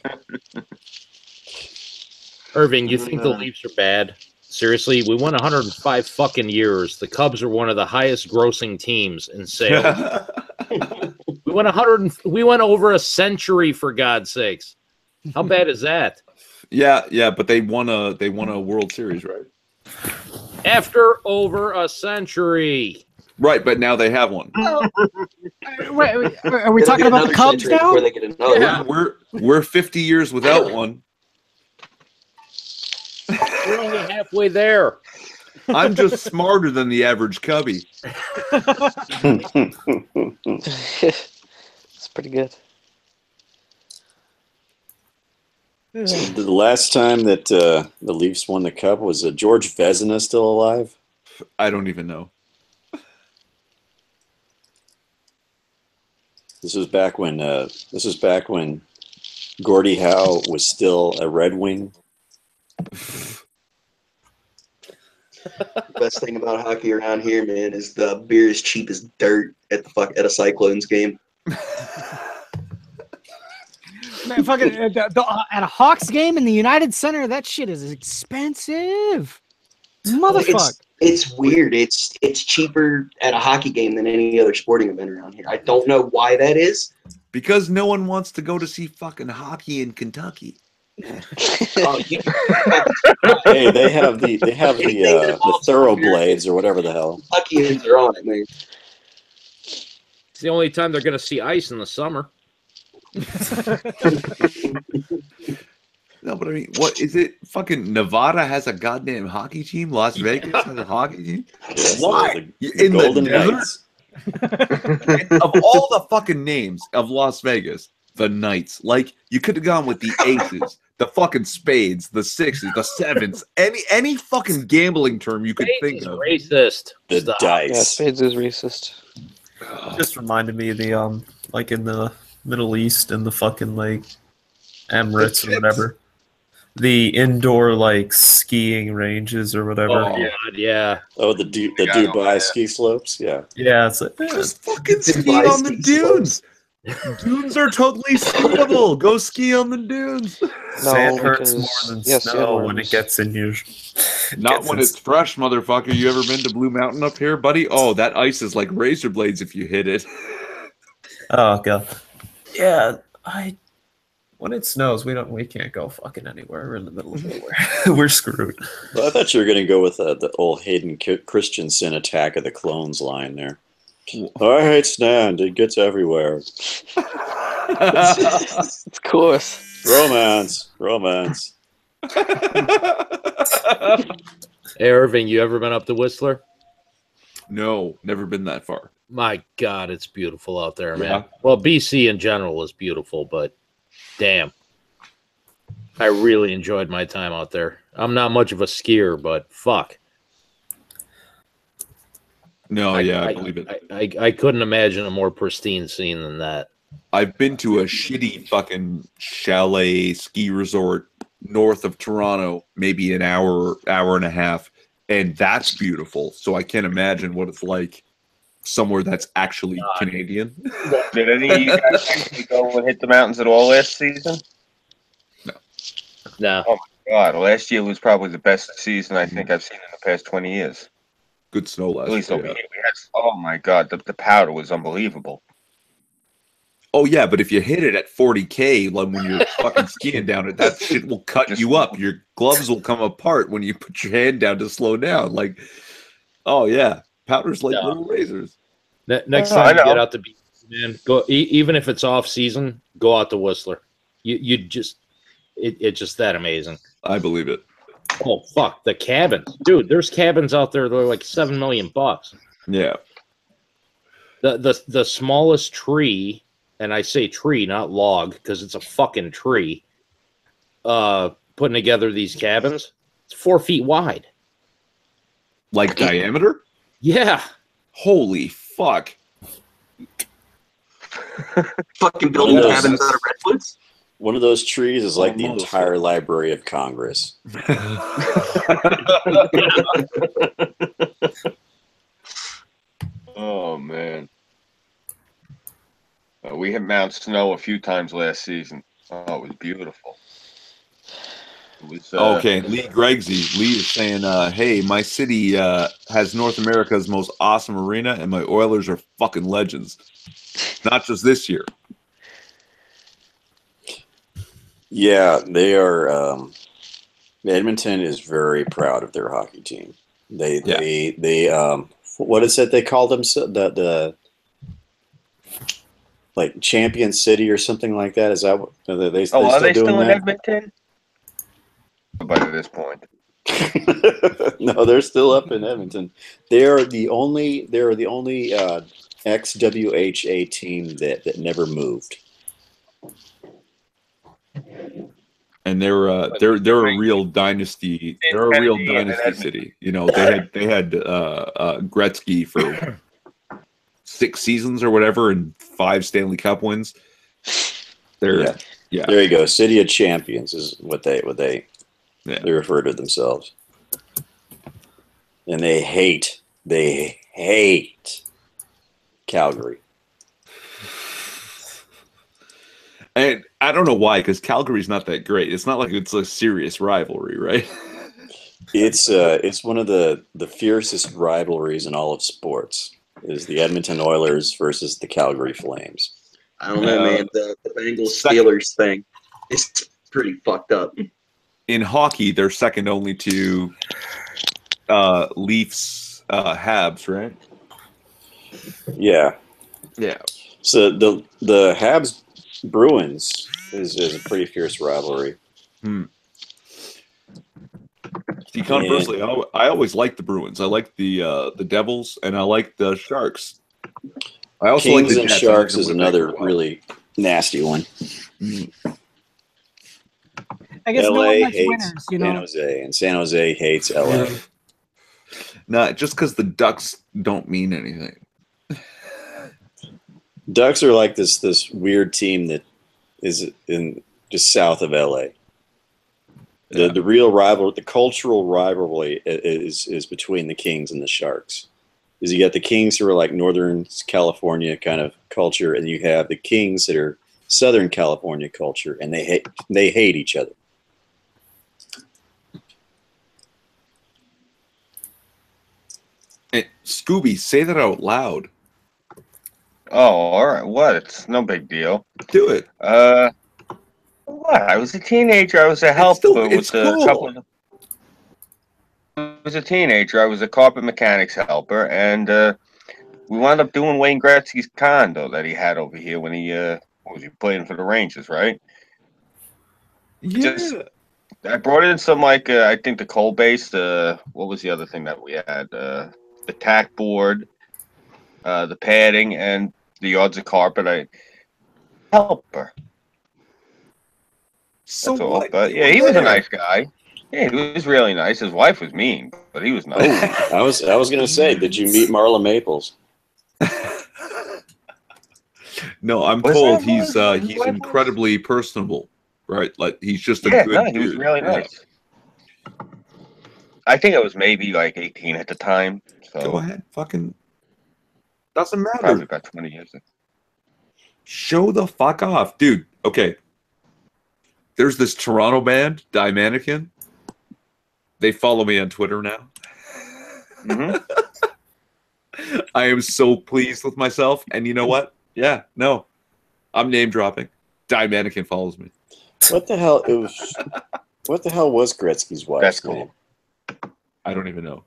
Irving, you think the Leafs are bad? Seriously, we won 105 fucking years. The Cubs are one of the highest grossing teams in sales. We went over a century, for God's sakes. How bad is that? Yeah, but they won a World Series, right? After over a century. Right, but now they have one. Wait, are we talking about the Cubs now? Yeah, we're 50 years without one. We're only halfway there. I'm just smarter than the average Cubby. It's pretty good. So the last time that the Leafs won the Cup, was George Vezina still alive? I don't even know. This was back when Gordie Howe was still a Red Wing. Best thing about hockey around here, man, is the beer is cheap as dirt at a Cyclones game. Man, fucking at a Hawks game in the United Center, that shit is expensive. Motherfucker. It's weird. It's cheaper at a hockey game than any other sporting event around here. I don't know why that is. Because no one wants to go to see fucking hockey in Kentucky. Hey, they have the thoroughblades or whatever the hell. Kentuckians are on it, man. It's the only time they're going to see ice in the summer. No, but I mean, what is it? Fucking Nevada has a goddamn hockey team. Las Vegas has a hockey team. Yes, Why? The Golden Knights. Of all the fucking names of Las Vegas, the Knights. Like, you could have gone with the Aces, the fucking Spades, the Sixes, the Sevens, any fucking gambling term you could think of. Racist. The dice. Yeah, Spades is racist. Just reminded me of the like in the Middle East and the fucking like Emirates or whatever. The indoor like skiing ranges or whatever. Oh God, yeah. Oh, the Dubai ski slopes. Yeah. Yeah, it's like Just fucking ski on the dunes. Dunes are totally skiable. Go ski on the dunes. Sand hurts more than snow when it gets in you. Not when it's fresh, motherfucker. You ever been to Blue Mountain up here, buddy? Oh, that ice is like razor blades if you hit it. Oh god. Yeah, when it snows, we can't go fucking anywhere. We're in the middle of nowhere. We're screwed. Well, I thought you were going to go with the old Hayden Christensen Attack of the Clones line there. I hate sand. It gets everywhere. Of course. Romance. Hey, Irving, you ever been up to Whistler? No, never been that far. My God, it's beautiful out there, man. Yeah. Well, BC in general is beautiful, but damn. I really enjoyed my time out there. I'm not much of a skier, but fuck. No, I believe it. I couldn't imagine a more pristine scene than that. I've been to a shitty fucking chalet ski resort north of Toronto, maybe an hour and a half, and that's beautiful. So I can't imagine what it's like somewhere that's actually Canadian. Did any of you guys actually go and hit the mountains at all last season? No. Oh my God! Last year was probably the best season I think I've seen in the past 20 years. Good snow last At least year. over here, we had. Oh my God, the powder was unbelievable. Oh yeah, but if you hit it at 40K, like when you're fucking skiing down it, that shit will cut you up. Your gloves will come apart when you put your hand down to slow down. Like, oh yeah, powder's like little razors. Next time you get out to beach, man, go even if it's off season, go out to Whistler. You just it's just that amazing. I believe it. Oh fuck, the cabins, dude. There's cabins out there that are like $7 million. Yeah. The smallest tree, and I say tree, not log, because it's a fucking tree. Putting together these cabins, it's 4 feet wide. Like diameter? Yeah. Holy fuck. Fucking building cabins out of redwoods. One of those trees is like the entire Library of Congress. Oh man, we hit Mount Snow a few times last season. Oh, it was beautiful. It was, okay, Lee Gregsy. Lee is saying, hey, my city has North America's most awesome arena, and my Oilers are fucking legends. Not just this year. Yeah, they are. Edmonton is very proud of their hockey team. They what is it they call them? The like Champion City or something like that. Is that what are they still doing in Edmonton? By this point, no, they're still up in Edmonton. They are the only XWHA team that never moved. And they're a real dynasty. They're a real dynasty city. You know, they had Gretzky for 6 seasons or whatever, and 5 Stanley Cup wins. Yeah. There you go. City of Champions is what they refer to themselves. And they hate Calgary. And I don't know why, because Calgary's not that great. It's not like it's a serious rivalry, right? It's one of the fiercest rivalries in all of sports. Is the Edmonton Oilers versus the Calgary Flames. I don't know, man. The Bengals Steelers thing is pretty fucked up. In hockey, they're second only to Leafs, Habs, right? Yeah. Yeah. So the Habs Bruins is a pretty fierce rivalry. See, conversely, I always like the Bruins. I like the Devils, and I like the Sharks. I also Kings like the and Jets. Sharks is another really nasty one. I guess LA no one likes hates winners, you know. San Jose, and San Jose hates LA. Nah, just because the Ducks don't mean anything. Ducks are like this weird team that is in just south of LA. The real rival, the cultural rivalry is between the Kings and the Sharks. Is you got the Kings who are like Northern California kind of culture, and you have the Kings that are Southern California culture, and they hate each other. Hey, Scooby, say that out loud. oh, all right. What? It's no big deal. Do it. What? I was a teenager. I was a helper with a couple of. I was a teenager. I was a carpet mechanics helper, and we wound up doing Wayne Gretzky's condo that he had over here when he was he playing for the Rangers, right? Yeah. I brought in some I think the coal based. What was the other thing that we had? The tack board, the padding, and the yards of carpet. I helper. So That's all. what? But yeah, he was a nice guy. Yeah, he was really nice. His wife was mean, but he was nice. I was gonna say, did you meet Marla Maples? No, I'm told he's incredibly personable, right? Like he's just a good dude. He was really nice. I think I was maybe like 18 at the time. So. Go ahead, fucking. Doesn't matter. Probably about 20 years. Show the fuck off, dude. Okay. There's this Toronto band, Die Mannequin. They follow me on Twitter now. I am so pleased with myself. And you know what? Yeah, no. I'm name dropping. Die Mannequin follows me. What the hell? What the hell was Gretzky's wife's That's cool. name? I don't even know.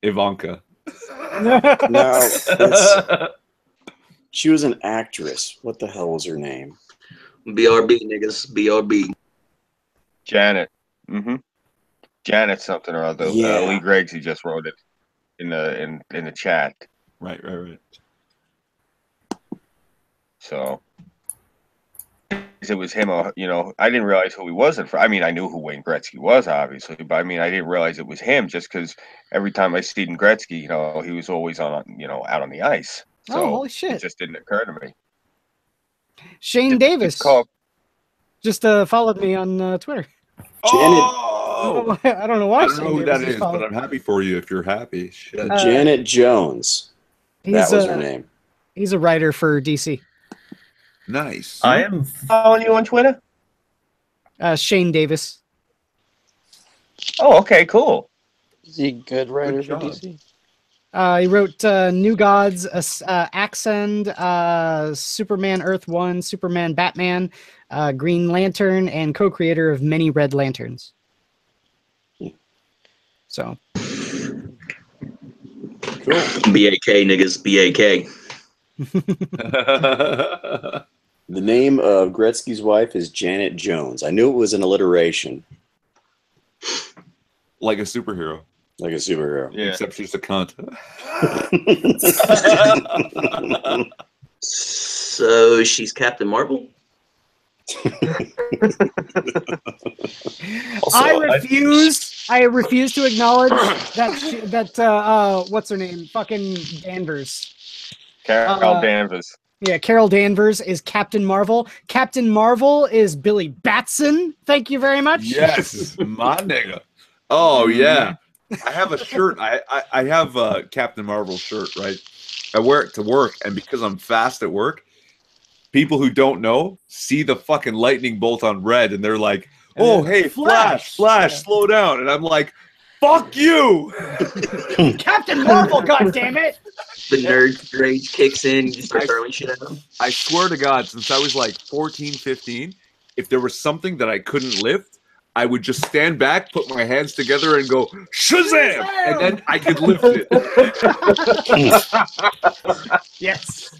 Ivanka. No, she was an actress. What the hell was her name? BRB, niggas. BRB. Janet. Janet something or other. Yeah. Lee Greggs, he just wrote it in the chat. Right. So it was him. You know, I didn't realize who he was at first. I mean, I knew who Wayne Gretzky was, obviously, but I mean, I didn't realize it was him just because every time I seen Gretzky, you know, he was always on, you know, out on the ice. So Oh, holy shit! It just didn't occur to me. Shane Davis just followed me on Twitter. Oh! I don't know why. I don't know Shane who Davis that just is, followed- but I'm happy for you if you're happy. Shit. Janet Jones. That was her name. He's a writer for DC. Nice. I am following you on Twitter. Shane Davis. Oh, okay, cool. Is he a good writer for DC? He wrote New Gods, Accent, Superman Earth 1, Superman Batman, Green Lantern, and co-creator of many Red Lanterns. So. Cool. BAK, niggas. BAK. The name of Gretzky's wife is Janet Jones. I knew it was an alliteration. Like a superhero. Like a superhero. Yeah. Except she's a cunt. So she's Captain Marvel? I refuse to acknowledge that what's her name? Fucking Danvers. Carol Danvers. Yeah, Carol Danvers is Captain Marvel. Captain Marvel is Billy Batson. Thank you very much. Yes, my nigga. Oh yeah, I have a shirt. I have a Captain Marvel shirt, right? I wear it to work, and because I'm fast at work, people who don't know see the fucking lightning bolt on red, and they're like, "Oh, hey, Flash, slow down!" And I'm like, "Fuck you, Captain Marvel! God damn it!" The nerd rage kicks in. You just start throwing shit at them. I swear to God, since I was like 14, 15, if there was something that I couldn't lift, I would just stand back, put my hands together, and go, Shazam! And then I could lift it. Yes.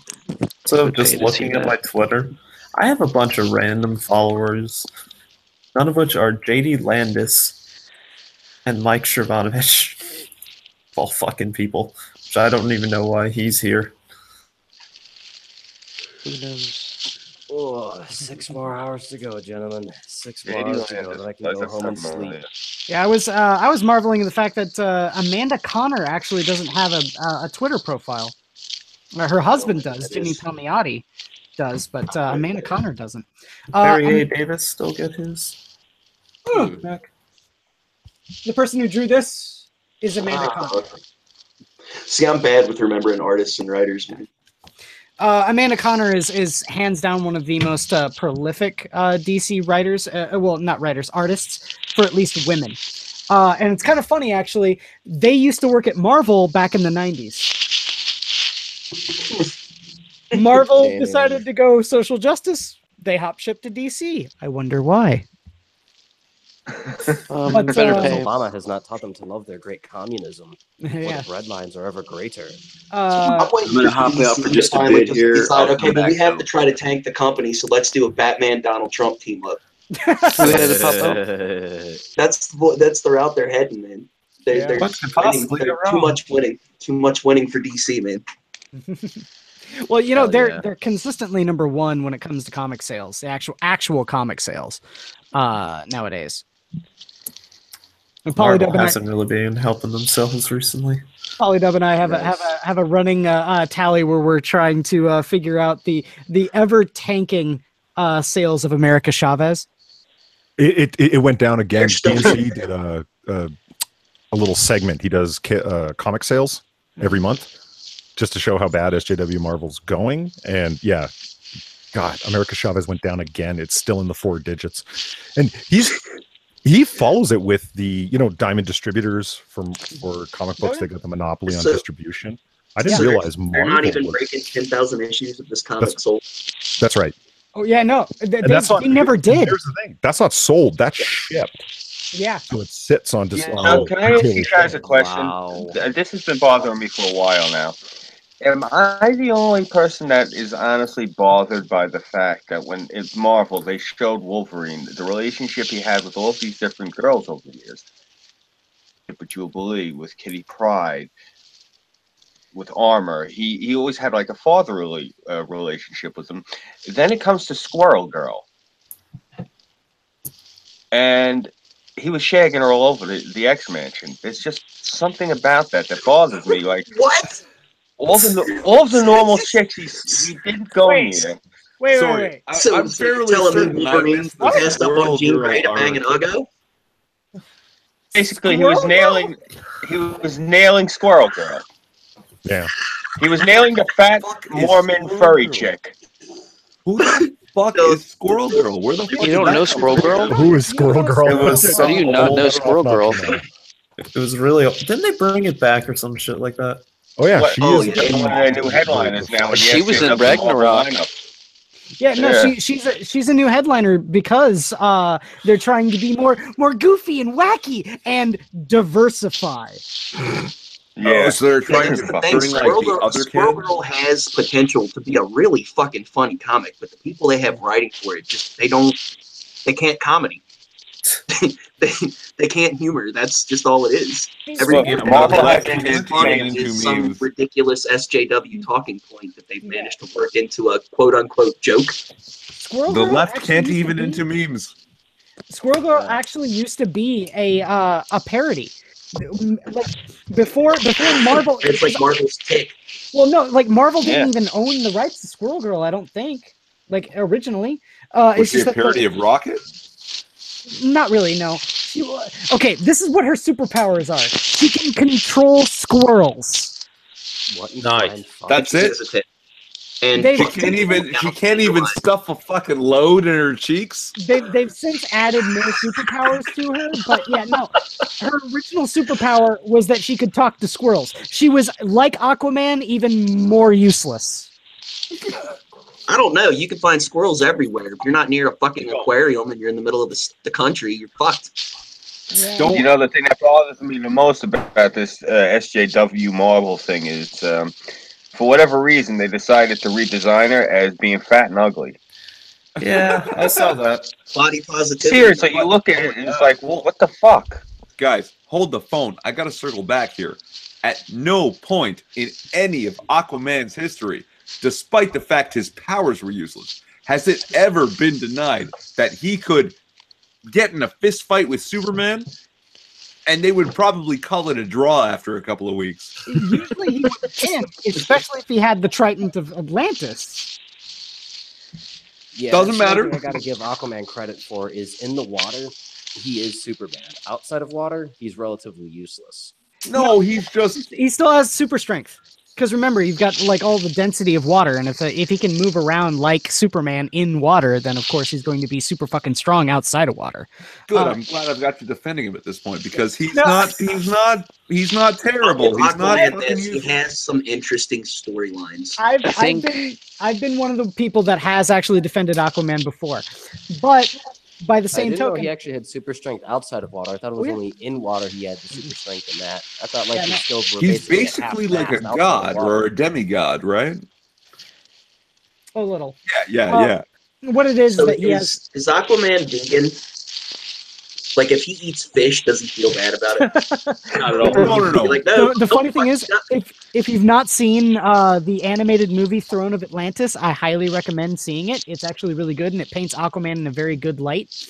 So just looking at my Twitter, I have a bunch of random followers, none of which are JD Landis and Mike Shervanovich. All fucking people. Which I don't even know why he's here. Who knows? Oh, 6 more hours to go, gentlemen. 6 more hours to go, then I can go home and sleep. Yeah, I was marveling at the fact that Amanda Connor actually doesn't have a Twitter profile. Her husband does. Jimmy Palmiotti does, but Amanda Connor doesn't. Barry A. Davis still get his back. The person who drew this is Amanda Connor. See, I'm bad with remembering artists and writers, man. Amanda Connor is hands down one of the most prolific DC writers. Well, not writers, artists, for at least women. And it's kind of funny, actually. They used to work at Marvel back in the 90s. Marvel decided to go social justice. They hop shipped to DC. I wonder why. But Obama has not taught them to love their great communism. Yeah. The red lines are ever greater. I'm going to hop out for just a bit here. Okay, but we have to try to tank the company, so let's do a Batman Donald Trump team up. That's the route they're heading, man. They're winning. Too much winning for DC, man. Well, you know, they're consistently number one when it comes to comic sales, the actual comic sales nowadays. And Marvel hasn't really been helping themselves recently. Polydub and I have a running tally where we're trying to figure out the ever tanking sales of America Chavez. It went down again. DMC did a little segment. He does comic sales every month, just to show how bad SJW Marvel's going. And yeah, God, America Chavez went down again. It's still in the 4 digits, and he follows it with the Diamond Distributors for comic books. They got the monopoly on distribution. I didn't realize they're not even breaking 10,000 issues of this comic sold. That's right. Oh yeah, no, they never did. Here's the thing: that's not sold. That's shipped. Yeah. So it sits on. Can I ask you guys a question? Wow. This has been bothering me for a while now. Am I the only person that is honestly bothered by the fact that when it's Marvel, they showed Wolverine, the relationship he had with all of these different girls over the years, with Jubilee, with Kitty Pryde, with Armor, he always had like a fatherly relationship with them. Then it comes to Squirrel Girl, and he was shagging her all over the X Mansion. There's just something about that bothers me. Like what? All the normal chicks he didn't go near. Wait. I'm fairly certain Wolverine passed up on Jean Grey to bang an Uggo. Basically, he was nailing Squirrel Girl. Yeah. He was nailing the fat Mormon furry chick. Who the fuck is Squirrel Girl? Where the fuck you don't know Squirrel Girl? Who is Squirrel Girl? How do you not know Squirrel Girl? It was really. Didn't they bring it back or some shit like that? Oh yeah, she is one of the new headliners now. She was in Ragnarok. Yeah, no, she's a new headliner because they're trying to be more goofy and wacky and diversify. Yeah, so they're trying to bring like the other Squirrel Girl has potential to be a really fucking funny comic, but the people they have writing for it they can't comedy. they can't humor. That's just all it is. Everything is some ridiculous SJW talking point that they've managed to work into a quote-unquote joke. The left can't even into memes. Squirrel Girl actually used to be a parody. Like before Marvel. It's like Marvel's Tick. Well, no, like Marvel didn't even own the rights to Squirrel Girl. I don't think. Like originally, was she a parody of Rocket? Not really, no. Okay, this is what her superpowers are. She can control squirrels. What? Nice. That's it. And she can't even stuff a fucking load in her cheeks. They've since added more superpowers to her, but yeah, no. Her original superpower was that she could talk to squirrels. She was like Aquaman, even more useless. I don't know. You can find squirrels everywhere. If you're not near a fucking aquarium and you're in the middle of the country, you're fucked. Yeah. You know, the thing that bothers me the most about this SJW Marvel thing is, for whatever reason, they decided to redesign her as being fat and ugly. Yeah, I saw that. Body positivity. Seriously, you look at it and it's like, well, what the fuck? Guys, hold the phone. I gotta circle back here. At no point in any of Aquaman's history, despite the fact his powers were useless, has it ever been denied that he could get in a fist fight with Superman and they would probably call it a draw after a couple of weeks. Usually he would win, especially if he had the Trident of Atlantis. Yeah, doesn't matter. I gotta give Aquaman credit for is in the water, he is Superman. Outside of water, he's relatively useless. No, he's just... He still has super strength. Because remember, you've got like all the density of water, and if he can move around like Superman in water, then of course he's going to be super fucking strong outside of water. Good. I'm glad I've got you defending him at this point because he's not terrible. He's not fucking he has some interesting storylines. I've been one of the people that has actually defended Aquaman before, but by the same token, he actually had super strength outside of water. I thought it was only in water he had the super strength in that. I thought like his skills were he's basically like a god or a demigod, right? A little. Yeah. What it is so that he has is Aquaman vegan? Like if he eats fish, does he feel bad about it? Not at all. No. Like, no, the funny thing is, if you've not seen the animated movie Throne of Atlantis, I highly recommend seeing it. It's actually really good, and it paints Aquaman in a very good light.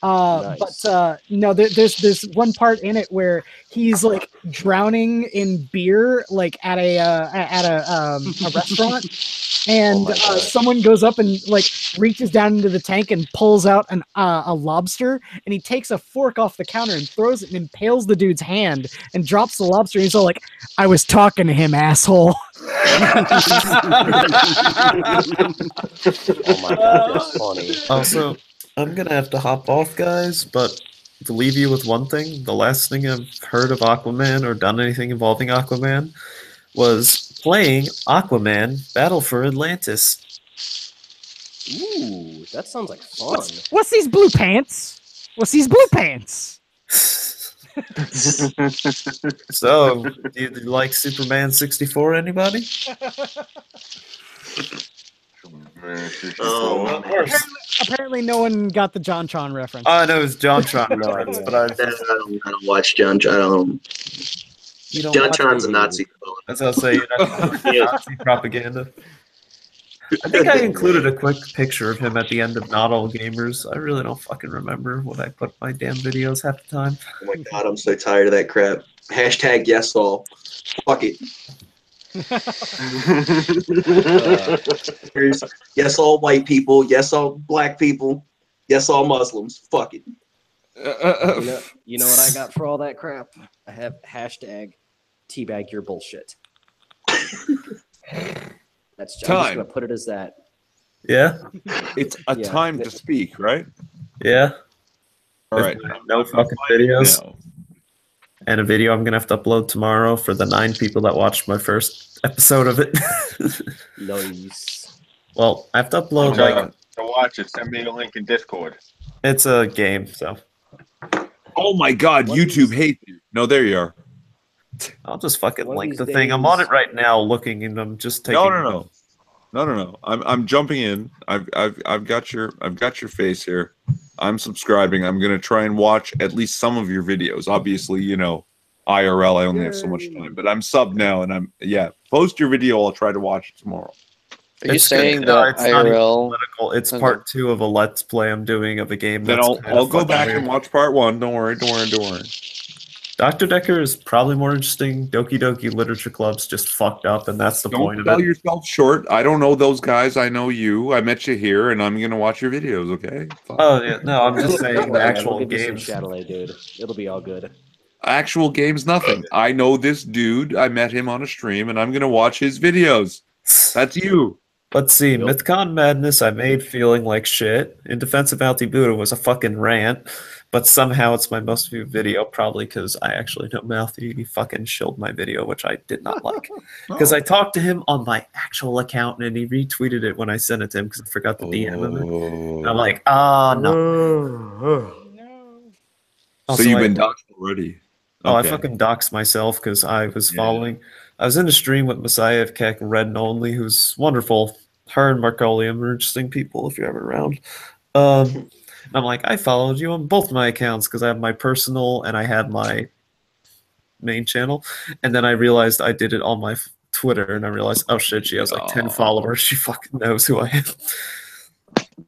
Nice. But no, there's one part in it where he's like drowning in beer, like at a restaurant, and someone goes up and like reaches down into the tank and pulls out a lobster, and he takes a fork off the counter and throws it and impales the dude's hand and drops the lobster. And he's all like, "I was talking to him, asshole." my god, that's funny. Also, I'm gonna have to hop off, guys, but to leave you with one thing, the last thing I've heard of Aquaman or done anything involving Aquaman was playing Aquaman Battle for Atlantis. Ooh, that sounds like fun. What's these blue pants? What's these blue pants? So, do you like Superman 64, anybody? Oh, Apparently no one got the JonTron reference. I know it's JonTron, No reference, idea. but I don't watch John. I don't. you don't John watch Tron's a it. Nazi. That's how I'll say you're not Nazi propaganda. I think I included a quick picture of him at the end of Not All Gamers. I really don't fucking remember what I put in my damn videos half the time. Oh my god, I'm so tired of that crap. Hashtag yes all. Fuck it. Yes all white people. Yes all black people. Yes all Muslims. Fuck it. You know what I got for all that crap? I have hashtag teabag your bullshit. That's I'm just Time. gonna put it as that. Yeah? It's a Yeah. time to speak, right? Yeah? All right. No fucking videos. And a video I'm gonna have to upload tomorrow for the 9 people that watched my first episode of it. Nice. Well, I have to upload To watch it, send me a link in Discord. it's a game, so Oh my god, YouTube hates you. No, there you are. I'll just fucking One of link these the thing. I'm on days- it right now, looking, and I'm just taking. No. I'm jumping in. I've got your face here. I'm subscribing. I'm gonna try and watch at least some of your videos. Obviously, you know, IRL. I only have so much time, but I'm sub now, and post your video. I'll try to watch it tomorrow. Are you It's saying good. that It's not even IRL? political. It's Okay. part 2 of a Let's Play I'm doing of a game. Then That's I'll kinda go fucking back weird. and watch part 1. Don't worry. Dr. Decker is probably more interesting. Doki Doki Literature Club's just fucked up, and that's the point Don't of sell it. yourself short. I don't know those guys. I know you. I met you here, and I'm gonna watch your videos. Okay. Fine. Oh yeah, no, I'm just saying the We'll actual give you some games. Chatelet, dude. It'll be all good. Actual games, nothing. I know this dude. I met him on a stream, and I'm gonna watch his videos. That's you. Let's see, MythCon Madness I made feeling like shit. In Defense of Alti Buddha was a fucking rant, but somehow it's my most viewed video, probably because I actually know Mouthy. He fucking shilled my video, which I did not like. Because I talked to him on my actual account, and he retweeted it when I sent it to him because I forgot to DM him. And I'm like, no. So you've been doxxed already. Oh, Okay. I fucking doxed myself because I was following. I was in a stream with Messiah of Keck and Red and Only, who's wonderful. Her and Marcolium are interesting people if you're ever around. And I'm like, I followed you on both my accounts because I have my personal and I have my main channel. And then I realized I did it on my Twitter, and I realized, oh shit, she has like 10 followers. She fucking knows who I am.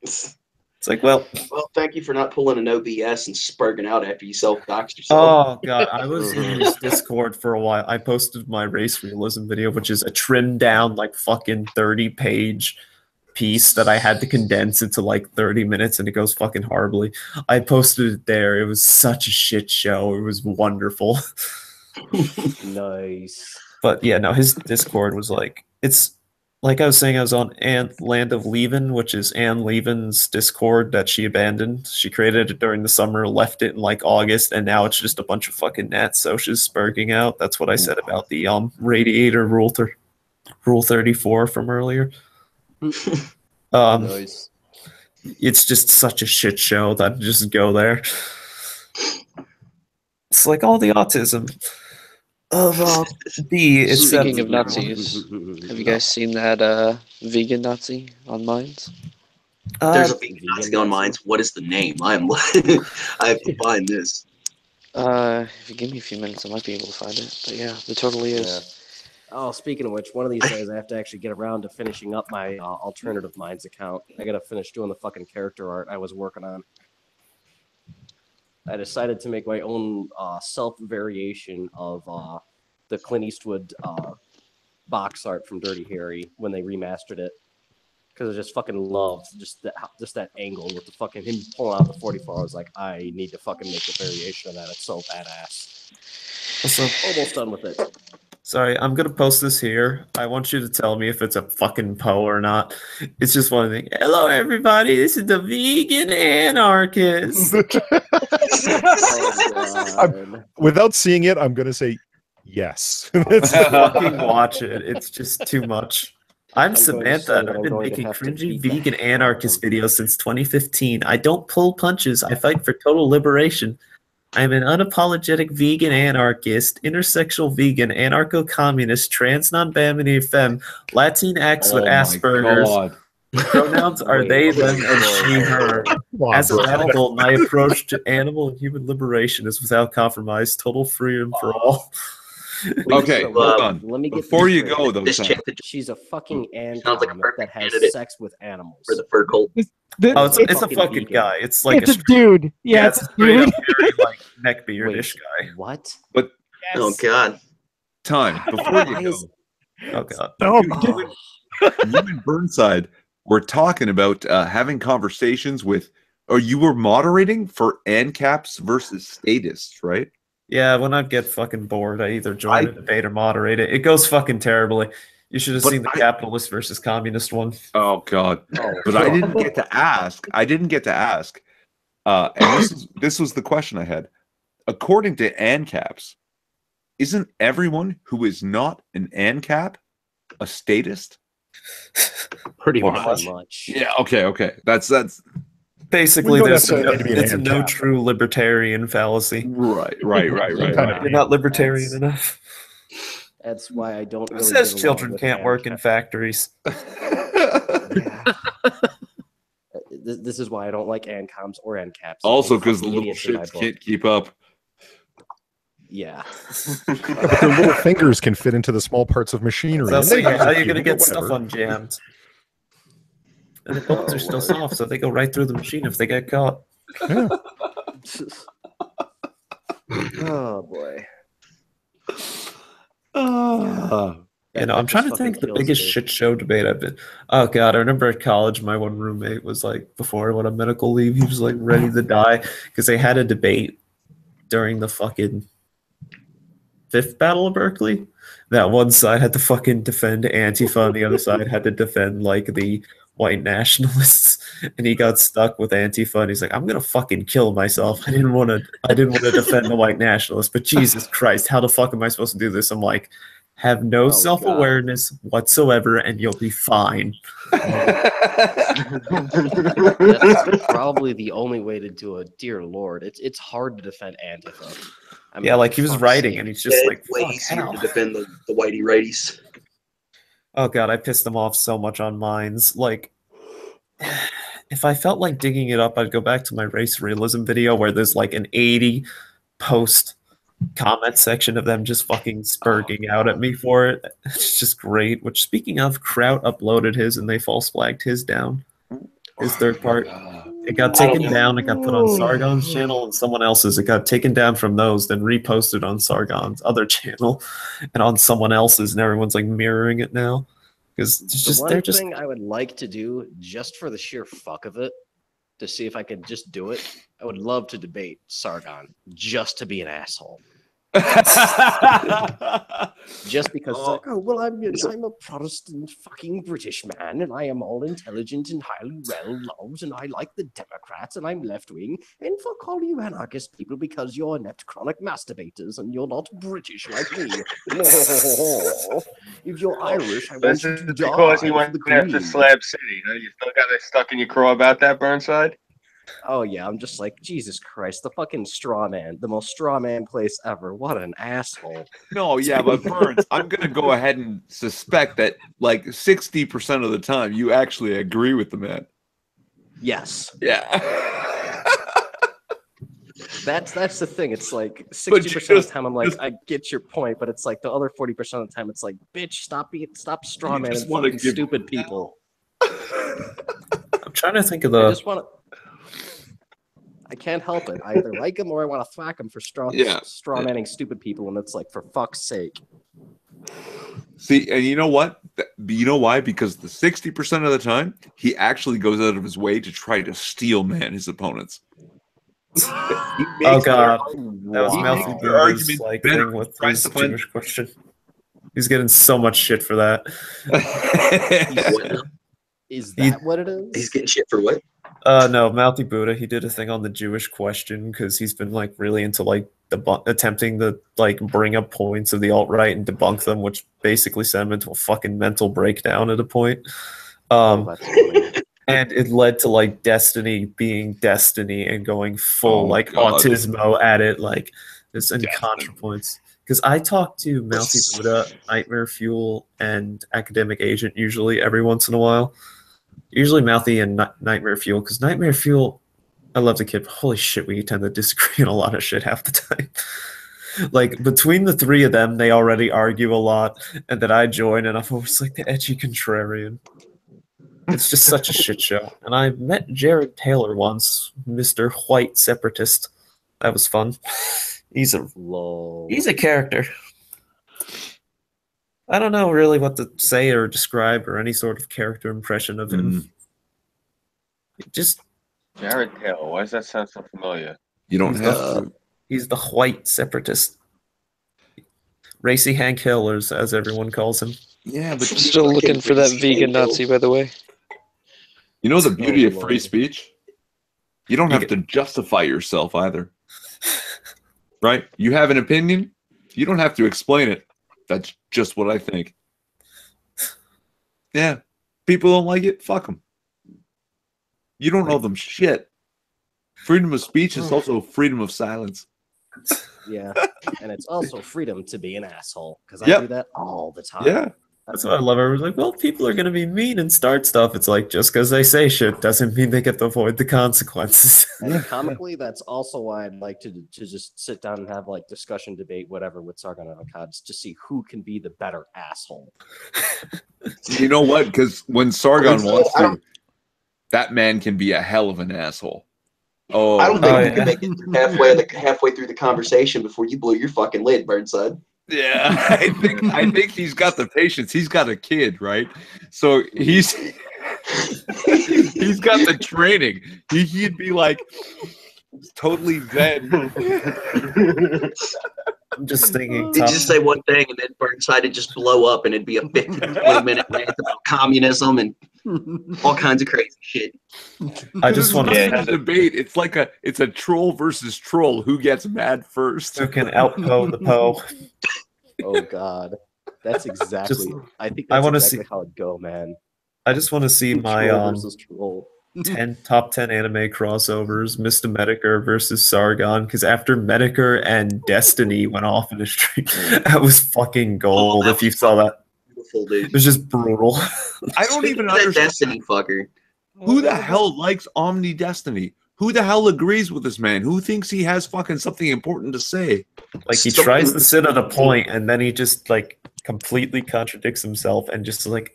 It's like, well, thank you for not pulling an OBS and spurging out after you self-doxed yourself. oh god, I was in his Discord for a while. I posted my race realism video, which is a trimmed down like fucking 30-page piece that I had to condense into like 30 minutes, and it goes fucking horribly. I posted it there. It was such a shit show. It was wonderful. Nice. But yeah, no, his Discord was like, it's like I was saying, I was on Land of Leven, which is Anne Levin's Discord that she abandoned. She created it during the summer, left it in like August, and now it's just a bunch of fucking Nat Socias spurging out. That's what I said about the Radiator Rule 34 from earlier. Nice. It's just such a shit show that I just go there. It's like all the autism of B. Speaking of Nazis, have you guys seen that vegan Nazi on Mines? There's a vegan Nazi on Mines. What is the name? I have to find this. If you give me a few minutes, I might be able to find it. But yeah, there totally is. Yeah. Oh, speaking of which, one of these days I have to actually get around to finishing up my alternative Minds account. I gotta finish doing the fucking character art I was working on. I decided to make my own self-variation of the Clint Eastwood box art from Dirty Harry when they remastered it. Because I just fucking loved just that angle with the fucking him pulling out the 44. I was like, I need to fucking make a variation of that. It's so badass. Also, Almost done with it. Sorry, I'm gonna post this here. I want you to tell me if it's a fucking Poe or not. It's just one thing. Hello, everybody. This is the vegan anarchist. Without seeing it, I'm gonna say yes. Fucking watch it. It's just too much. I'm going to Samantha, say and that I've I'm been going to making have to cringy beat the vegan hell out of anarchist videos since 2015. I don't pull punches. I fight for total liberation. I'm an unapologetic vegan anarchist, intersexual vegan, anarcho-communist, trans non-binary femme, Latinx with Asperger's. God. Pronouns are they, them, and she, her. As a radical, my approach to animal and human liberation is without compromise, total freedom for all. Okay, hold on. Let me get Before this you straight. go, though, This Sam, chick that She's a fucking sounds like a ancom perfect that has candidate sex with animals. for the fur cult. Oh, it's a fucking fucking vegan. guy. It's like It's a dude. Yeah, it's a straight dude. up very, like neck beardish guy. What? but Oh God. time before you Why go. is- Oh god. You and Burnside were talking about having conversations with, or you were moderating for ANCAPs versus statists, right? Yeah, when I get fucking bored, I either join a debate or moderate it. It goes fucking terribly. You should have But seen the capitalist versus communist one. Oh God! But I didn't get to ask. And this was the question I had. According to ANCAPs, isn't everyone who is not an ANCAP a statist? Pretty much. Yeah. Okay. That's Basically, We don't there's necessarily need to be an it's a no ANCAP. true libertarian fallacy. Right. You're not libertarian enough. That's why I don't Who really says get along children with can't work in factories? This is why I don't like ANCOMs or ANCAPs. Also They're because the fucking little idiots in my shits book. can't keep up. Yeah. But their little fingers can fit into the small parts of machinery. So and they how are you execute going to it, get but stuff whatever. unjammed? And the bullets are still soft, so they go right through the machine if they get caught. Yeah. Oh boy. You know, I'm trying to think the biggest shit show debate I've been. Oh god, I remember at college, my one roommate was like, before I went on medical leave, he was like ready to die because they had a debate during the fucking 5th Battle of Berkeley. That one side had to fucking defend Antifa, and the other side had to defend like the white nationalists, and he got stuck with Antifa, and he's like, I'm gonna fucking kill myself. I didn't want to defend the white nationalists, but Jesus Christ, how the fuck am I supposed to do this? I'm like, have no self-awareness whatsoever, and you'll be fine. That's probably the only way to do it. Dear Lord, it's hard to defend Antifa. I mean, Yeah, like he was fuck's writing, sake. and he's just like, way fuck, easier hell. to defend the whitey righties. Oh god, I pissed them off so much on mines. Like, if I felt like digging it up, I'd go back to my race realism video where there's like an 80 post comment section of them just fucking spurging out at me for it. It's just great. Which, speaking of, Kraut uploaded his and they false flagged his down. His third part. It got taken down. It got put on Sargon's channel and someone else's. It got taken down from those, then reposted on Sargon's other channel and on someone else's, and everyone's like mirroring it now. Because The one thing I would like to do, just for the sheer fuck of it, to see if I could just do it, I would love to debate Sargon just to be an asshole. Just because it's like, oh well, I'm a Protestant fucking British man, and I am all intelligent and highly well loved, and I like the Democrats, and I'm left wing, and fuck all you anarchist people because you're inept chronic masturbators and you're not British like me. If you're Irish, I want This you is to die. because he for went the after Queen. Slab City. Huh? You still got it stuck in your craw about that, Burnside? Oh yeah, I'm just like, Jesus Christ, the fucking straw man, the most straw man place ever. What an asshole. No, yeah, but Burns, I'm gonna go ahead and suspect that like 60% of the time you actually agree with the man. Yes. Yeah. That's the thing. It's like 60% of the time I'm like, I get your point, but it's like the other 40% of the time it's like, bitch, stop straw man and fucking stupid people. I'm trying to think of I just want to. I can't help it. I either like him or I want to thwack him for straw manning stupid people, and it's like, for fuck's sake. See, and you know what? You know why? Because the 60% of the time, he actually goes out of his way to try to steel man his opponents. Oh god, that was Melfi Buddha's like thing with his Jewish question. He's getting so much shit for that. Is that what it is? He's getting shit for what? No, Mouthy Buddha. He did a thing on the Jewish question because he's been like really into like attempting to like bring up points of the alt-right and debunk them, which basically sent him into a fucking mental breakdown at a point. And it led to like Destiny being Destiny and going full autismo at it, like there's in ContraPoints. Because I talk to Mouthy Buddha, Nightmare Fuel, and Academic Agent usually every once in a while. Usually Mouthy and Nightmare Fuel, because Nightmare Fuel, I love the kid. Holy shit, we tend to disagree on a lot of shit half the time. Like, between the three of them, they already argue a lot, and then I join, and I'm always like the edgy contrarian. It's just such a shit show. And I met Jared Taylor once, Mr. White Separatist. That was fun. He's a character. I don't know really what to say or describe or any sort of character impression of him. Just Jared Taylor. Why does that sound so familiar? You don't have to. He's the White Separatist. Racy Hank Hill, as everyone calls him. Yeah, but still looking for that vegan Nazi, by the way. You know the beauty of free speech? You don't have to justify yourself either. Right? You have an opinion, you don't have to explain it. That's just what I think. Yeah. People don't like it, fuck them. You don't owe them shit. Freedom of speech is also freedom of silence. Yeah. And it's also freedom to be an asshole. Because I do that all the time. Yeah. That's what I love. Everyone's like, well, people are going to be mean and start stuff. It's like, just because they say shit doesn't mean they get to avoid the consequences. And comically, that's also why I'd like to just sit down and have like discussion, debate, whatever with Sargon and Akkad to see who can be the better asshole. You know what? Because when Sargon wants to, that man can be a hell of an asshole. Oh, I don't think you can make it halfway through the conversation before you blew your fucking lid, Burnside. Yeah, I think he's got the patience. He's got a kid, right? So he's got the training. He'd be like totally zen. I'm just thinking. He'd just say one thing, and then Burnside would just blow up, and it'd be a 15-20-minute rant about communism and all kinds of crazy shit. I just want to debate. It's like it's a troll versus troll. Who gets mad first? Who can out-po the po? Oh God, that's exactly. I think I that's want to exactly see how it go, man. I just want to see my Troll versus troll. top 10 anime crossovers. Mr. Medicare versus Sargon, because after Medicare and Destiny went off in the street, that was fucking gold. If you saw that. Beautiful, dude. It was just brutal. I don't even understand. Destiny fucker. Who the hell likes Omni Destiny? Who the hell agrees with this man? Who thinks he has fucking something important to say? Like, he tries to sit at a point, and then he just, like, completely contradicts himself and just like,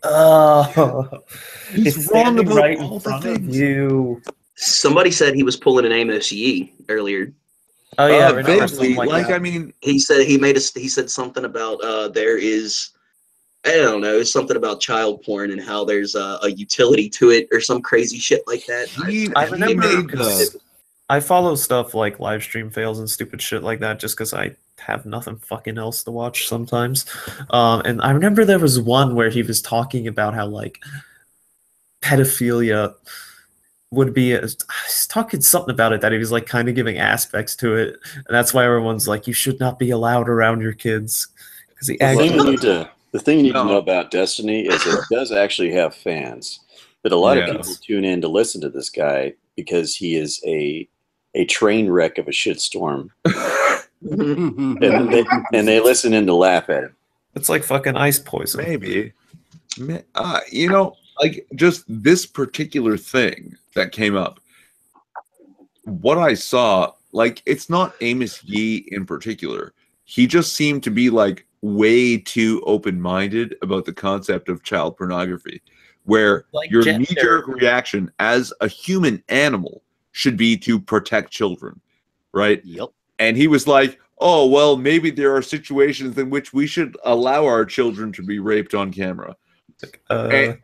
he's wrong about right all in front the of things. you. Somebody said he was pulling an Amos Yee earlier. Oh yeah, vaguely. Like I mean, he said he said something about there is, I don't know, something about child porn and how there's a utility to it or some crazy shit like that. I remember I follow stuff like live stream fails and stupid shit like that just because I have nothing fucking else to watch sometimes. And I remember there was one where he was talking about how like pedophilia would be he's talking something about it that he was like kind of giving aspects to it, and that's why everyone's like, you should not be allowed around your kids because The thing you need to know about Destiny is it does actually have fans, but a lot of people tune in to listen to this guy because he is a train wreck of a shitstorm. and they listen in to laugh at him. It's like fucking ice poison. Maybe. You know, like just this particular thing that came up, what I saw, like, it's not Amos Yee in particular. He just seemed to be like way too open-minded about the concept of child pornography, where like your knee-jerk reaction as a human animal should be to protect children, right? Yep. And he was like, oh, well, maybe there are situations in which we should allow our children to be raped on camera. And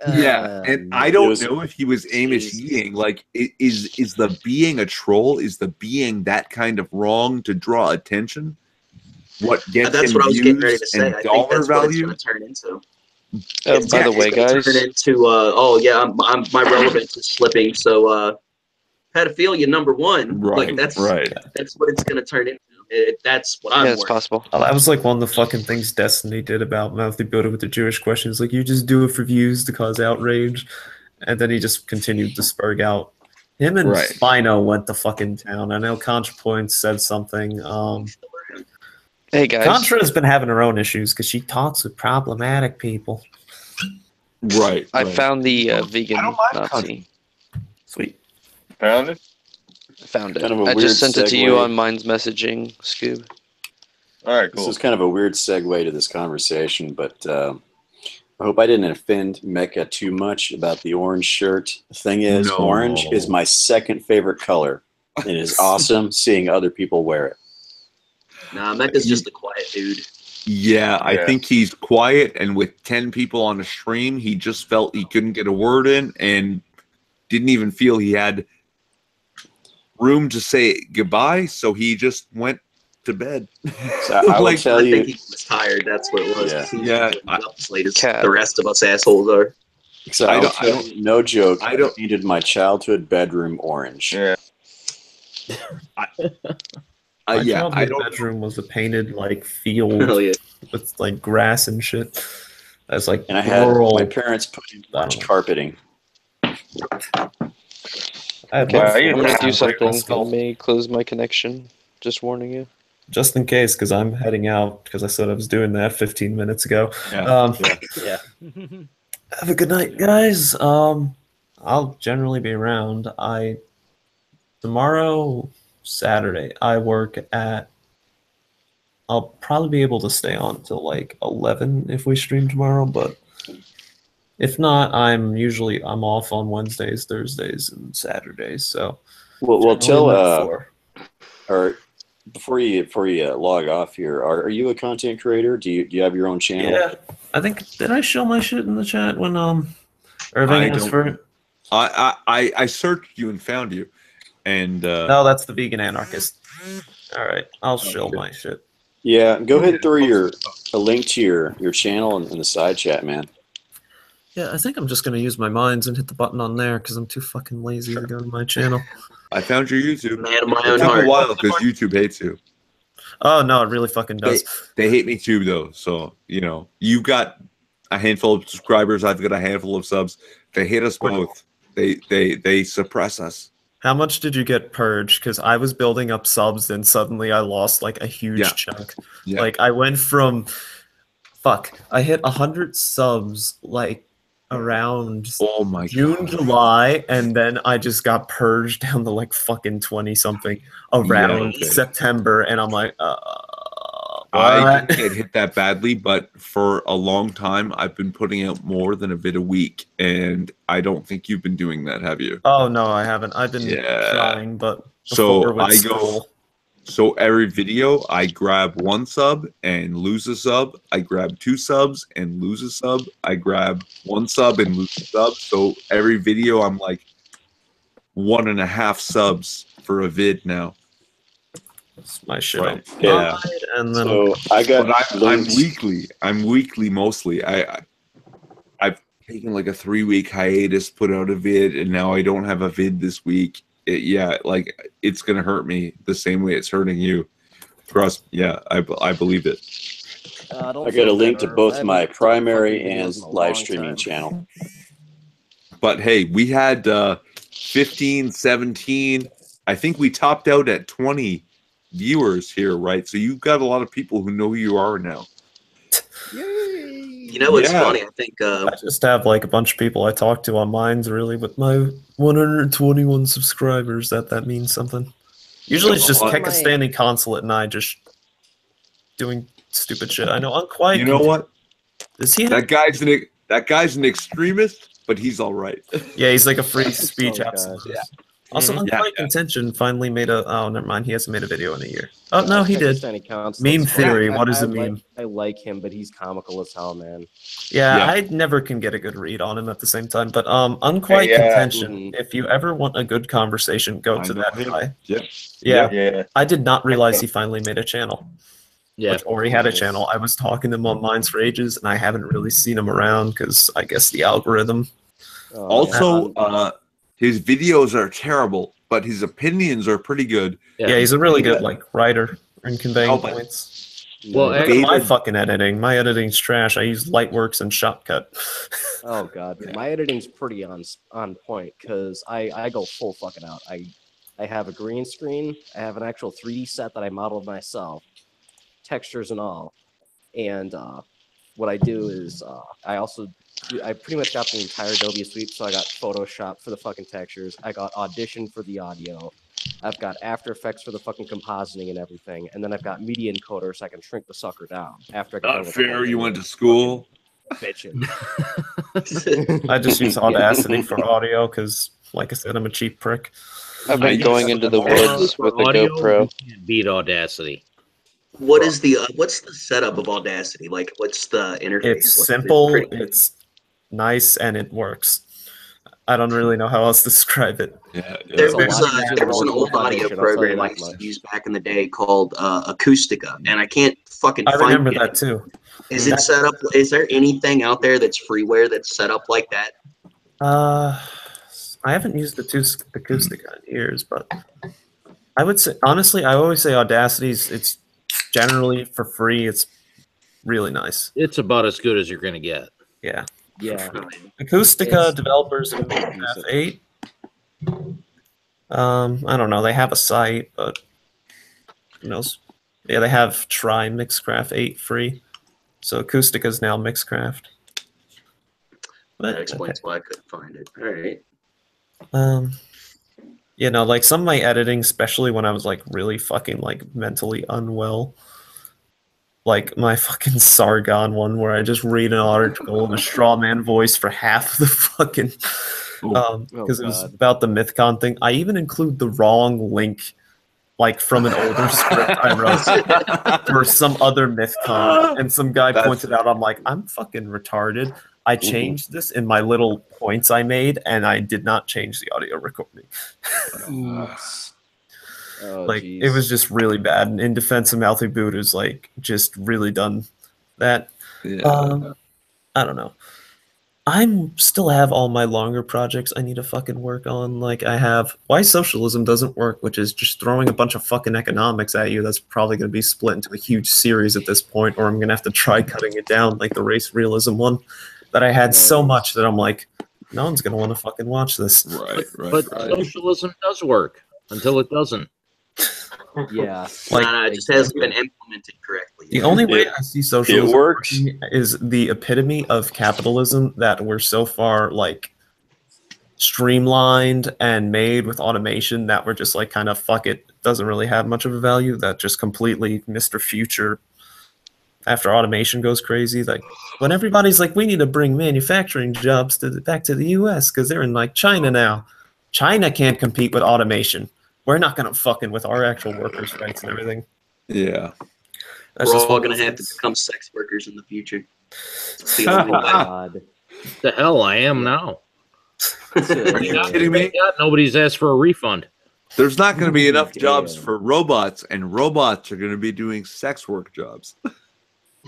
I don't know if he was Amos Yeeing. Like, is the being a troll? Is the being that kind of wrong to draw attention? what gets That's him what I was getting ready views to say. and I think dollar that's what it's value. going to turn into. By the way, guys, turn into oh yeah, my relevance is slipping. So pedophilia #1. Right, Like that's right. that's what it's going to turn into. That's what I'm. yeah, it's possible. Oh, that was like one of the fucking things Destiny did about Mouthy Builder with the Jewish questions. Like, you just do it for views to cause outrage. And then he just continued to spurg out. Him and Right. Spino went to fucking town. I know ContraPoint said something. Hey, guys. Contra has been having her own issues because she talks with problematic people. Right. I found the vegan don't mind Nazi. Sweet. Found it? I found it. Kind of a I weird just sent it to you segue. on Mine's messaging, Scoob. All right, This cool. is kind of a weird segue to this conversation, but I hope I didn't offend Mecca too much about the orange shirt. The thing is, No. orange is my second favorite color. It is awesome seeing other people wear it. Nah, Mecca's just a quiet dude. Yeah, I Yeah. think he's quiet, and with 10 people on a stream, he just felt he couldn't get a word in and didn't even feel he had room to say goodbye, so he just went to bed. So I will tell I you, think he was tired. That's what it was. Yeah. 'cause he Yeah, was up as late as Cat. the rest of us assholes are. so I I'll don't- tell you, no joke, I don't- painted my childhood bedroom orange. Yeah. My Yeah, I childhood don't. bedroom was a painted like field Hell yeah. with like grass and shit. That's like And I had rural. my parents put in orange don't know. carpeting. I had Okay, one I floor used I'm to gonna with do a something. brick I skull. may close my connection. Just warning you. Just in case, because I'm heading out because I said I was doing that 15 minutes ago. Yeah. Yeah. Have a good night, guys. I'll generally be around. Tomorrow, Saturday, I work at. I'll probably be able to stay on till like 11 if we stream tomorrow, but if not, I'm off on Wednesdays, Thursdays, and Saturdays. So Well, tell generally like 4. or before you log off here, are you a content creator? Do you have your own channel? Yeah, I think did I show my shit in the chat when Irving I asked don't- for? I searched you and found you, and No, that's the vegan anarchist. All right, I'll show my shit. Yeah, go ahead and throw a link to your channel in the side chat, man. Yeah, I think I'm just gonna use my minds and hit the button on there because I'm too fucking lazy to go to my channel. I found your YouTube. Man of my It own took heart. a while because YouTube hates you. Oh no, it really fucking does. They hate me too, though. So you've got a handful of subscribers. I've got a handful of subs. They hate us both. They suppress us. How much did you get purged? Because I was building up subs, and suddenly I lost like a huge chunk. Yeah. Like I went from, I hit 100 subs like around June, July, and then I just got purged down to like fucking 20 something around September, and I'm like, I what? didn't get hit that badly, but for a long time, I've been putting out more than a vid a week, and I don't think you've been doing that, have you? Oh no, I haven't. I've been trying, but So before with I school. go. So every video, I grab 1 sub and lose a sub. I grab 2 subs and lose a sub. I grab 1 sub and lose a sub. So every video, I'm like 1.5 subs for a vid now. That's my shit. Right. Yeah. And then So I got. But I'm weekly. I'm weekly mostly. I've taken like a 3-week hiatus, put out a vid, and now I don't have a vid this week. It's gonna hurt me the same way it's hurting you. Trust. Yeah, I believe it. I got a link to both my primary and live streaming channel. But hey, we had 15, 17. I think we topped out at 20 viewers here, right? So you've got a lot of people who know who you are now. You know what's funny? I think I just have like a bunch of people I talk to on Minds, really, with my 121 subscribers. That means something. Usually it's just Kekistani Consulate and I just doing stupid shit. I know Unquiet. You know what? Is he? That guy's an extremist, but he's all right. Yeah, he's like a free speech absolute. Yeah. Also, Unquiet Contention finally made a. Oh, never mind. He hasn't made a video in a year. Oh no, he did. Meme theory. What is a meme? I like him, but he's comical as hell, man. Yeah, I never can get a good read on him at the same time. But Unquiet Contention. If you ever want a good conversation, go to that guy. Yep. Yeah. I did not realize he finally made a channel. Yeah. which Ori had a channel. I was talking to him on Minds for ages, and I haven't really seen him around because I guess the algorithm. Also, his videos are terrible, but his opinions are pretty good. Yeah, he's a really good like writer and conveying points. Well, look at my fucking editing. My editing's trash. I use Lightworks and Shotcut. Oh god, my editing's pretty on point because I go full fucking out. I have a green screen. I have an actual 3D set that I modeled myself, textures and all. And what I do is I pretty much got the entire Adobe suite. So I got Photoshop for the fucking textures. I got Audition for the audio. I've got After Effects for the fucking compositing and everything, and then I've got Media Encoder so I can shrink the sucker down after I get done Not with fair. You went to school. Bitching. I just use Audacity for audio because, like I said, I'm a cheap prick. I've been going into the woods with the Audio, GoPro. you can't beat Audacity. What is the what's the setup of Audacity? Like, what's the interface? It's like? simple, it's nice, and it works. I don't really know how else to describe it. Yeah, There was an old audio program I used to use back in the day called Acoustica, and I can't fucking I find remember it. that too. Is it set up? Is there anything out there that's freeware that's set up like that? I haven't used the Acoustica in years, but I would say honestly, I always say Audacity's. It's generally for free. It's really nice. It's about as good as you're gonna get. Yeah. Yeah. Acoustica developers in Minecraft 8. I don't know. They have a site, but who knows? Yeah, they have try Mixcraft 8 free. So Acoustica is now Mixcraft. But, That explains why I couldn't find it. All right. You know, like some of my editing, especially when I was like really fucking like mentally unwell. Like my fucking Sargon one where I just read an article in a straw man voice for half the fucking because it was about the MythCon thing. I even include the wrong link like from an older script I wrote for some other MythCon, and some guy pointed out, I'm like, I'm fucking retarded. I changed this in my little points I made, and I did not change the audio recording. It was just really bad. And in defense of Mouthy Boot is like just really done that. Yeah. I don't know. I'm still have all my longer projects I need to fucking work on. Like I have Why Socialism Doesn't Work, which is just throwing a bunch of fucking economics at you. That's probably going to be split into a huge series at this point, or I'm going to have to try cutting it down like the race realism one that I had so much that I'm like, no one's going to want to fucking watch this. Right. But socialism does work until it doesn't. Yeah. Like, No, it just hasn't been implemented correctly. The only way I see socialism it works. working is the epitome of capitalism that we're so far like streamlined and made with automation that we're just like kind of fuck it, doesn't really have much of a value, that just completely Mr. Future after automation goes crazy. Like when everybody's like, we need to bring manufacturing jobs back to the US because they're in like China now. China can't compete with automation. We're not gonna fucking with our actual workers' rights and everything. Yeah. That's We're just all one of going to those have to things. become sex workers in the future. It's the only way. God. The hell I am now. Are you kidding me? Nobody's asked for a refund. There's not going to be enough jobs for robots, and robots are going to be doing sex work jobs.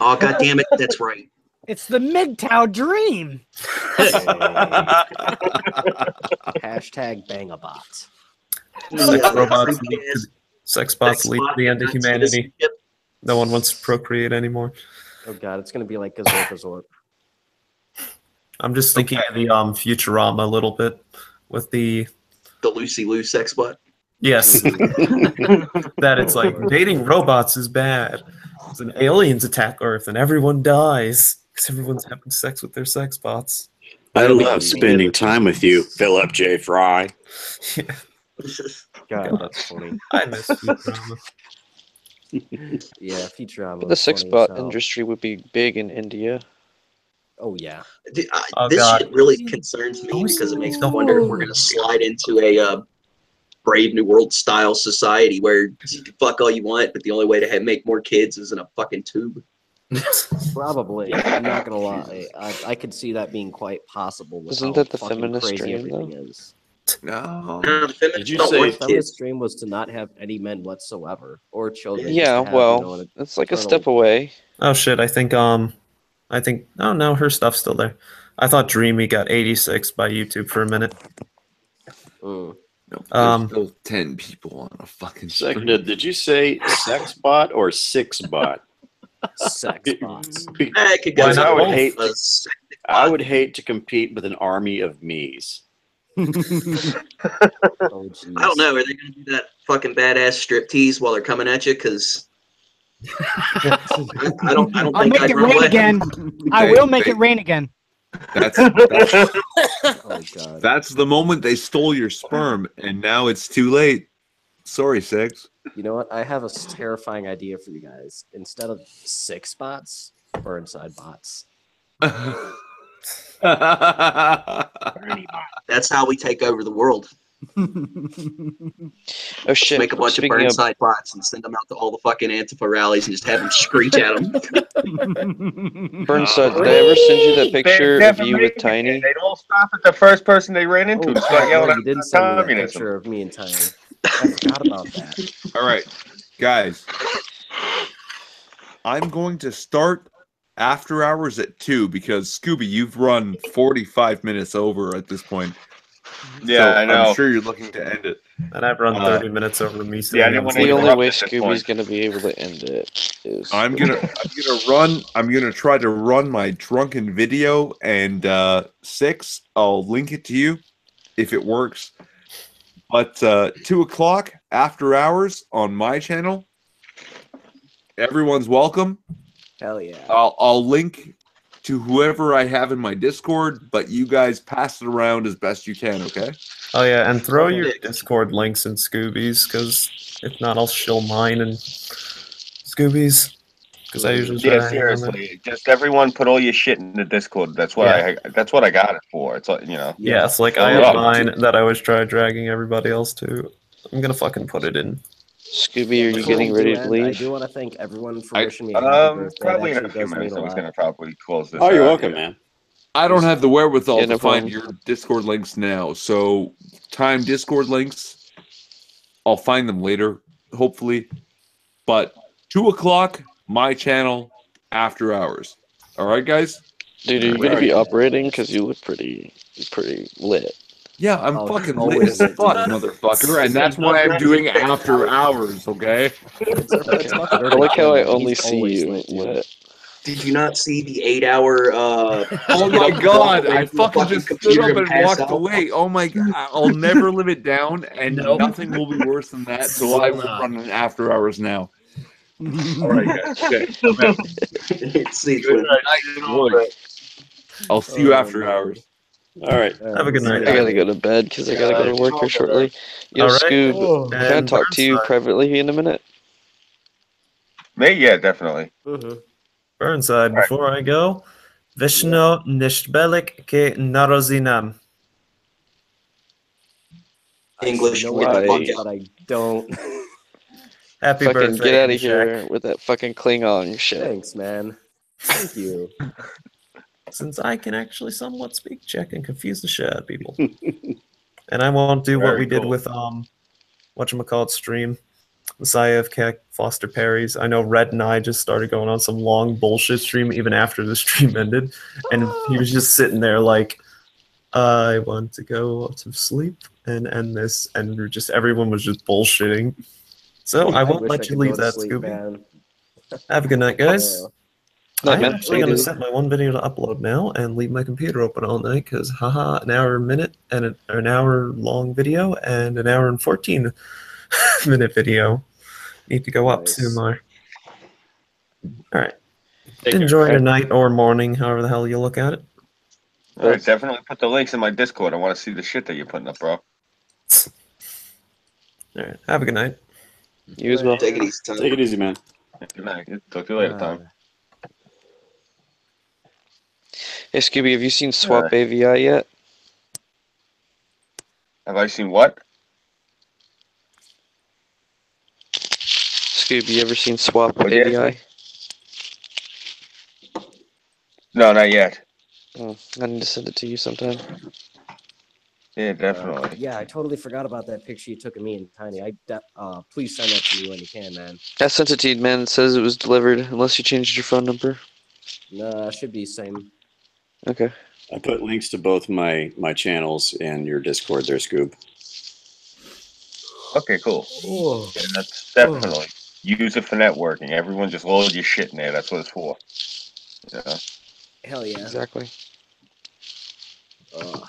Oh, God damn it. That's right. It's the MGTOW dream. Hashtag Bangabots. Sex bots lead to the end of humanity. No one wants to procreate anymore. Oh god, it's gonna be like Gazorp. I'm just thinking of the Futurama a little bit with the Lucy Lou sex bot. Yes. That it's like dating robots is bad. When aliens attack Earth and everyone dies because everyone's having sex with their sex bots. I love spending time with you, Philip J. Fry. Yeah. God, that's funny. I miss Futurama. Yeah, Futurama. But the was sex funny bot as hell. industry would be big in India. Oh yeah. Dude, Oh, this God. shit really concerns me because it makes me wonder if we're going to slide into a Brave New World style society where you can fuck all you want, but the only way to make more kids is in a fucking tube. Probably. I'm not gonna lie. I could see that being quite possible. With Isn't how that the fucking feminist crazy dream, everything though? is. No. No, the feminists Did you don't say want The feminist kids. dream was to not have any men whatsoever or children. just Yeah, to have, well, an it's like a eternal- step away. Oh shit, I think oh no, her stuff's still there. I thought Dreamy got 86 by YouTube for a minute. Mm. No, there's Um, still 10 people on a fucking Seconded. stream. Did you say sex bot or six bot? Sex bots. It could go Because I would both. hate. A I would hate to compete with an army of me's. Oh, I don't know. Are they going to do that fucking badass striptease while they're coming at you? Because I don't I'll think make I'd it run rain away. again. I will make it rain again. That's Oh god. that's the moment they stole your sperm, and now it's too late. Sorry, Six. You know what? I have a terrifying idea for you guys. Instead of 6 bots, Burnside bots. That's how we take over the world. Oh shit! Make a bunch of Speaking Burnside bots and send them out to all the fucking Antifa rallies and just have them screech at them. Burnside, did I ever send you that picture of you with Tiny? They'd all stop at the first person they ran into and start yelling you did send me that communism. picture of me and Tiny. I forgot about that. All right, guys. I'm going to start after hours at 2 because Scooby, you've run 45 minutes over at this point. Yeah, So I know. I'm sure you're looking to end it. And I've run 30 minutes over me. Yeah, I didn't want to The only interrupt way at this Scooby's point. gonna be able to end it is I'm gonna try to run my drunken video, and 6, I'll link it to you if it works. But 2 o'clock after hours on my channel, everyone's welcome. Hell yeah. I'll link to whoever I have in my Discord, but you guys pass it around as best you can, okay? Oh yeah, and throw your Discord links in Scooby's, because if not, I'll shill mine and Scooby's, because I usually try Yeah, to hang on there. seriously. Just everyone put all your shit in the Discord. That's what that's what I got it for. It's you know. Yeah, it's like I have mine that I always try dragging everybody else to. I'm gonna fucking put it in. Scooby, are you Before getting we ready do to end, leave? I do want to thank everyone for wishing me a happy birthday. Probably That in a actually few does mean minutes. a I was lot. gonna probably close this. Oh, you're out, welcome, yeah. man. I don't have the wherewithal Yeah, no to find problem. your Discord links now, so time Discord links. I'll find them later, hopefully. But 2 o'clock, my channel, after hours. All right, guys. Dude, are you gonna be operating? Because you look pretty lit. Yeah, I'm Oh, fucking lit always as lit, fuck, dude. motherfucker, and that's why I'm doing after hours. Okay. I like how I only He's see always you lit, dude. lit. Did you not see the 8-hour? Oh my god! I fucking just stood up and walked away. Oh my god! I'll never live it down, and nothing will be worse than that. So I will run an after hours now. All right, guys. Okay. See, Good night. I'll see you after hours. All right. Have a good night. I gotta go to bed because I gotta go to work here shortly. Yo, All right. Scoob, can I And talk to you Burnside. privately in a minute? Yeah, definitely. Burnside, before I go, Vishnu Nishbelik ke Narozinam. English, I know get what the it fuck means, out. but I don't. Happy Fucking birthday. get out of Jack. here with that fucking Klingon shit. Thanks, man. Thank you. Since I can actually somewhat speak Czech and confuse the shit out of people. And I won't do what Very we did cool. with whatchamacallit stream. Messiah of Keck, Foster Perry's. I know Red and I just started going on some long bullshit stream even after the stream ended. And he was just sitting there like, I want to go to sleep and end this. And everyone was just bullshitting. So I won't wish let I you could leave go to that, sleep, Scooby. man. Have a good night, guys. Night, I'm man. actually going to set my one video to upload now and leave my computer open all night because, haha, an hour a minute and an hour long video and an hour and 14 minute video need to go up soon, Mar. All right. Enjoy your night or morning, however the hell you look at it. All right, definitely put the links in my Discord. I want to see the shit that you're putting up, bro. All right. Have a good night. You as well. Take it easy, Tom. Take it easy, man. Good night. Talk to you later, Tom. Hey, Scooby, have you seen Swap AVI yet? Have I seen what? Scooby, you ever seen Swap What did you AVI? No, not yet. Oh, I need to send it to you sometime. Yeah, definitely. Yeah, I totally forgot about that picture you took of me and Tiny. Please send that to me when you can, man. I sent it to you, man. It says it was delivered, unless you changed your phone number. No, should be same. Okay. I put links to both my channels in your Discord there, Scoob. Okay, cool. Oh. Yeah, that's definitely. Use it for networking. Everyone just load your shit in there. That's what it's for. Yeah. Hell yeah. Exactly. Oh.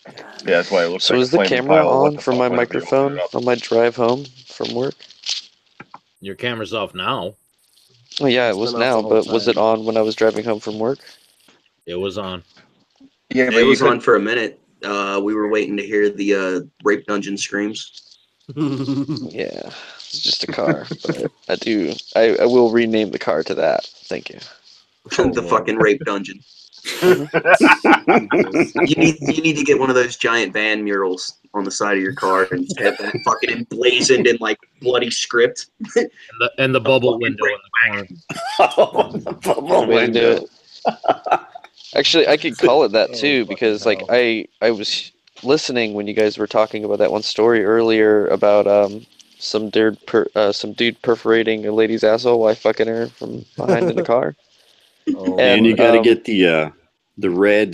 Yeah, that's why it looks So like is a the flaming camera pile of what on the for fuck my whenever you open it microphone up. on my drive home from work? Your camera's off now. Oh yeah, It's it was been off the now, whole but was time. it on when I was driving home from work? It was on. Yeah, but It was on for a minute. We were waiting to hear the rape dungeon screams. Yeah, it's just a car, but I will rename the car to that. Thank you. The fucking rape dungeon. Mhm. You need to get one of those giant van murals on the side of your car and just have that fucking emblazoned in like bloody script. And the bubble window in the corner. The way to do it. Actually, I could call it that too because like I was listening when you guys were talking about that one story earlier about some dude perforating a lady's asshole while fucking her from behind in a car. Oh, And you got to get the red,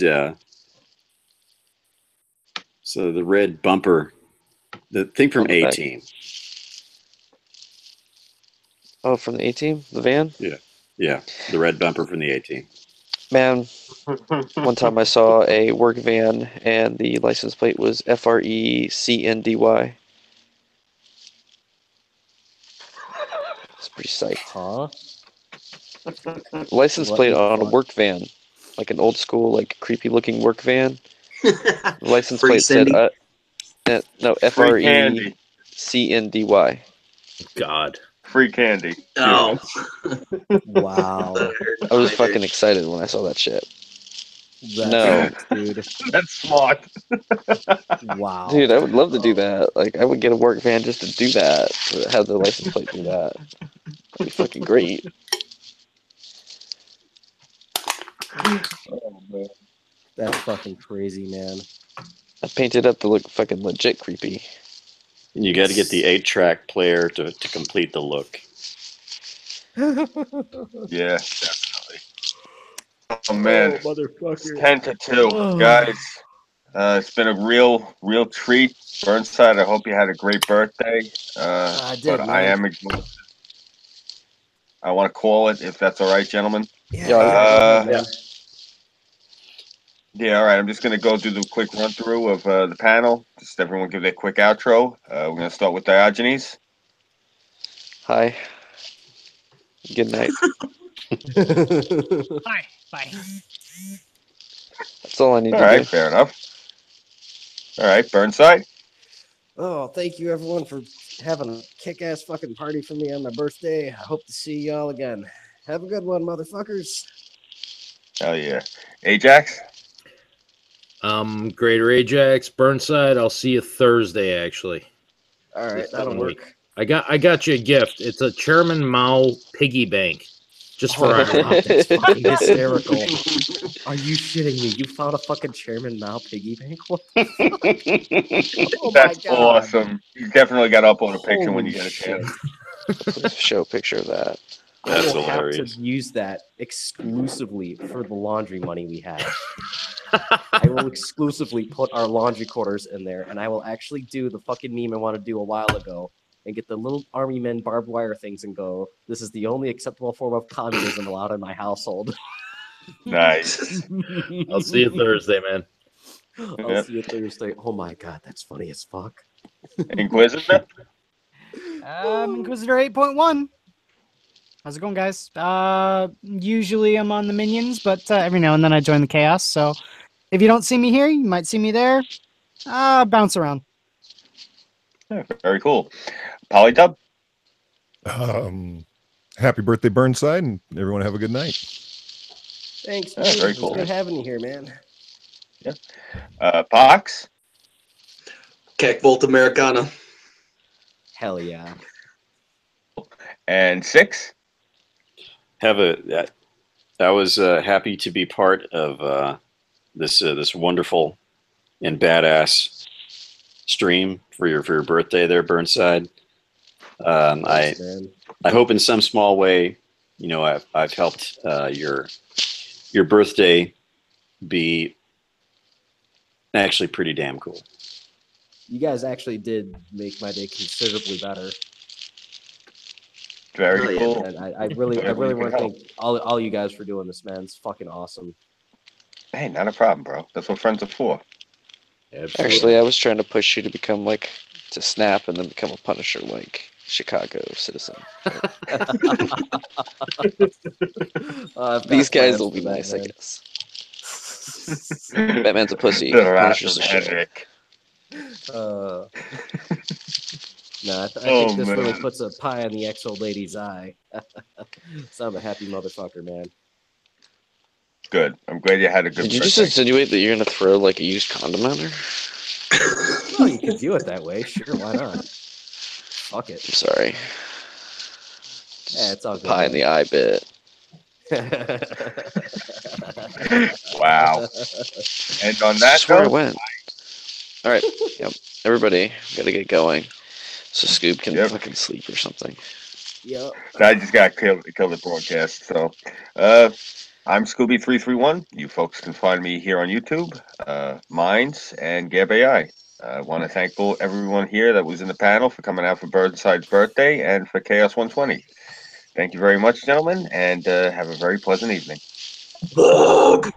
so the red bumper, the thing from A-Team. Oh, from the A-Team, the van. Yeah, the red bumper from the A-Team. Man, one time I saw a work van and the license plate was FRECNDY. It's pretty psyched. Huh? License What plate the on a fuck? work van, like an old school, like creepy looking work van. The license Free plate said, Cindy. no, Free candy. FRECNDY. God. Free candy. Oh. Wow. I was fucking excited when I saw that shit. That's nuts, dude. That's smart. Wow. Dude, I would love to do that. Like, I would get a work van just to do that. To have the license plate do that. That'd be fucking great. Oh, man. That's fucking crazy, man. I painted up to look fucking legit creepy. And you got to get the 8-track player to complete the look. Yeah, definitely. Oh man, motherfucker. it's 10-2, guys. It's been a real treat. Burnside, I hope you had a great birthday. I did, But man. I am exhausted. I want to call it, if that's all right, gentlemen. Yeah, go ahead, man. Yeah, all right. I'm just going to go do the quick run through of the panel. Just everyone give their quick outro. We're going to start with Diogenes. Hi. Good night. Bye. Bye. That's all I need All to right, do. fair enough. All right, Burnside. Oh, thank you everyone for having a kick-ass fucking party for me on my birthday. I hope to see y'all again. Have a good one, motherfuckers. Hell yeah. Ajax. Greater Ajax, Burnside. I'll see you Thursday, actually. All right, that'll work. I got you a gift. It's a Chairman Mao piggy bank, just for Oh, God, that's fucking Irony. hysterical. Are you shitting me? You found a fucking Chairman Mao piggy bank? What the fuck? Oh my That's God. awesome. You definitely got to upload a picture when you Holy get a chance. Show a picture of that. I will have to use that exclusively for the laundry money we have. I will exclusively put our laundry quarters in there, and I will actually do the fucking meme I want to do a while ago and get the little army men barbed wire things and go, this is the only acceptable form of communism allowed in my household. Nice. I'll see you Thursday, man. I'll see you Thursday. Oh my God, that's funny as fuck. Inquisitor? Inquisitor 8.1. How's it going, guys? Usually I'm on the minions, but every now and then I join the chaos. So if you don't see me here, you might see me there. Bounce around. Very cool. Polydub? Happy birthday, Burnside, and everyone have a good night. Thanks, Yeah, dude. very It's cool. good having you here, man. Yeah. Pox? Keck Volt Americana. Hell yeah. And 6? I was happy to be part of this wonderful and badass stream for your birthday there, Burnside. Thanks, man. I hope in some small way, you know, I've helped your birthday be actually pretty damn cool. You guys actually did make my day considerably better. Very cool. And I really want to thank all you guys for doing this, man. It's fucking awesome. Hey, not a problem, bro. That's what friends are for. Absolutely. Actually, I was trying to push you to become like to snap and then become a Punisher like Chicago citizen. These guys will be nice, I guess. Batman's a pussy. Punisher's a shit. No, I think this really puts a pie in the ex-old lady's eye. So I'm a happy motherfucker, man. Good. I'm glad you had a good Did you just insinuate that you're going to throw like a used condom at her? Well, you could view it that way. Sure, why not? Fuck it. I'm sorry. Yeah, it's all good. Pie in the eye bit. Wow. And on that That's where I note, went. All right. Yep. Everybody, got to get going. So Scoob can fucking sleep or something. Yep. I just got to kill the broadcast. So, I'm Scooby331. You folks can find me here on YouTube, Minds, and Gab AI. I want to thank everyone here that was in the panel for coming out for Burnsides Birthday and for CHAOS120. Thank you very much, gentlemen, and have a very pleasant evening. Bug.